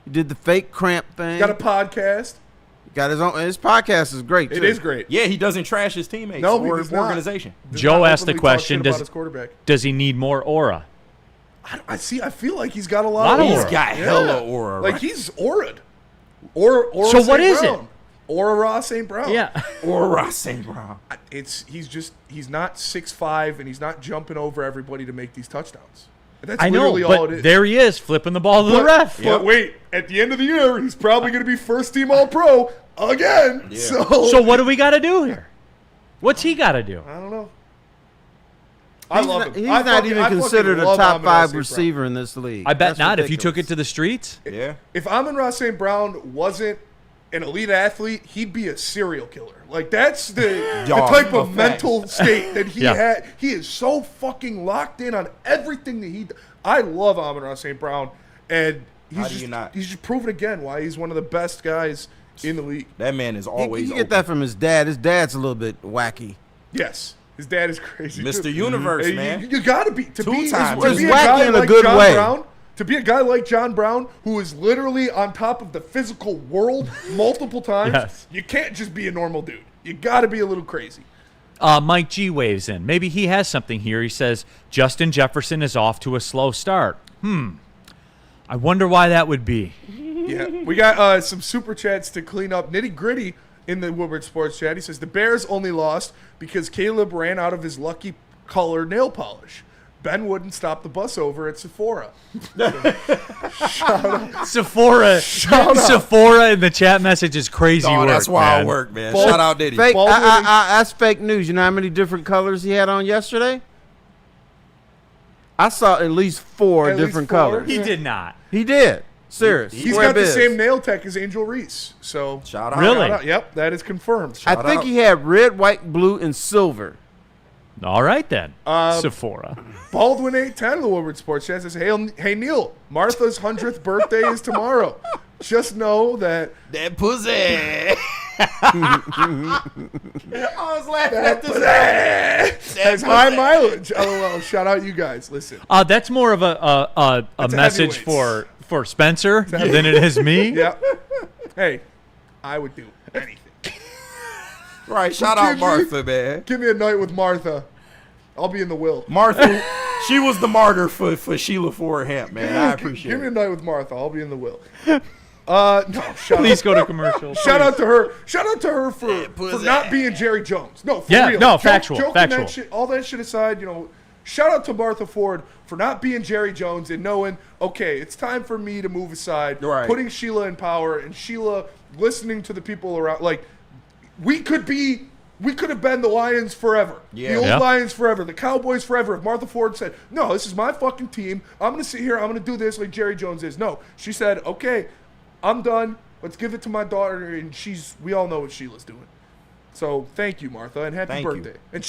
S8: He did the fake cramp thing.
S5: Got a podcast.
S8: Got his own. His podcast is great.
S5: It
S8: too.
S5: is great.
S9: Yeah, he doesn't trash his teammates
S5: No, he
S9: or
S5: does
S9: his
S5: not.
S9: organization.
S7: Joe asked the
S5: openly talk
S7: question,
S5: shit about his quarterback.
S7: does he need more aura?
S5: I see. I feel like he's got a lot of
S7: He's
S5: aura.
S7: got
S9: hella aura,
S5: Like
S9: right?
S5: he's aura'd. Aura
S7: So
S5: St.
S7: what is
S5: Brown.
S7: it?
S5: Aura St. Brown.
S7: Yeah.
S9: Or St. Brown.
S5: He's not 6'5" and he's not jumping over everybody to make these touchdowns. That's
S7: I know,
S5: literally all it
S7: but
S5: is.
S7: there he is, flipping the ball to the ref.
S5: But wait, at the end of the year, he's probably going to be first team All Pro again.
S9: Yeah.
S5: So
S7: what do we got to do here? What's he got to do?
S5: I don't know. I love him.
S8: He's
S5: I
S8: not
S5: fucking-
S8: even
S5: I fucking
S8: considered a
S5: love
S8: top
S5: Amon-Ra
S8: 5
S5: St. Brown.
S8: receiver in this league.
S7: I bet
S8: That's
S7: not if you took
S8: ridiculous.
S7: it to the streets.
S9: Yeah.
S5: If Amon-Ra St. Brown wasn't an elite athlete, he'd be a serial killer. Like, that's the type of mental state that he had. He is so fucking locked in on everything that he. I love Amon-Ra St. Brown, and
S9: How do you not?
S5: he's just proven again why he's one of the best guys in the league.
S9: That man is always
S8: You get that from his dad. His dad's a little bit wacky.
S5: Yes. His dad is crazy.
S9: Mr.
S5: too.
S9: Universe,
S5: Hey,
S9: man.
S5: You gotta be to be
S9: Two-time.
S5: to
S8: He's
S5: be a
S8: wacky
S5: guy
S8: in a
S5: like
S8: good
S5: John
S8: way.
S5: Brown. To be a guy like John Brown, who is literally on top of the physical world multiple times,
S7: Yes.
S5: you can't just be a normal dude. You gotta be a little crazy.
S7: Mike G waves in. Maybe he has something here. He says, Justin Jefferson is off to a slow start. I wonder why that would be.
S5: Yeah, we got some super chats to clean up. Nitty Gritty in the Woodward Sports chat. He says the Bears only lost because Caleb ran out of his lucky color nail polish. Ben wouldn't stop the bus over at Sephora.
S7: Sephora.
S5: Shout out.
S7: Sephora in the chat message is crazy work.
S9: That's wild
S7: man.
S9: work, man.
S5: Bald-
S9: Shout out Diddy.
S8: Fake.
S5: Baldwin-
S8: That's fake news. You know how many different colors he had on yesterday? I saw at least 4
S5: At least
S8: different
S5: 4?
S8: colors.
S7: He did not.
S8: He did. Serious.
S5: He's
S8: Swear
S5: got the
S8: biz.
S5: same nail tech as Angel Reese. So
S9: Shout out.
S7: Really?
S5: shout out. Yep, that is confirmed.
S8: I think he had red, white, blue, and silver.
S7: All right, then. Sephora.
S5: Baldwin 810 of the Woodward Sports Chat says, hey Neal, Martha's 100th birthday is tomorrow. Just know that
S9: That pussy. I was laughing
S5: that
S9: at this.
S5: has high mileage. LOL. Shout out you guys. Listen.
S7: That's more of a
S5: That's a
S7: message
S5: heavyweights.
S7: for Spencer than it is me.
S5: Yeah. Hey, I would do anything.
S9: Right. Shout out Martha, man.
S5: Give me a night with Martha. I'll be in the will.
S9: Martha, she was the martyr for Sheila Ford Hamp, man. I appreciate
S5: Give me a
S9: it.
S5: night with Martha. I'll be in the will. No, shout
S7: Please
S5: out.
S7: go to commercial.
S5: Shout out to her. Shout out to her for not being Jerry Jones. No, for
S7: Yeah,
S5: real.
S7: no, factual,
S5: Joking
S7: factual.
S5: That shit, all that shit aside, shout out to Martha Ford for not being Jerry Jones and knowing, okay, it's time for me to move aside,
S9: Right.
S5: putting Sheila in power and Sheila listening to the people around. Like, we could have been the Lions forever.
S9: Yeah.
S5: The old
S7: Yeah.
S5: Lions forever. The Cowboys forever. If Martha Ford said, no, this is my fucking team. I'm going to sit here. I'm going to do this like Jerry Jones is. No. She said, okay, I'm done. Let's give it to my daughter. And we all know what Sheila's doing. So thank you, Martha, and happy
S9: Thank you.
S5: birthday. And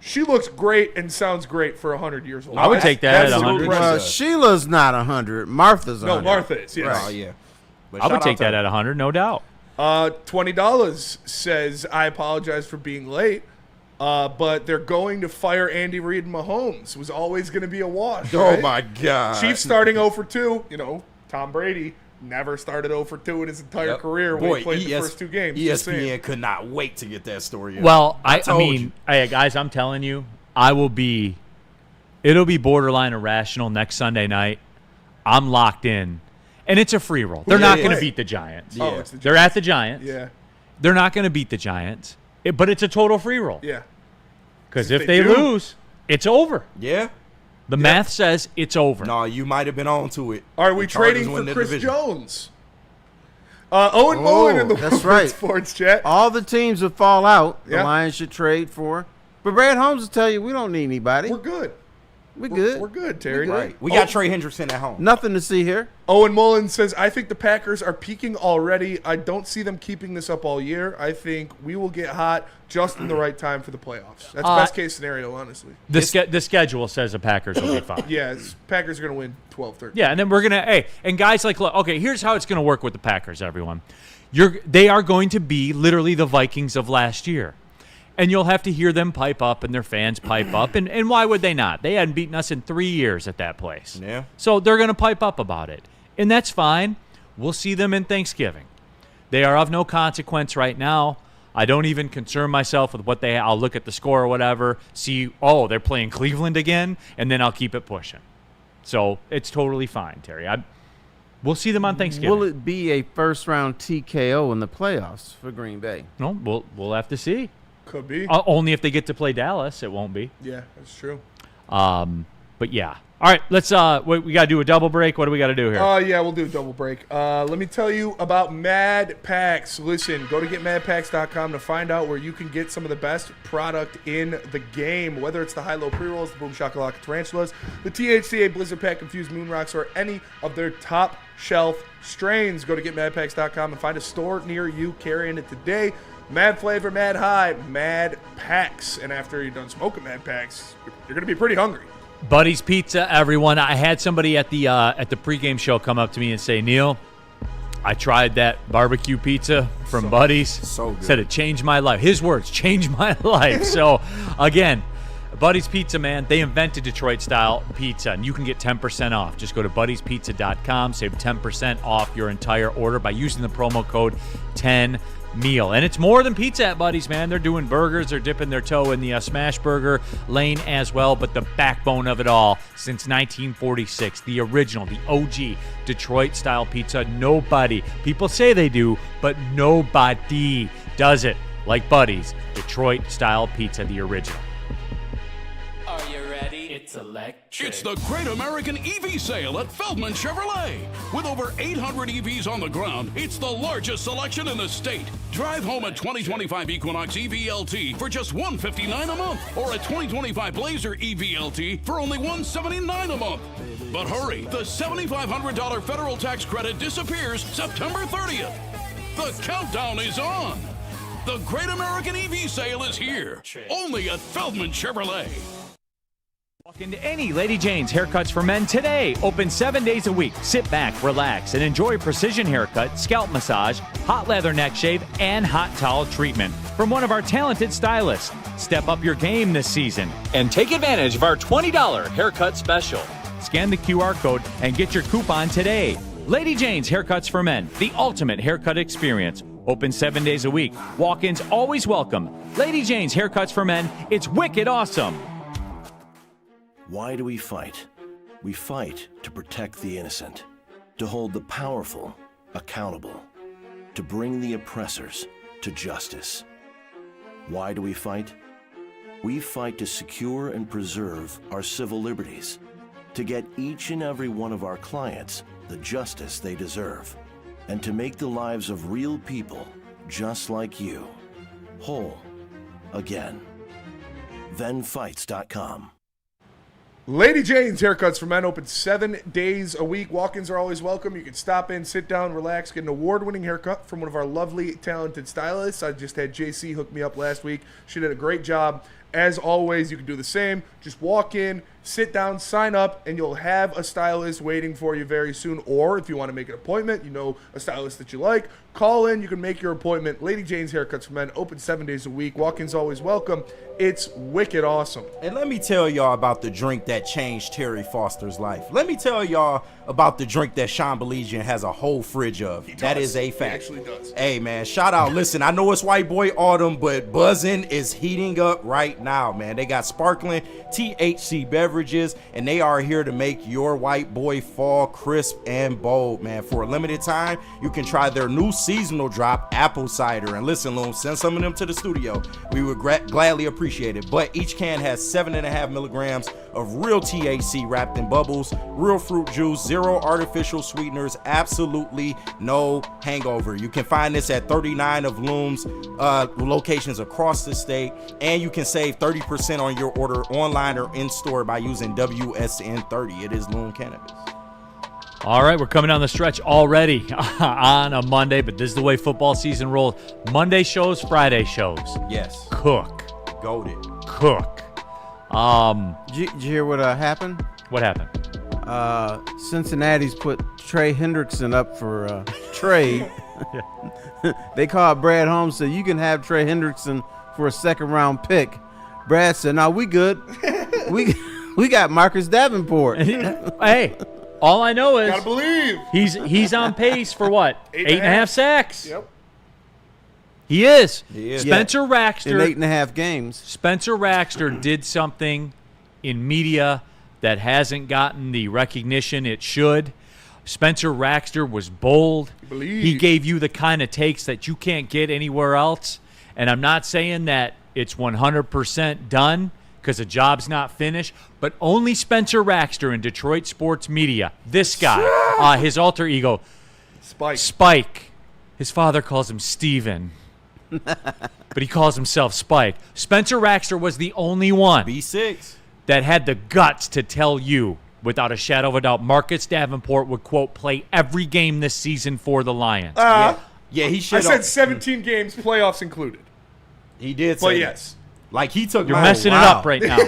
S5: she looks great and sounds great for 100 years old.
S7: I would take that at
S5: That's
S7: 100.
S5: impressive.
S8: Sheila's not 100. Martha's 100.
S5: No, Martha is, yes.
S9: Oh, yeah. But
S7: I would
S9: shout
S7: take
S9: out to
S7: that
S9: her.
S7: at 100, no doubt.
S5: $20 says, I apologize for being late, but they're going to fire Andy Reid and Mahomes. It was always going to be a wash.
S9: Oh,
S5: right?
S9: my God.
S5: Chiefs starting 0 for 2. Tom Brady never started 0 for 2 in his entire
S9: Yep.
S5: career when
S9: Boy,
S5: he played the first 2 games. Just saying.
S9: ESPN could not wait to get that story out.
S7: Well, I
S9: told
S7: mean,
S9: you.
S7: hey, guys, I'm telling you, it'll be borderline irrational next Sunday night. I'm locked in. And it's a free roll. They're not going to beat the Giants.
S5: Oh, it's the
S7: They're at the Giants.
S5: Yeah.
S7: They're not going to beat the Giants. But it's a total free roll.
S5: Yeah.
S7: Because
S5: If
S7: if
S5: they
S7: they
S5: do-
S7: lose, it's over.
S9: Yeah.
S7: The math says it's over.
S9: No, you might have been on to it.
S5: Are we
S9: The Chargers
S5: trading for
S9: win the
S5: Chris
S9: division.
S5: Jones? Owen Mullen in the
S8: that's
S5: Woodward
S8: right.
S5: Sports Chat.
S8: All the teams that fall out, the
S5: Yeah.
S8: Lions should trade for. But Brad Holmes will tell you we don't need anybody.
S5: We're good.
S8: We good.
S5: We're good, Terry.
S9: Right. We got Trey Hendrickson at home.
S8: Nothing to see here.
S5: Owen Mullen says, I think the Packers are peaking already. I don't see them keeping this up all year. I think we will get hot just in the right time for the playoffs. That's best case scenario, honestly.
S7: The schedule says the Packers will be fine.
S5: Yeah, Packers are going to win 12-13.
S7: Yeah, and then we're going to and guys like, look, okay, here's how it's going to work with the Packers, everyone. They are going to be literally the Vikings of last year. And you'll have to hear them pipe up and their fans pipe up. And why would they not? They hadn't beaten us in 3 years at that place.
S9: Yeah.
S7: So they're going to pipe up about it. And that's fine. We'll see them in Thanksgiving. They are of no consequence right now. I don't even concern myself with what I'll look at the score or whatever, see, they're playing Cleveland again, and then I'll keep it pushing. So it's totally fine, Terry. We'll see them on Thanksgiving.
S8: Will it be a first-round TKO in the playoffs for Green Bay?
S7: No, we'll have to see.
S5: Could be.
S7: Only if they get to play Dallas, it won't be.
S5: Yeah, that's true.
S7: But yeah. All right, let's we got to do a double break. What do we got to do here?
S5: Yeah, we'll do a double break. Let me tell you about Mad Packs. Listen, go to getmadpacks.com to find out where you can get some of the best product in the game, whether it's the high-low pre-rolls, the Boom Shakalaka Tarantulas, the THCA Blizzard Pack Infused Moon Rocks, or any of their top shelf strains. Go to getmadpacks.com and find a store near you carrying it today. Mad flavor, mad high, Mad Packs. And after you're done smoking Mad Packs, you're going to be pretty hungry.
S7: Buddy's Pizza, everyone. I had somebody at the pregame show come up to me and say, Neal, I tried that barbecue pizza from Buddy's.
S9: So good.
S7: Said it changed my life. His words, changed my life. So, again, Buddy's Pizza, man, they invented Detroit-style pizza, and you can get 10% off. Just go to buddyspizza.com, save 10% off your entire order by using the promo code 10Meal. And it's more than pizza at Buddy's, man. They're doing burgers. They're dipping their toe in the smash burger lane as well. But the backbone of it all, since 1946, the original, the OG Detroit-style pizza, nobody, people say they do, but nobody does it like Buddy's Detroit-style pizza, the original.
S19: Are you ready? It's electric.
S20: It's the Great American EV Sale at Feldman Chevrolet. With over 800 EVs on the ground, it's the largest selection in the state. Drive home a 2025 Equinox EVLT for just $159 a month, or a 2025 Blazer EVLT for only $179 a month. But hurry, the $7,500 federal tax credit disappears September 30th. The countdown is on. The Great American EV Sale is here, only at Feldman Chevrolet.
S7: Walk into any Lady Jane's Haircuts for Men today. Open 7 days a week. Sit back, relax, and enjoy precision haircut, scalp massage, hot leather neck shave, and hot towel treatment from one of our talented stylists. Step up your game this season and take advantage of our $20 haircut special. Scan the QR code and get your coupon today. Lady Jane's Haircuts for Men, the ultimate haircut experience. Open 7 days a week. Walk-ins always welcome. Lady Jane's Haircuts for Men. It's wicked awesome.
S14: Why do we fight? We fight to protect the innocent, to hold the powerful accountable, to bring the oppressors to justice. Why do we fight? We fight to secure and preserve our civil liberties, to get each and every one of our clients the justice they deserve, and to make the lives of real people just like you whole again. ThenFights.com.
S5: Lady Jane's Haircuts for Men open 7 days a week. Walk-ins are always welcome. You can stop in, sit down, relax, get an award-winning haircut from one of our lovely, talented stylists. I just had JC hook me up last week. She did a great job. As always, you can do the same. Just walk in, sit down, sign up, and you'll have a stylist waiting for you very soon. Or if you want to make an appointment, you know a stylist that you like, call in. You can make your appointment. Lady Jane's Haircuts for Men open 7 days a week. Walk-ins always welcome. It's wicked awesome.
S9: And let me tell y'all about the drink that changed Terry Foster's life. Let me tell y'all about the drink that Sean Baligan has a whole fridge of. That is a fact.
S5: He actually does.
S9: Hey, man, shout out. Listen, I know it's White Boy Autumn, but buzzing is heating up right now, man. They got sparkling THC beverages, and they are here to make your white boy fall crisp and bold, man. For a limited time, you can try their new seasonal drop, apple cider. And listen, Loom, send some of them to the studio. We would gladly appreciate it. But each can has 7.5 milligrams of real THC wrapped in bubbles, real fruit juice, zero artificial sweeteners, absolutely no hangover. You can find this at 39 of Loom's locations across the state, and you can save 30% on your order online or in store by using WSN 30. It is Loon Cannabis.
S7: All right, we're coming down the stretch already on a Monday, but this is the way football season rolls. Monday shows, Friday shows.
S9: Yes.
S7: Cook.
S9: Goated.
S7: Cook.
S8: Did you hear what happened?
S7: What happened?
S8: Cincinnati's put Trey Hendrickson up for trade. They called Brad Holmes, said you can have Trey Hendrickson for a second-round pick. Brad said, "No, we good. we got Marcus Davenport."
S7: Hey, all I know is
S5: gotta believe
S7: he's on pace for what? 8.5 sacks.
S5: Yep.
S7: He is.
S8: Yeah.
S7: Spencer Raxter
S8: in 8.5 games.
S7: Spencer Raxter did something in media that hasn't gotten the recognition it should. Spencer Raxter was bold. He gave you the kind of takes that you can't get anywhere else. And I'm not saying that it's 100% done because the job's not finished, but only Spencer Raxter in Detroit sports media, this guy, his alter ego, Spike. His father calls him Steven, but he calls himself Spike. Spencer Raxter was the only one
S9: B6
S7: that had the guts to tell you, without a shadow of a doubt, Marcus Davenport would, quote, play every game this season for the Lions.
S9: Yeah, he should.
S5: I said 17 games, playoffs included.
S9: He did say
S5: But
S9: that.
S5: yes.
S9: Like he took
S7: You're messing it up right now.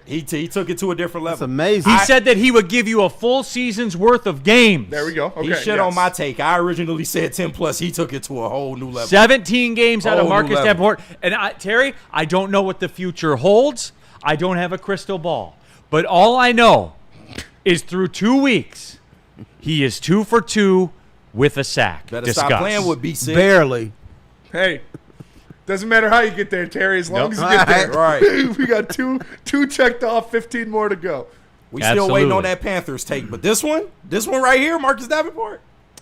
S9: He took it to a different level.
S8: That's amazing.
S7: He said that he would give you a full season's worth of games.
S5: There we go. Okay,
S9: he shit on my take. I originally said 10 plus. He took it to a whole new level.
S7: 17 games out of
S9: Whole new
S7: Marcus
S9: level.
S7: Davenport. And Terry, I don't know what the future holds. I don't have a crystal ball. But all I know is through 2 weeks, he is 2 for 2 with a sack.
S9: Better stop playing with B6.
S8: Barely.
S5: Hey, doesn't matter how you get there, Terry, as long as you get there.
S9: Right.
S5: We got two checked off, 15 more to go.
S9: We still waiting on that Panthers take. But this one right here, Marcus Davenport.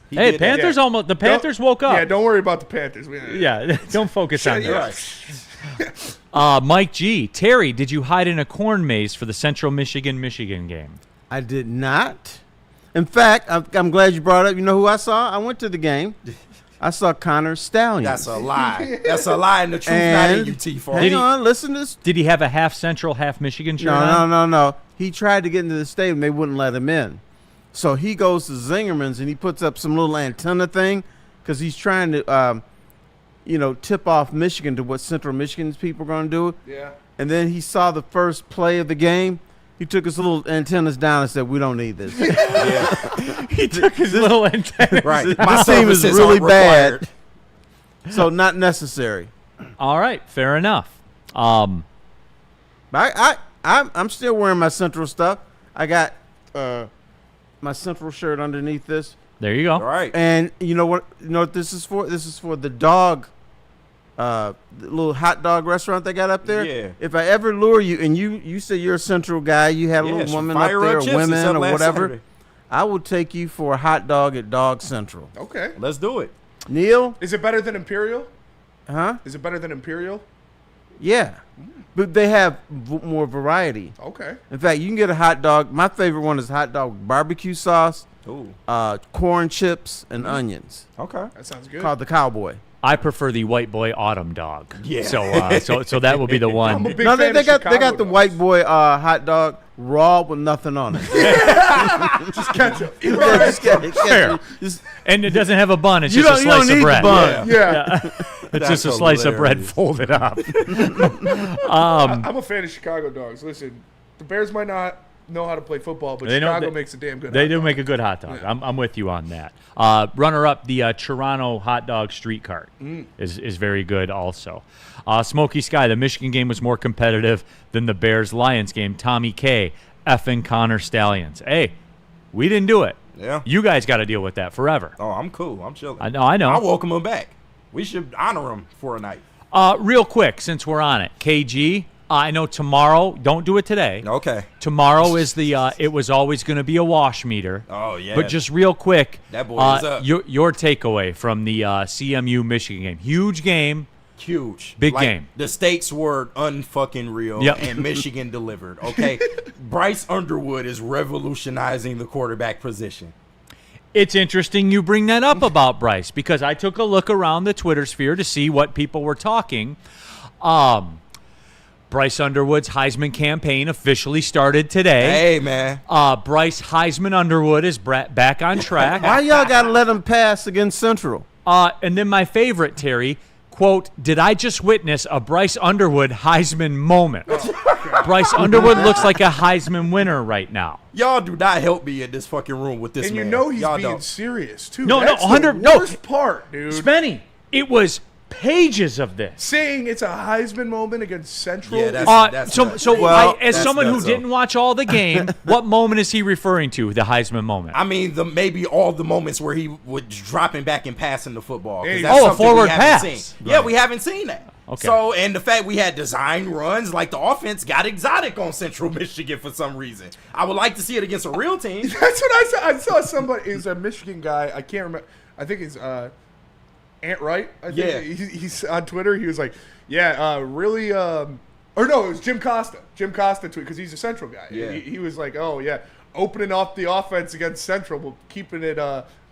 S7: Hey, Panthers almost. The Panthers woke up.
S5: Yeah, don't worry about the Panthers.
S7: Yeah, don't focus on that.
S5: Right.
S7: Mike G. Terry, did you hide in a corn maze for the Central Michigan game?
S8: I did not. In fact, I'm glad you brought up. You know who I saw? I went to the game. I saw Connor Stallions.
S9: That's a lie. That's a lie, and the truth not in UT for
S8: hang on, listen to this.
S7: Did he have a half Central, half Michigan shirt on?
S8: No. He tried to get into the stadium. They wouldn't let him in. So he goes to Zingerman's and he puts up some little antenna thing because he's trying to, tip off Michigan to what Central Michigan's people are going to do.
S5: Yeah.
S8: And then he saw the first play of the game. He took his little antennas down and said, "We don't need this."
S7: He took his little antennas.
S9: Right.
S8: My team is really bad. So not necessary.
S7: All right, fair enough.
S8: I'm still wearing my Central stuff. I got my Central shirt underneath this.
S7: There you go.
S9: All right.
S8: And you know what this is for? This is for the dog, the little hot dog restaurant they got up there.
S9: Yeah.
S8: If I ever lure you and you say you're a Central guy, you had a little woman up there, or women or whatever,
S9: Saturday.
S8: I will take you for a hot dog at Dog Central.
S5: Okay.
S9: Let's do it.
S8: Neal?
S5: Is it better than Imperial?
S8: Huh?
S5: Is it better than Imperial?
S8: Yeah. But they have more variety.
S5: Okay.
S8: In fact, you can get a hot dog. My favorite one is hot dog with barbecue sauce, corn chips, and onions.
S9: Okay.
S5: That sounds good.
S8: Called the Cowboy.
S7: I prefer the White Boy Autumn Dog.
S9: Yeah.
S7: So that will be the one.
S5: I'm a big
S8: No,
S5: fan
S8: they
S5: of
S8: got
S5: Chicago
S8: the
S5: dogs.
S8: white boy hot dog raw with nothing on it.
S5: Just ketchup.
S7: Fair. And it doesn't have a bun. It's just a
S8: you don't
S7: slice of
S8: need
S7: bread.
S8: the bun.
S5: Yeah.
S7: It's
S9: That's
S7: just a slice of bread
S9: hilarious.
S7: folded up.
S5: I'm a fan of Chicago dogs. Listen, the Bears might not know how to play football, but Chicago makes a damn good
S7: They
S5: hot
S7: do
S5: dog.
S7: make a good hot dog.
S5: Yeah.
S7: I'm with you on that. Runner-up, the Toronto hot dog street cart is very good also. Smoky Sky, the Michigan game was more competitive than the Bears-Lions game. Tommy K, effing Connor Stallions. Hey, we didn't do it.
S9: Yeah.
S7: You guys got to deal with that forever.
S9: Oh, I'm cool. I'm chilling.
S7: I know.
S9: I welcome him back. We should honor him for a night.
S7: Real quick, since we're on it, KG, I know tomorrow, don't do it today.
S9: Okay.
S7: Tomorrow is the, it was always going to be a wash meter.
S9: Oh, yeah.
S7: But just real quick,
S9: That boy is up.
S7: Your takeaway from the CMU Michigan game. Huge game.
S9: Huge.
S7: Big
S9: Like,
S7: game.
S9: The stakes were unfucking real,
S7: Yep.
S9: and Michigan delivered, okay? Bryce Underwood is revolutionizing the quarterback position.
S7: It's interesting you bring that up about Bryce because I took a look around the Twitter sphere to see what people were talking. Bryce Underwood's Heisman campaign officially started today.
S9: Hey, man.
S7: Bryce Heisman Underwood is back on track.
S8: Why y'all got to let him pass against Central?
S7: And then my favorite, Terry, quote, did I just witness a Bryce Underwood Heisman moment? Bryce Underwood looks like a Heisman winner right now.
S9: Y'all do not help me in this fucking room with this
S5: and
S9: man.
S5: And you know he's
S9: y'all
S5: being
S9: don't.
S5: serious, too.
S7: No,
S5: That's
S7: 100.
S5: the worst part, dude.
S7: Spenny, it was pages of this.
S5: Saying it's a Heisman moment against Central.
S9: Yeah, that's
S7: as someone who didn't watch all the game, what moment is he referring to? The Heisman moment.
S9: I mean, maybe all the moments where he was dropping back and passing the football.
S7: A forward pass.
S9: Right. Yeah, we haven't seen that.
S7: Okay.
S9: So, and the fact we had design runs, like the offense got exotic on Central Michigan for some reason. I would like to see it against a real team.
S5: That's what I saw. I saw somebody. Is a Michigan guy. I can't remember. I think it's Ant Wright. I think
S9: Yeah.
S5: He's on Twitter. He was like, really. Or no, it was Jim Costa. Jim Costa tweet because he's a Central guy.
S9: Yeah.
S5: He was like, oh yeah, opening up the offense against Central, but keeping it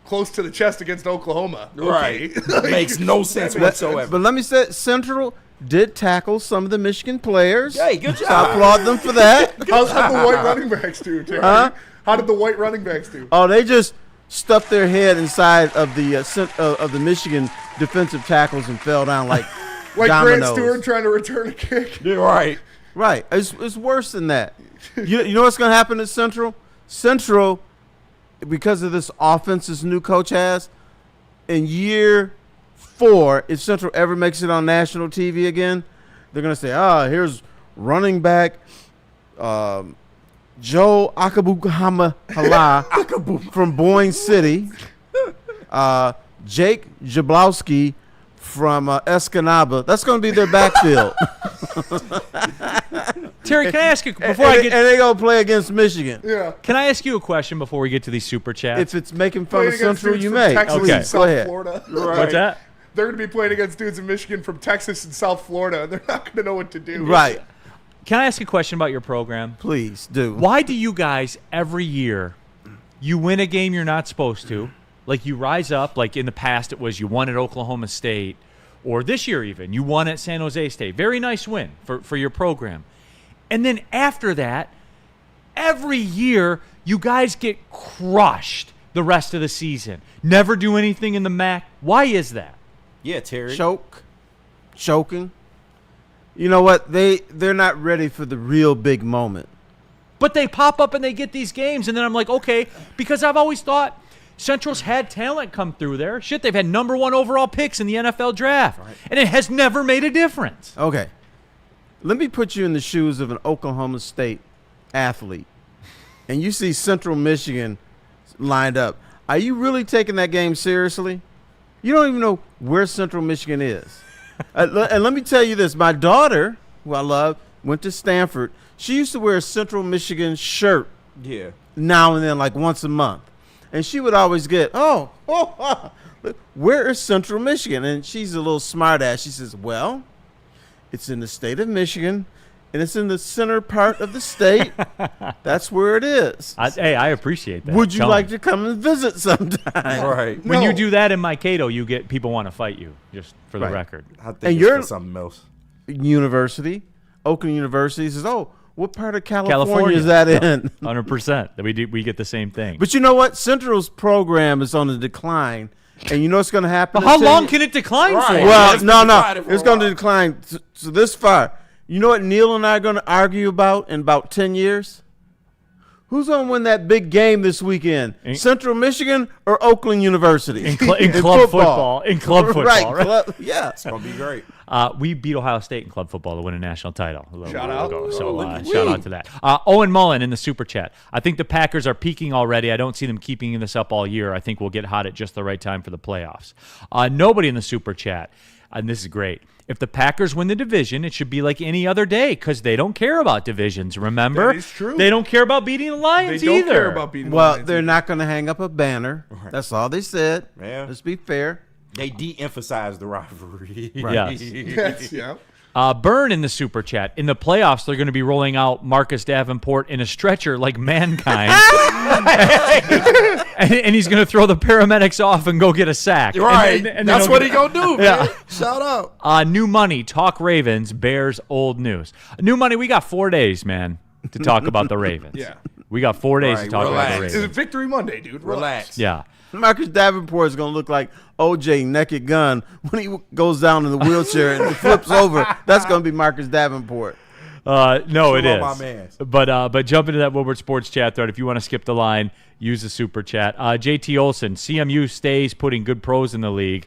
S5: close to the chest against Oklahoma.
S9: Right.
S5: Okay.
S9: Makes no sense whatsoever.
S8: But let me say, Central did tackle some of the Michigan players.
S9: Hey, good job.
S8: I applaud them for that.
S5: How'd the white running backs do, Terry?
S8: Huh?
S5: How did the white running backs do?
S8: Oh, they just stuffed their head inside of the Michigan defensive tackles and fell down like dominoes.
S5: Grant Stewart trying to return a kick.
S9: Yeah, right.
S8: Right. It's worse than that. You know what's going to happen at Central? Central, because of this offense this new coach has, in year 4, if Central ever makes it on national TV again, they're going to say, here's running back Joe Akabuhamala from Boyne City, Jake Jablowski from Escanaba. That's going to be their backfield.
S7: Terry, can I ask you before
S8: and they go play against Michigan.
S5: Yeah.
S7: Can I ask you a question before we get to these super chats?
S8: If it's making fun of
S5: Playing against
S8: Central,
S5: dudes
S8: you
S5: from
S8: may.
S5: Texas
S8: Okay,
S5: and
S8: go
S5: South
S8: ahead.
S5: Florida.
S9: Right.
S7: What's that?
S5: They're going to be playing against dudes in Michigan from Texas and South Florida, and they're not going to know what to do.
S8: Right.
S7: Can I ask a question about your program?
S8: Please do.
S7: Why do you guys every year you win a game you're not supposed to? Like you rise up, like in the past it was you won at Oklahoma State, or this year even you won at San Jose State. Very nice win for your program. And then after that, every year you guys get crushed the rest of the season. Never do anything in the MAC. Why is that?
S9: Yeah, Terry.
S8: Choking. You know what? They're not ready for the real big moment.
S7: But they pop up and they get these games, and then I'm like, okay, because I've always thought Central's had talent come through there. Shit, they've had number 1 overall picks in the NFL draft, and it has never made a difference.
S8: Okay. Let me put you in the shoes of an Oklahoma State athlete, and you see Central Michigan lined up. Are you really taking that game seriously? You don't even know where Central Michigan is. And let me tell you this. My daughter, who I love, went to Stanford. She used to wear a Central Michigan shirt now and then, like once a month. And she would always get, where is Central Michigan? And she's a little smart ass. She says, well, it's in the state of Michigan, and it's in the center part of the state. That's where it is.
S7: I appreciate that.
S8: Would you like to come and visit sometime?
S9: Right.
S7: When you do that in Mankato, you get people want to fight you, just for the record.
S9: I think
S8: And
S9: it's
S8: you're
S9: for something else.
S8: University, Oakland University says, what part of California is that in?
S7: 100%. We get the same thing.
S8: But you know what? Central's program is on the decline. And you know what's going to happen?
S7: How long can it decline for?
S8: Well, no. It's going to decline to this far. You know what Neal and I are going to argue about in about 10 years? Who's going to win that big game this weekend? Central Michigan or Oakland University?
S7: In club football. In club football, right?
S8: Yeah.
S9: It's going to be great.
S7: We beat Ohio State in club football to win a national title a little
S5: Shout
S7: while
S5: out.
S7: ago. So shout out to that. Owen Mullen in the super chat. I think the Packers are peaking already. I don't see them keeping this up all year. I think we'll get hot at just the right time for the playoffs. Nobody in the super chat, and this is great. If the Packers win the division, it should be like any other day because they don't care about divisions, remember?
S5: That is true.
S7: They don't care about beating the Lions
S5: They don't
S7: either.
S5: care about beating the
S8: Well,
S5: Lions
S8: they're
S5: either.
S8: not going to hang up a banner. That's all they said.
S9: Yeah.
S8: Let's be fair.
S9: They de-emphasize the rivalry.
S7: Right. Yes.
S5: Yes, yeah.
S7: Burn in the super chat. In the playoffs, they're going to be rolling out Marcus Davenport in a stretcher like Mankind. and he's going to throw the paramedics off and go get a sack.
S9: Right.
S7: And
S9: that's what he going to do, man. Shout out.
S7: New Money, talk Ravens, Bears, old news. New Money, we got 4 days, man, to talk about the Ravens.
S5: Yeah.
S7: We got 4 days to talk about the Ravens.
S5: It's Victory Monday, dude. Relax.
S7: Yeah.
S8: Marcus Davenport is going to look like OJ Naked Gun when he goes down in the wheelchair and flips over. That's going to be Marcus Davenport.
S7: No, it is.
S9: My man.
S7: But jump into that Woodward Sports chat thread. If you want to skip the line, use the super chat. JT Olson, CMU stays putting good pros in the league.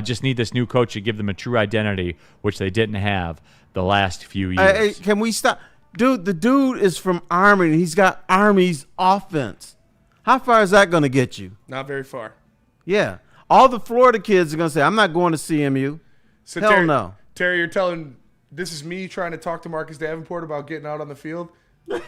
S7: Just need this new coach to give them a true identity, which they didn't have the last few years.
S8: Hey, can we stop? Dude, the dude is from Army, and he's got Army's offense. How far is that going to get you?
S5: Not very far.
S8: Yeah. All the Florida kids are going to say, I'm not going to CMU.
S5: So
S8: Hell no.
S5: Terry, you're telling this is me trying to talk to Marcus Davenport about getting out on the field? Come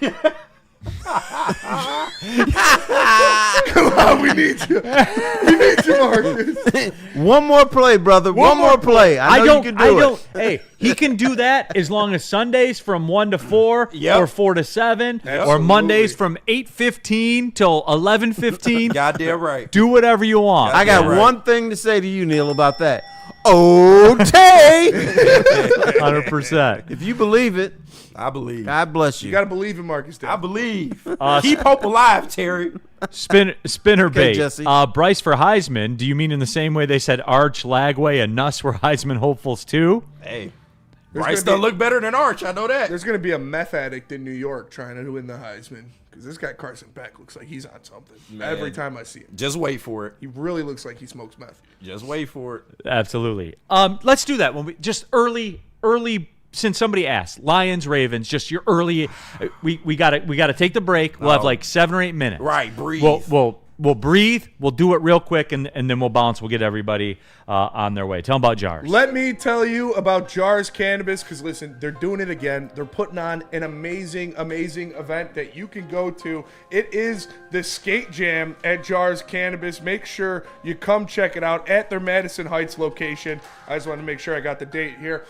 S5: on, we need you. We need you, Marcus.
S8: One more play, brother. One more play. I know you can do it.
S7: Hey, he can do that as long as Sundays from 1 to 4 or 4 to 7 or
S5: Absolutely.
S7: Mondays from 8:15 till 11:15.
S9: Goddamn right.
S7: Do whatever you want.
S8: I got one thing to say to you, Neal, about that. Okay.
S7: 100%.
S8: If you believe it,
S9: I believe.
S8: God bless you.
S5: You got to believe in Marcus Davenport.
S9: I believe. Keep hope alive, Terry.
S7: Spinner bait.
S8: Jesse.
S7: Bryce for Heisman. Do you mean in the same way they said Arch, Lagway, and Nuss were Heisman hopefuls too?
S9: Hey, Bryce don't look better than Arch. I know that.
S5: There's going to be a meth addict in New York trying to win the Heisman because this guy Carson Beck looks like he's on something.
S9: Man.
S5: Every time I see him.
S9: Just wait for it.
S5: He really looks like he smokes meth.
S9: Just wait for it.
S7: Absolutely. Let's do that when we just early. Since somebody asked, Lions, Ravens, just your early. We gotta take the break. We'll have like 7 or 8 minutes.
S9: Right, breathe.
S7: We'll breathe. We'll do it real quick, and then we'll bounce. We'll get everybody on their way. Tell them about Jars.
S5: Let me tell you about Jars Cannabis because, listen, they're doing it again. They're putting on an amazing, amazing event that you can go to. It is the Skate Jam at Jars Cannabis. Make sure you come check it out at their Madison Heights location. I just wanted to make sure I got the date here.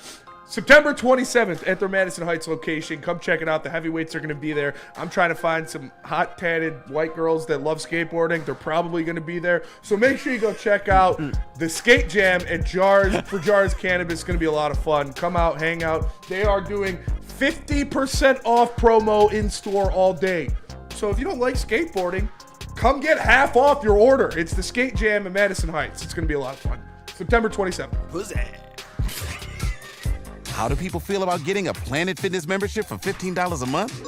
S5: September 27th at their Madison Heights location. Come check it out. The heavyweights are going to be there. I'm trying to find some hot, tatted white girls that love skateboarding. They're probably going to be there. So make sure you go check out the Skate Jam at Jars for Jars Cannabis. It's going to be a lot of fun. Come out, hang out. They are doing 50% off promo in store all day. So if you don't like skateboarding, come get half off your order. It's the Skate Jam at Madison Heights. It's going to be a lot of fun. September 27th.
S9: Who's that?
S17: How do people feel about getting a Planet Fitness membership for $15 a month?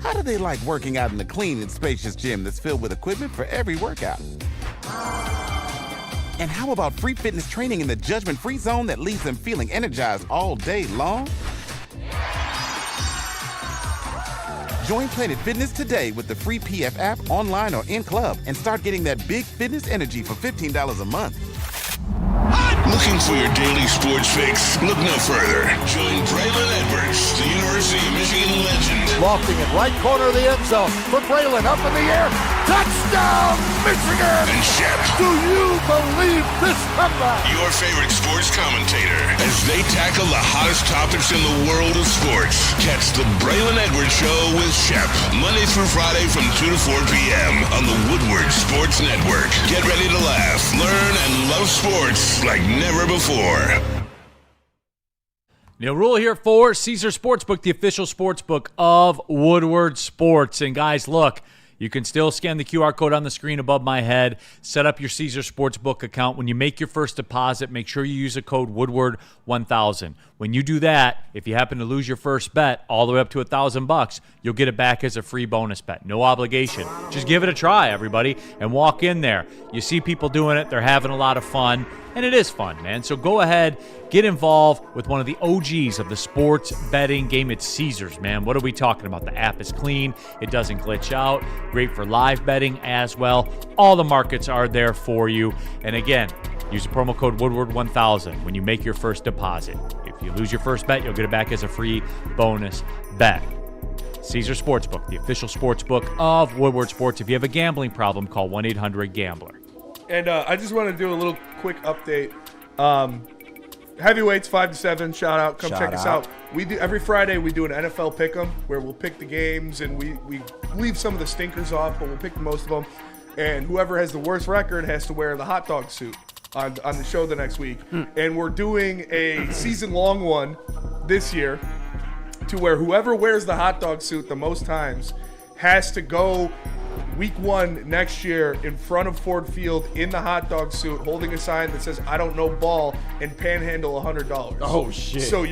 S17: How do they like working out in a clean and spacious gym that's filled with equipment for every workout? And how about free fitness training in the judgment-free zone that leaves them feeling energized all day long? Join Planet Fitness today with the free PF app, online or in club, and start getting that big fitness energy for $15 a month.
S1: Looking for your daily sports fix? Look no further. Join Braylon Edwards, the University of Michigan legend.
S2: Lofting it right corner of the end zone for Braylon, up in the air. Touchdown, Michigan!
S1: And Shep.
S2: Do you believe this comeback?
S1: Your favorite sports commentator as they tackle the hottest topics in the world of sports. Catch the Braylon Edwards Show with Shep, Monday through Friday from 2 to 4 p.m. on the Woodward Sports Network. Get ready to laugh, learn, and love sports like never before.
S7: Neal Ruhl here for Caesar Sportsbook, the official sportsbook of Woodward Sports. And guys, look, you can still scan the QR code on the screen above my head. Set up your Caesar Sportsbook account. When you make your first deposit, make sure you use the code Woodward1000. When you do that, if you happen to lose your first bet all the way up to $1,000, you'll get it back as a free bonus bet. No obligation. Just give it a try, everybody, and walk in there. You see people doing it. They're having a lot of fun, and it is fun, man. So go ahead, get involved with one of the OGs of the sports betting game. It's Caesars, man. What are we talking about? The app is clean. It doesn't glitch out. Great for live betting as well. All the markets are there for you. And again, use the promo code Woodward1000 when you make your first deposit. If you lose your first bet, you'll get it back as a free bonus bet. Caesar Sportsbook, the official sportsbook of Woodward Sports. If you have a gambling problem, call 1-800-GAMBLER.
S5: And I just want to do a little quick update. Heavyweights 5 to 7. Shout out. Come
S9: Shout
S5: check us out. We do every Friday. We do an NFL pick'em where we'll pick the games and we leave some of the stinkers off, but we'll pick most of them. And whoever has the worst record has to wear the hot dog suit on the show the next week. And we're doing a season-long one this year to where whoever wears the hot dog suit the most times has to go week 1 next year in front of Ford Field in the hot dog suit holding a sign that says I don't know ball and panhandle $100.
S9: Oh shit.
S5: So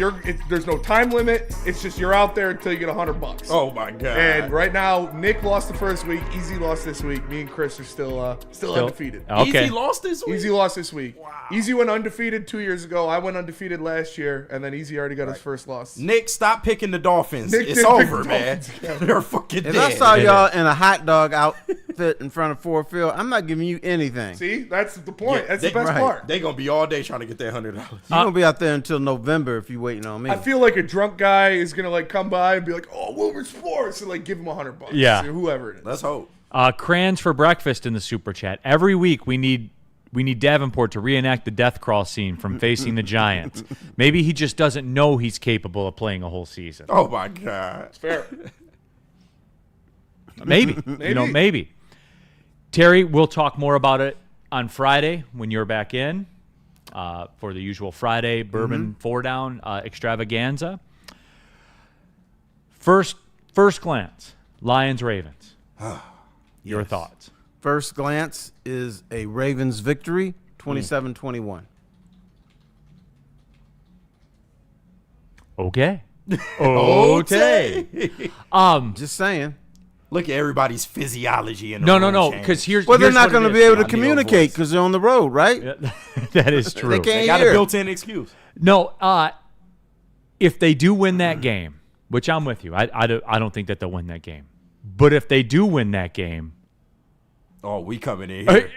S5: there's no time limit. It's just you're out there until you get $100.
S9: Oh my god.
S5: And right now Nick lost the first week, Easy lost this week. Me and Chris are still undefeated.
S9: Okay. Easy lost this week?
S5: Easy lost this week. Wow. Easy went undefeated 2 years ago. I went undefeated last year, and then Easy already got his first loss.
S9: Nick, stop picking the Dolphins.
S5: Nick
S9: it's over, man. They're fucking
S8: If
S9: dead.
S8: I saw y'all in a hot dog outfit in front of Ford Field, I'm not giving you anything.
S5: See, that's the point. That's the
S9: they-
S5: best
S9: right.
S5: part.
S9: They gonna be all day trying to get that $100.
S8: You're gonna be out there until November if you waiting on me.
S5: I feel like a drunk guy is gonna like come by and be like, "Oh, Woodward Sports," and like give him $100.
S7: Yeah.
S5: Whoever it is.
S9: Let's hope.
S7: Crayons for breakfast in the super chat. Every week we need Davenport to reenact the death crawl scene from Facing the Giants. Maybe he just doesn't know he's capable of playing a whole season.
S9: Oh my god.
S5: It's fair.
S7: Maybe. You know, maybe. Terry, we'll talk more about it on Friday when you're back in for the usual Friday Bourbon 4-down extravaganza. First glance, Lions-Ravens. Your thoughts?
S8: First glance is a Ravens victory, 27-21.
S7: Okay. Okay.
S8: Just saying.
S9: Look at everybody's physiology.
S7: No. Because here's
S8: Well, they're
S7: here's
S8: not
S7: what
S8: going to
S7: it
S8: be
S7: is.
S8: able to communicate because they're on the road, right?
S7: That is true.
S8: They can't
S9: They got
S8: hear.
S9: a built-in excuse.
S7: No, if they do win that game, which I'm with you, I don't think that they'll win that game. But if they do win that game,
S9: Oh, we coming in here.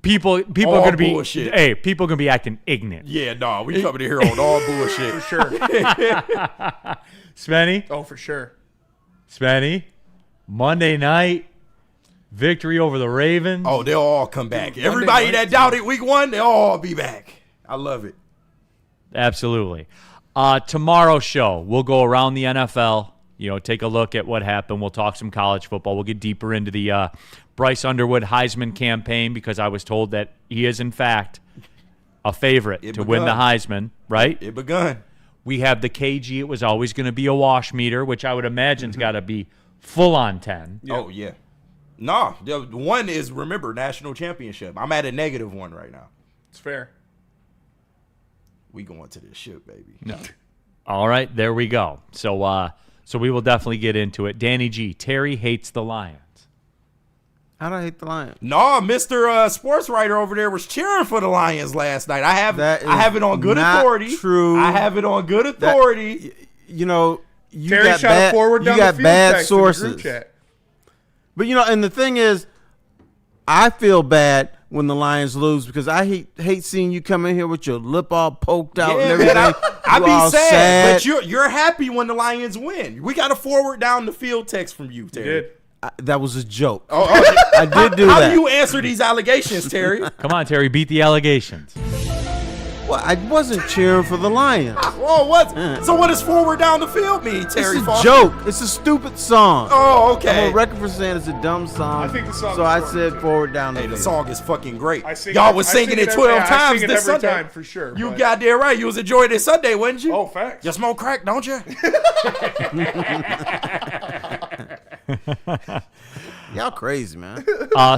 S7: people are
S9: All
S7: going to be
S9: bullshit.
S7: hey, people are going to be acting ignorant.
S9: Yeah, no, we coming in here on all bullshit.
S5: For sure.
S7: Spenny,
S5: Oh, for sure.
S7: Spenny, Monday night victory over the Ravens.
S9: Oh, they'll all come back.
S5: Dude,
S9: Everybody
S5: Monday
S9: that
S5: night,
S9: doubted week 1, they'll all be back. I love it.
S7: Absolutely. Tomorrow's show, we'll go around the NFL, take a look at what happened. We'll talk some college football. We'll get deeper into the Bryce Underwood Heisman campaign because I was told that he is, in fact, a favorite to win the Heisman, right?
S9: It begun.
S7: We have the KG. It was always going to be a wash meter, which I would imagine's got to be full on 10.
S9: Yeah. Oh, yeah. No, the one is, remember, national championship. I'm at a -1 right now.
S5: It's fair.
S9: We going to this ship, baby.
S7: No. All right, there we go. So we will definitely get into it. Danny G, Terry hates the Lions.
S8: I don't hate the Lions.
S9: No, Mr. Sports Writer over there was cheering for the Lions last night. I have it on good
S8: not
S9: authority.
S8: true.
S9: I have it on good authority.
S8: You
S5: Terry
S8: got
S5: shot
S8: bad,
S5: forward down
S8: you got
S5: the field
S8: bad
S5: text in the group
S8: sources.
S5: chat.
S8: But and the thing is, I feel bad when the Lions lose because I hate seeing you come in here with your lip all poked out and everything.
S9: Man, I
S8: You
S9: be
S8: all
S9: sad, but you're happy when the Lions win. We got a forward down the field text from you, Terry.
S5: You did.
S8: That was a joke.
S9: Oh,
S8: I did do
S9: How
S8: that.
S9: do you answer these allegations, Terry?
S7: Come on, Terry, beat the allegations.
S8: Well, I wasn't cheering for the Lions.
S9: Oh, what? So what does forward down the field mean, Terry?
S8: It's a joke. It's a stupid song.
S9: Oh, okay.
S8: I'm on record for saying it's a dumb song.
S5: I think the song
S8: So
S5: is
S8: I
S5: short,
S8: said
S5: too.
S8: forward down the
S9: Hey, the
S8: field.
S9: song is fucking great.
S5: I sing
S9: Y'all
S5: it-
S9: was
S5: I
S9: singing
S5: sing
S9: it
S5: it
S9: 12
S5: every- I
S9: times
S5: sing it
S9: this
S5: every
S9: Sunday.
S5: time, for sure,
S9: You
S5: but-
S9: goddamn right. You was enjoying this Sunday, wasn't you?
S5: Oh, facts.
S9: You smoke crack, don't you?
S8: Y'all crazy, man.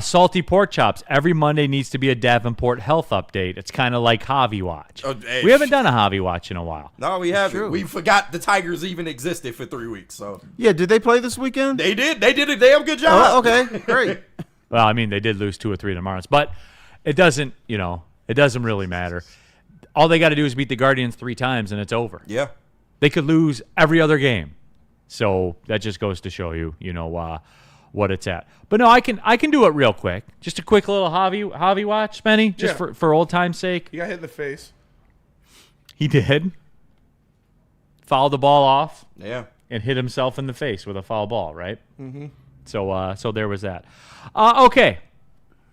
S7: Salty pork chops. Every Monday needs to be a Davenport health update. It's kind of like Javi Watch.
S9: Oh, hey,
S7: we haven't done a Javi Watch in a while.
S9: No, we haven't.
S8: true.
S9: We forgot the Tigers even existed for 3 weeks. So
S8: Yeah, did they play this weekend?
S9: they did. They did a damn good job.
S8: Oh, okay, great.
S7: Well, I mean, they did lose 2 or 3 tomorrow, but it doesn't really matter. All they got to do is beat the Guardians 3 times, and it's over.
S9: Yeah.
S7: They could lose every other game. So that just goes to show you, what it's at. But no, I can do it real quick. Just a quick little Javi Watch, Spenny, just for old time's sake.
S5: You got hit in the face.
S7: He did. Fouled the ball off.
S9: Yeah.
S7: And hit himself in the face with a foul ball, right?
S5: Mm-hmm.
S7: So there was that. Okay.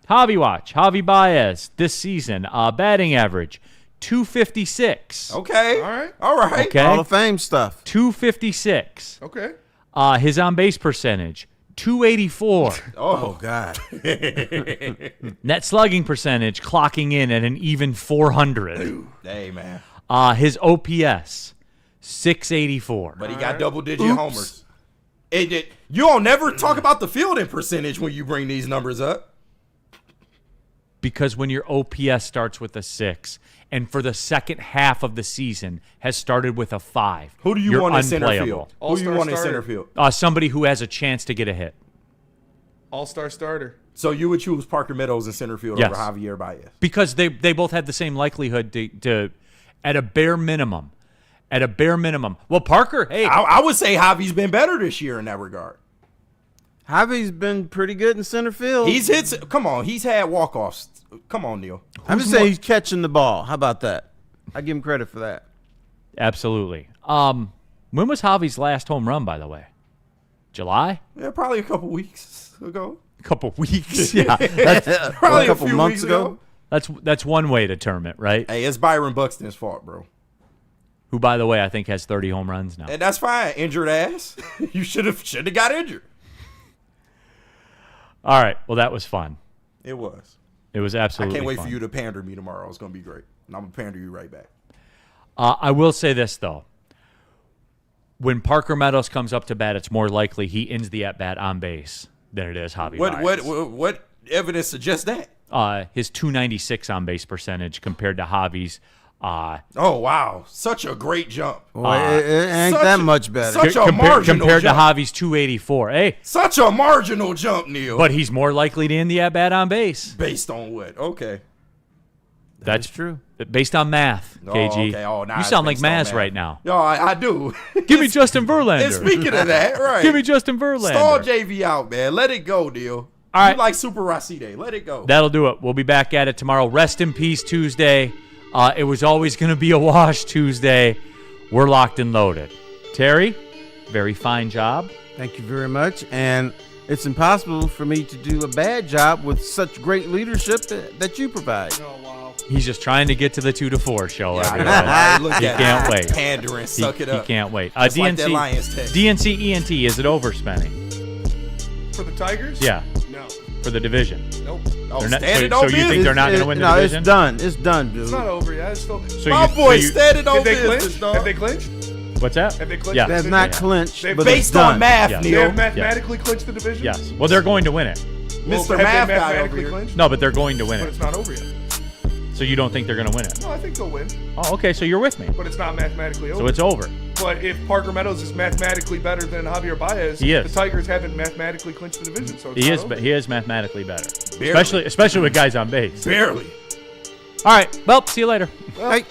S7: Javi Watch. Javi Baez this season. Batting average, 256.
S9: Okay. All right.
S7: Okay.
S8: Hall of Fame stuff.
S7: 256.
S5: Okay.
S7: His on-base percentage, 284.
S8: Oh, God.
S7: Net slugging percentage clocking in at an even 400.
S9: Hey, man.
S7: His OPS, 684.
S9: But he got double-digit homers. You don't never talk about the fielding percentage when you bring these numbers up.
S7: Because when your OPS starts with a 6, and for the second half of the season has started with a 5,
S9: who do you want in center
S7: unplayable.
S9: field? Who do you want in center field?
S7: Somebody who has a chance to get a hit.
S5: All-star starter.
S9: So you would choose Parker Meadows in center field over Javier Baez?
S7: Because they both had the same likelihood to at a bare minimum. At a bare minimum. Well, Parker, hey.
S9: I would say Javi's been better this year in that regard.
S8: Javi's been pretty good in center field.
S9: He's had walk-offs. Come on, Neal.
S8: I'm just saying he's catching the ball. How about that? I give him credit for that.
S7: Absolutely. When was Javi's last home run, by the way? July?
S9: Yeah, probably a couple weeks ago.
S7: A couple weeks? Yeah. That's
S9: probably
S8: a couple months ago.
S7: That's one way to term it, right?
S9: Hey, it's Byron Buxton's fault, bro.
S7: Who, by the way, I think has 30 home runs now.
S9: And that's fine. Injured ass. You should have got injured.
S7: All right. Well, that was fun.
S9: It was.
S7: It was absolutely
S9: I can't wait
S7: fun.
S9: for you to pander me tomorrow. It's going to be great. And I'm going to pander you right back.
S7: I will say this, though. When Parker Meadows comes up to bat, it's more likely he ends the at-bat on base than it is Javi Baez.
S9: What evidence suggests that?
S7: His 296 on-base percentage compared to Javi's.
S9: Oh, wow. Such a great jump.
S8: Well, it ain't that much better.
S9: Such a marginal
S7: compared
S9: jump.
S7: to Javi's 284. Hey,
S9: such a marginal jump, Neal.
S7: But he's more likely to end the at-bat on base.
S9: Based on what? Okay.
S7: That's
S8: true.
S7: Based on math, KG.
S9: Okay. Oh, nah,
S7: you sound like Maz right now.
S9: No, I do.
S7: Give me Justin Verlander.
S9: And speaking of that, right.
S7: Give me Justin Verlander.
S9: Stall JV out, man. Let it go, Neal.
S7: All right.
S9: You like Super Racide. Let it go.
S7: That'll do it. We'll be back at it tomorrow. Rest in peace Tuesday. It was always going to be a wash Tuesday. We're locked and loaded. Terry, very fine job.
S8: Thank you very much. And it's impossible for me to do a bad job with such great leadership that you provide.
S5: Oh, wow.
S7: He's just trying to get to the 2 to 4 show.
S9: Yeah,
S7: Everyone. He can't wait.
S9: Pandering, suck it up.
S7: He can't wait.
S9: Just like that Lions text.
S7: DNC ENT, is it overspending?
S5: For the Tigers?
S7: Yeah.
S5: No.
S7: For the division?
S5: Nope.
S7: So you think they're not going to win the division?
S8: It's done. It's done, dude.
S5: It's not over yet. It's still.
S7: So
S9: My boy standing on business, dog.
S5: Have they clinched?
S7: What's that?
S5: Have they clinched?
S7: Yeah.
S8: They have not clinched, but
S9: based
S8: it's done.
S9: on math,
S7: Yes.
S5: They
S9: Neal.
S5: have mathematically clinched the division?
S7: Yes. Well, they're going to win it.
S5: Well,
S9: Mr.
S5: have
S9: Math
S5: they
S9: guy
S5: mathematically
S9: over here.
S5: clinched?
S7: No, but they're going to win
S5: But
S7: it.
S5: it's not over yet.
S7: So you don't think they're going to win it?
S5: No, I think they'll win.
S7: Oh, okay. So you're with me.
S5: But it's not mathematically over.
S7: So it's over.
S5: But if Parker Meadows is mathematically better than Javier Baez,
S7: He is.
S5: the Tigers haven't mathematically clinched the division. So it's
S7: He
S5: not
S7: is.
S5: over.
S7: He is mathematically better.
S9: Barely.
S7: Especially with guys on base.
S9: Barely.
S7: All right. Well, see you later.
S8: Hey.